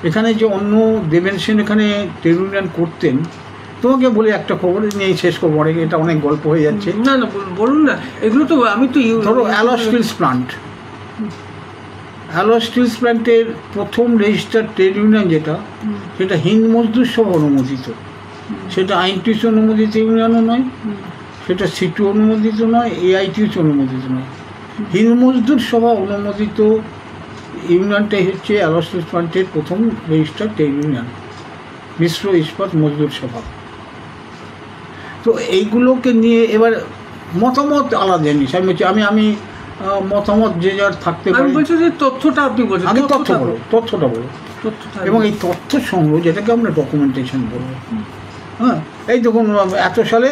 এখানে যে অন্য দেবেন সেন এখানে ট্রেড ইউনিয়ন করতেন। তোমাকে বলি একটা খবর নিয়ে শেষ করবো, এটা অনেক গল্প হয়ে যাচ্ছে। না বলুন না, এগুলো তো আমি তো ধরো অ্যালয় স্টিলস প্ল্যান্টের প্রথম রেজিস্টার্ড ট্রেড ইউনিয়ন যেটা, সেটা হিন্দ মজদুর সভা অনুমোদিত, সেটা আইনটিউসি অনুমোদিত ইউনিয়নও নয়, সেটা সিটু অনুমোদিত নয়, এআইটিউসি অনুমোদিত নয়। হিন্দ মজদুর সভা অনুমোদিত ইউনিয়নটাই হচ্ছে অ্যালয় স্টিলস প্ল্যান্টের প্রথম রেজিস্টার্ড ট্রেড ইউনিয়ন, মিশ্র ইস্পাত মজদুর সভা। তো এইগুলোকে নিয়ে এবার মতামত আলাদা জিনিস। আমি বলছি আমি মতামত যে যার থাকতে পারে। আমি বলছি যে তথ্যটা আপনি বলছেন, আগে তথ্যটা বলো, এবং এই তথ্য সংগ্রহ যেটাকে আমরা ডকুমেন্টেশন বলবো। হ্যাঁ, এই দেখুন এত সালে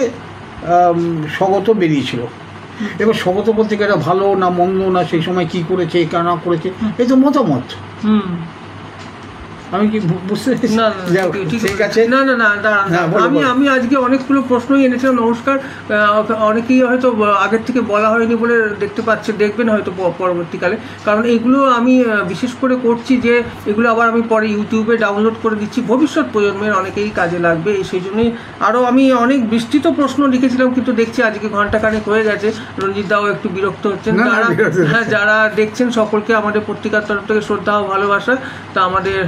স্বগত বেরিয়েছিল। এবার স্বগত বলতে গেলে ভালো না মন্দ না সেই সময় কি করেছে কেন করেছে এই তো মতামত। আমি কি বুঝতে পেরেছি? না ঠিক আছে, না না না দাঁড়ান, হ্যাঁ, বলো, আমি বলো। আমি আজকে অনেকগুলো প্রশ্নই এনেছিলাম। নমস্কার। অনেকেই হয়তো আগের থেকে বলা হয়নি বলে দেখবেন হয়তো পরবর্তীকালে, কারণ এগুলো আমি বিশেষ করে করছি যে এগুলো আবার আমি পরে ইউটিউবে ডাউনলোড করে দিচ্ছি, ভবিষ্যৎ প্রজন্মের অনেকেই কাজে লাগবে। সেই জন্যই আরও আমি অনেক বিস্তৃত প্রশ্ন লিখেছিলাম, কিন্তু দেখছি আজকে ঘন্টাখানেক হয়ে গেছে। রঞ্জিত দাও একটু বিরক্ত হচ্ছেন। না, যারা বিরক্ত হচ্ছে। হ্যাঁ যারা দেখছেন সকলকে আমাদের পত্রিকার তরফ থেকে শ্রদ্ধা ও ভালোবাসা। তা আমাদের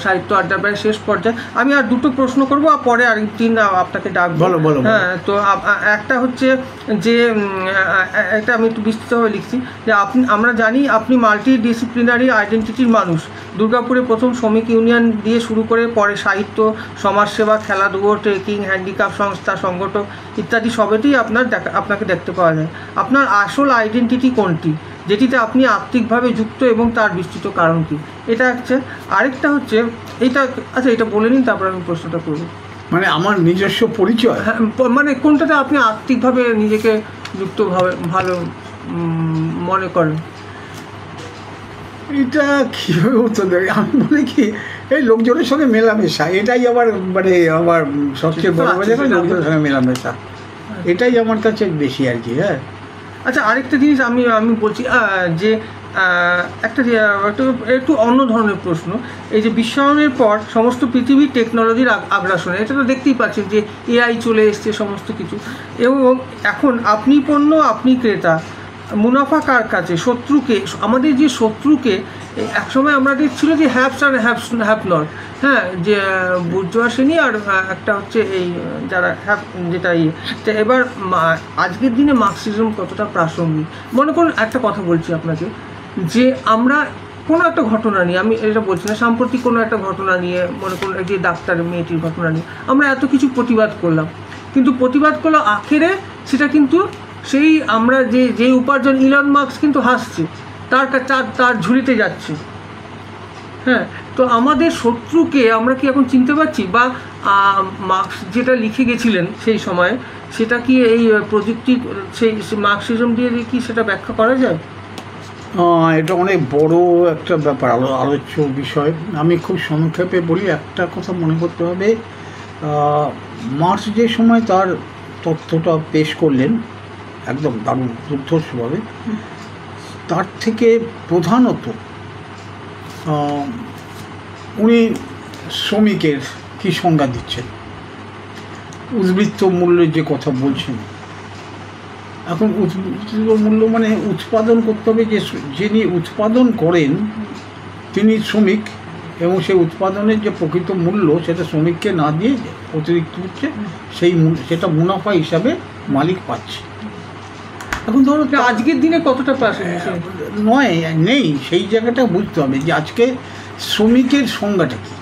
সাহিত্য আড্ডা প্রায় শেষ পর্যায়ে। আমি আর দুটো প্রশ্ন করবো, আর পরে আরেকদিন আপনাকে ডাকবো। বলো, বলো, বলো। হ্যাঁ, তো একটা হচ্ছে যে একটা আমি একটু বিস্তৃতভাবে লিখছি যে আমরা জানি আপনি মাল্টি ডিসিপ্লিনারি আইডেন্টিটির মানুষ। দুর্গাপুরে প্রথম শ্রমিক ইউনিয়ন দিয়ে শুরু করে পরে সাহিত্য, সমাজসেবা, খেলাধুলো, ট্রেকিং, হ্যান্ডিক্যাপ সংস্থা, সংগঠক ইত্যাদি সবেতেই আপনাকে দেখতে পাওয়া যায়। আপনার আসল আইডেন্টিটি কোনটি, যেটিতে আপনি আত্মিকভাবে যুক্ত, এবং তার বিস্তৃত কারণ কী? এটা হচ্ছে। আরেকটা হচ্ছে এইটা, আচ্ছা এটা বলে নিন, তারপর আমি প্রশ্নটা করবো। মানে আমার নিজস্ব পরিচয়, হ্যাঁ, মানে কোনটাতে আপনি আত্মিকভাবে নিজেকে যুক্তভাবে ভালো মনে করেন? এটা কীভাবে উত্তর দেবে? আমি বলি কি, এই লোকজনের সঙ্গে মেলামেশা, এটাই আবার মানে আমার সবচেয়ে বড় জায়গা, লোকজনের সঙ্গে মেলামেশা, এটাই আমার কাছে বেশি আর কি। হ্যাঁ, আচ্ছা আরেকটা জিনিস আমি বলছি যে একটু অন্য ধরনের প্রশ্ন। এই যে বিশ্বায়নের পর সমস্ত পৃথিবীর টেকনোলজির আগ্রাসনে, এটা তো দেখতেই পাচ্ছেন যে এআই চলে এসছে সমস্ত কিছু, এবং এখন আপনি পণ্য আপনি ক্রেতা, মুনাফা কার কাছে? শত্রুকে, আমাদের যে শত্রুকে একসময় আমরা দেখছিল যে হ্যাভস আর হ্যাভ নট, হ্যাঁ, যে বুর্জোয়া শ্রেণী আর একটা হচ্ছে এই যারা হ্যাভ, যেটা তো এবার আজকের দিনে মার্কসিজম কতটা প্রাসঙ্গিক? মনে করুন একটা কথা বলছি আপনাকে, যে আমরা কোনো একটা ঘটনা নিয়ে, আমি এটা বলছি না, সাম্প্রতিক কোনো একটা ঘটনা নিয়ে, মনে করুন যে ডাক্তারের মেয়েটির ঘটনা নিয়ে আমরা এত কিছু প্রতিবাদ করলাম, কিন্তু প্রতিবাদ করলো আখেরে সেটা কিন্তু সেই আমরা যে উপার্জন, ইলন মাস্ক কিন্তু হাসছে, তার ঝুলিতে যাচ্ছে। হ্যাঁ, তো আমাদের শত্রুকে আমরা কি এখন চিনতে পারছি? বা মার্কস যেটা লিখে গেছিলেন সেই সময়, সেটা কি এই প্রযুক্তি, সেই মার্কসিজম দিয়ে কি সেটা ব্যাখ্যা করা যায়? এটা অনেক বড় একটা ব্যাপার, আলোচ্য বিষয়। আমি খুব সংক্ষেপে বলি, একটা কথা মনে করতে হবে, মার্কস যে সময় তার তথ্যটা পেশ করলেন একদম দারুণ দুর্ধর্ষভাবে, তার থেকে প্রধানত উনি শ্রমিকের কী সংজ্ঞা দিচ্ছেন, উদ্বৃত্ত মূল্যের যে কথা বলছেন। এখন উদ্বৃত্ত মূল্য মানে উৎপাদন করতে হবে, যিনি উৎপাদন করেন তিনি শ্রমিক, এবং সেই উৎপাদনের যে প্রকৃত মূল্য সেটা শ্রমিককে না দিয়ে অতিরিক্ত হচ্ছে, সেটা মুনাফা হিসাবে মালিক পাচ্ছে। এখন ধরো আজকের দিনে কতটা পাশে নেই, সেই জায়গাটা বুঝতে হবে যে আজকে শ্রমিকের সংজ্ঞাটা কী।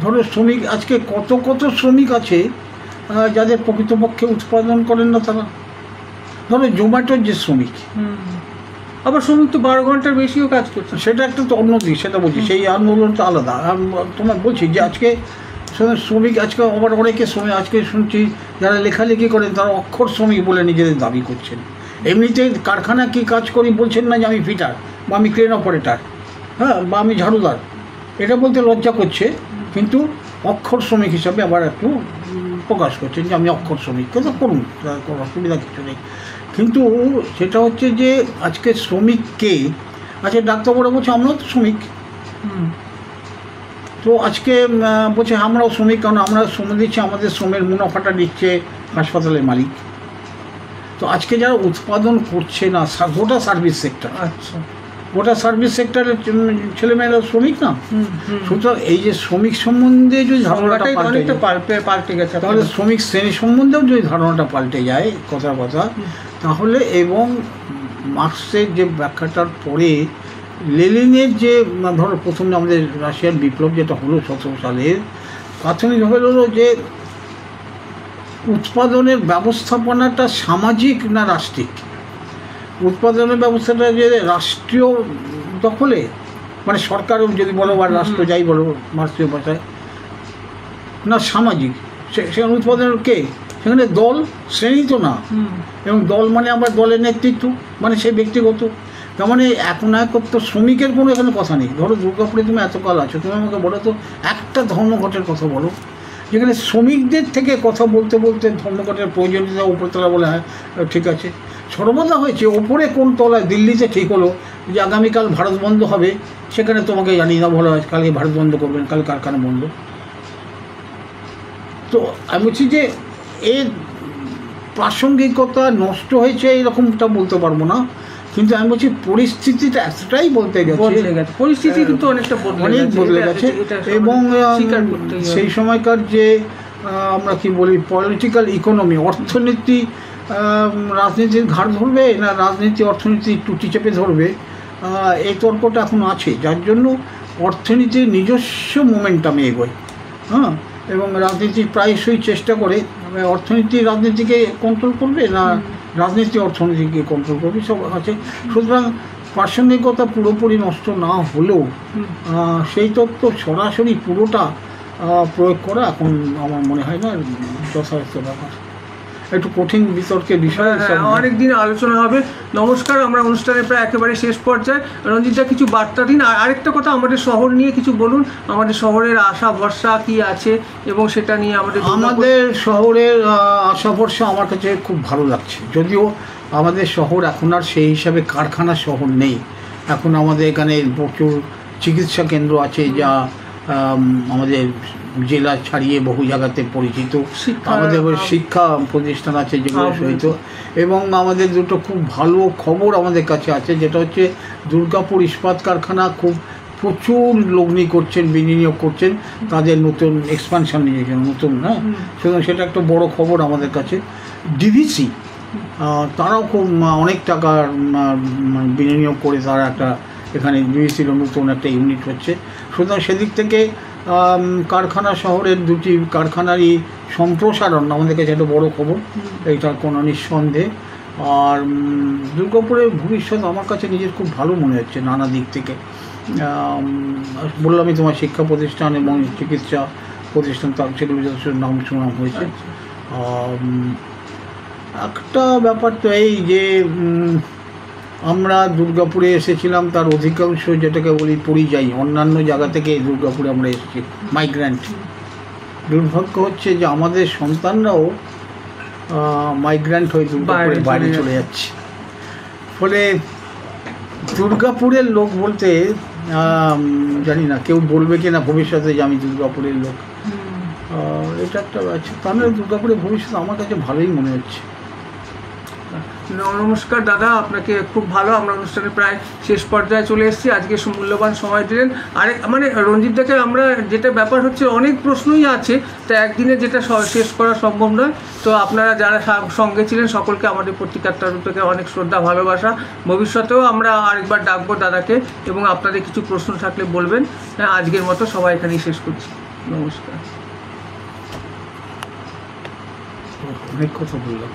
ধরো শ্রমিক, আজকে কত শ্রমিক আছে যাদের প্রকৃতপক্ষে উৎপাদন করেন না তারা। ধরো জোম্যাটোর যে শ্রমিক, আবার শ্রমিক তো 12 ঘন্টার বেশিও কাজ করছে, সেটা একটা তো অন্য দিক, সেটা বলছি, সেই আন্দোলনটা আলাদা। তোমার বলছি যে আজকে শ্রমিক, আজকে আবার অনেকে শ্রমিক, আজকে শুনছি যারা লেখালেখি করেন তারা অক্ষর শ্রমিক বলে নিজেদের দাবি করছেন। এমনিতে কারখানা কি কাজ করি বলছেন না যে আমি ফিটার, বা আমি ক্রেন অপারেটার, হ্যাঁ, বা আমি ঝাড়ুদার, এটা বলতে লজ্জা করছে, কিন্তু অক্ষর শ্রমিক হিসাবে আবার একটু প্রকাশ করছেন যে আমি অক্ষর শ্রমিক। কিন্তু করুন, কোনো অসুবিধা কিছু নেই। কিন্তু সেটা হচ্ছে যে আজকে শ্রমিককে, আচ্ছা ডাক্তারবাবুরা বলছে আমরাও তো শ্রমিক, তো আজকে বলছে আমরাও শ্রমিক, কারণ আমরা শ্রম দিচ্ছি, আমাদের শ্রমের মুনাফাটা দিচ্ছে হাসপাতালের মালিক। তো আজকে যারা উৎপাদন করছে না, গোটা সার্ভিস সেক্টর, আচ্ছা, গোটা সার্ভিস সেক্টরের ছেলেমেয়েরা শ্রমিক না। সুতরাং এই যে শ্রমিক সম্বন্ধে যদি ধারণাটা পাল্টে গেছে, তাহলে শ্রমিক শ্রেণী সম্বন্ধেও যদি ধারণাটা পাল্টে যায় কথা, তাহলে, এবং মার্কসের যে ব্যাখ্যাটার পরে লেনিনের যে ধরো প্রথম আমাদের রাশিয়ান বিপ্লব যেটা হলো 17 সালের, প্রাথমিকভাবে হলো যে উৎপাদনের ব্যবস্থাপনাটা সামাজিক না রাষ্ট্রিক। উৎপাদনের ব্যবস্থাটা যে রাষ্ট্রীয় দখলে, মানে সরকার যদি বলো বা রাষ্ট্র যাই বলো মার্ক্সীয় ভাষায়, না সামাজিক। সে উৎপাদনের কে? সেখানে দল শ্রেণী তো না, এবং দল মানে আমার দলের নেতৃত্ব, মানে সে ব্যক্তিগত, তার মানে একনায়কত্ব শ্রমিকের কোনো এখানে কথা নেই। ধরো দুর্গাপুরে তুমি এতকাল আছো, তুমি আমাকে বলো তো একটা ধর্মঘটের কথা বলো যেখানে শ্রমিকদের থেকে কথা বলতে বলতে ধর্মঘটের প্রয়োজনীয়তা উপরতলা বলে হ্যাঁ ঠিক আছে। সর্বদা হয়েছে ওপরে কোন তলায় দিল্লিতে ঠিক হলো যে আগামীকাল ভারত বন্ধ হবে, সেখানে তোমাকে জানিয়ে না বলা হয় কালকে ভারত বন্ধ করবেন, কাল কারখানা বন্ধ। তো আমি বলছি যে এর প্রাসঙ্গিকতা নষ্ট হয়েছে এরকমটা বলতে পারবো না, কিন্তু আমি বলছি পরিস্থিতিটা এতটাই বলতে গেছে, পরিস্থিতি কিন্তু অনেকটা অনেক বদলে গেছে। এবং সেই সময়কার যে আমরা কি বলি পলিটিক্যাল ইকোনমি, অর্থনীতি রাজনীতির ঘাড় ধরবে না রাজনীতি অর্থনীতি টুটি চেপে ধরবে, এই তর্কটা এখন আছে, যার জন্য অর্থনীতির নিজস্ব মোমেন্টামে এগোয়। হ্যাঁ, এবং রাজনীতি প্রায়শই চেষ্টা করে অর্থনীতি রাজনীতিকে কন্ট্রোল করবে না রাজনীতি অর্থনীতিকে কন্ট্রোল করবে, সব আছে। সুতরাং প্রাসঙ্গিকতা পুরোপুরি নষ্ট না হলেও সেই তত্ত্ব সরাসরি পুরোটা প্রয়োগ করা এখন আমার মনে হয় না যথাযথ ব্যাপার। একটু কঠিন বিতর্কের বিষয়, অনেক দিন আলোচনা হবে। নমস্কার, আমরা অনুষ্ঠানের প্রায় একেবারে শেষ পর্যায়ে। রঞ্জিতদা কিছু বার্তা দিন। আর আরেকটা কথা, আমাদের শহর নিয়ে কিছু বলুন, আমাদের শহরের আশা ভরসা কি আছে এবং সেটা নিয়ে আমাদের শহরের আশা ভরসা আমার কাছে খুব ভালো লাগছে। যদিও আমাদের শহর এখন আর সেই হিসাবে কারখানা শহর নেই, এখন আমাদের এখানে প্রচুর চিকিৎসা কেন্দ্র আছে যা আমাদের জেলা ছাড়িয়ে বহু জায়গাতে পরিচিত, আমাদের শিক্ষা প্রতিষ্ঠান আছে যেগুলো সহিত, এবং আমাদের দুটো খুব ভালো খবর আমাদের কাছে আছে, যেটা হচ্ছে দুর্গাপুর ইস্পাত কারখানা খুব প্রচুর লগ্নি করছেন, বিনিয়োগ করছেন তাদের নতুন এক্সপানশন নিয়ে নতুন, হ্যাঁ, সুতরাং সেটা একটা বড় খবর আমাদের কাছে। ডিভিসি তারাও খুব অনেক টাকার বিনিয়োগ করে তারা একটা এখানে ডিভিসির নতুন একটা ইউনিট হচ্ছে, সুতরাং সেদিক থেকে কারখানা শহরের দুটি কারখানারই সম্প্রসারণ আমাদের কাছে একটা বড় খবর, এইটার কোনো নিঃসন্দেহ। আর দুর্গাপুরের ভবিষ্যৎ আমার কাছে নিজের খুব ভালো মনে হচ্ছে নানা দিক থেকে। বললামই তোমার শিক্ষা প্রতিষ্ঠান এবং চিকিৎসা প্রতিষ্ঠান তার সেগুলো যথেষ্ট নাম সুনাম হয়েছে। একটা ব্যাপার তো এই যে আমরা দুর্গাপুরে এসেছিলাম, তার অধিকাংশ যেটাকে বলি পরিযায়ী, অন্যান্য জায়গা থেকে দুর্গাপুরে আমরা এসেছি, মাইগ্রেন্ট। দুর্ভাগ্য হচ্ছে যে আমাদের সন্তানরাও মাইগ্রেন্ট হয়ে দুর্গাপুরের বাইরে চলে যাচ্ছে। ফলে দুর্গাপুরের লোক বলতে জানি না কেউ বলবে কি না ভবিষ্যতে যে আমি দুর্গাপুরের লোক, এটা একটা আছে। তাহলে দুর্গাপুরের ভবিষ্যৎ আমার কাছে ভালোই মনে হচ্ছে। নমস্কার দাদা, আপনাকে খুব ভালো। আমরা অনুষ্ঠানে প্রায় শেষ পর্যায়ে চলে এসেছি, আজকে মূল্যবান সময় দিলেন। মানে রঞ্জিতদাকে আমরা যেটা ব্যাপার হচ্ছে অনেক প্রশ্নই আছে, তা একদিনে যেটা শেষ করা সম্ভব নয়। তো আপনারা যারা সঙ্গে ছিলেন সকলকে আমাদের পত্রিকার তরফ থেকে অনেক শ্রদ্ধা ভালোবাসা। ভবিষ্যতেও আমরা আরেকবার ডাকবো দাদাকে, এবং আপনাদের কিছু প্রশ্ন থাকলে বলবেন। আজকের মতো সবাই এখানেই শেষ করছি। নমস্কার। অনেক কথা বললাম।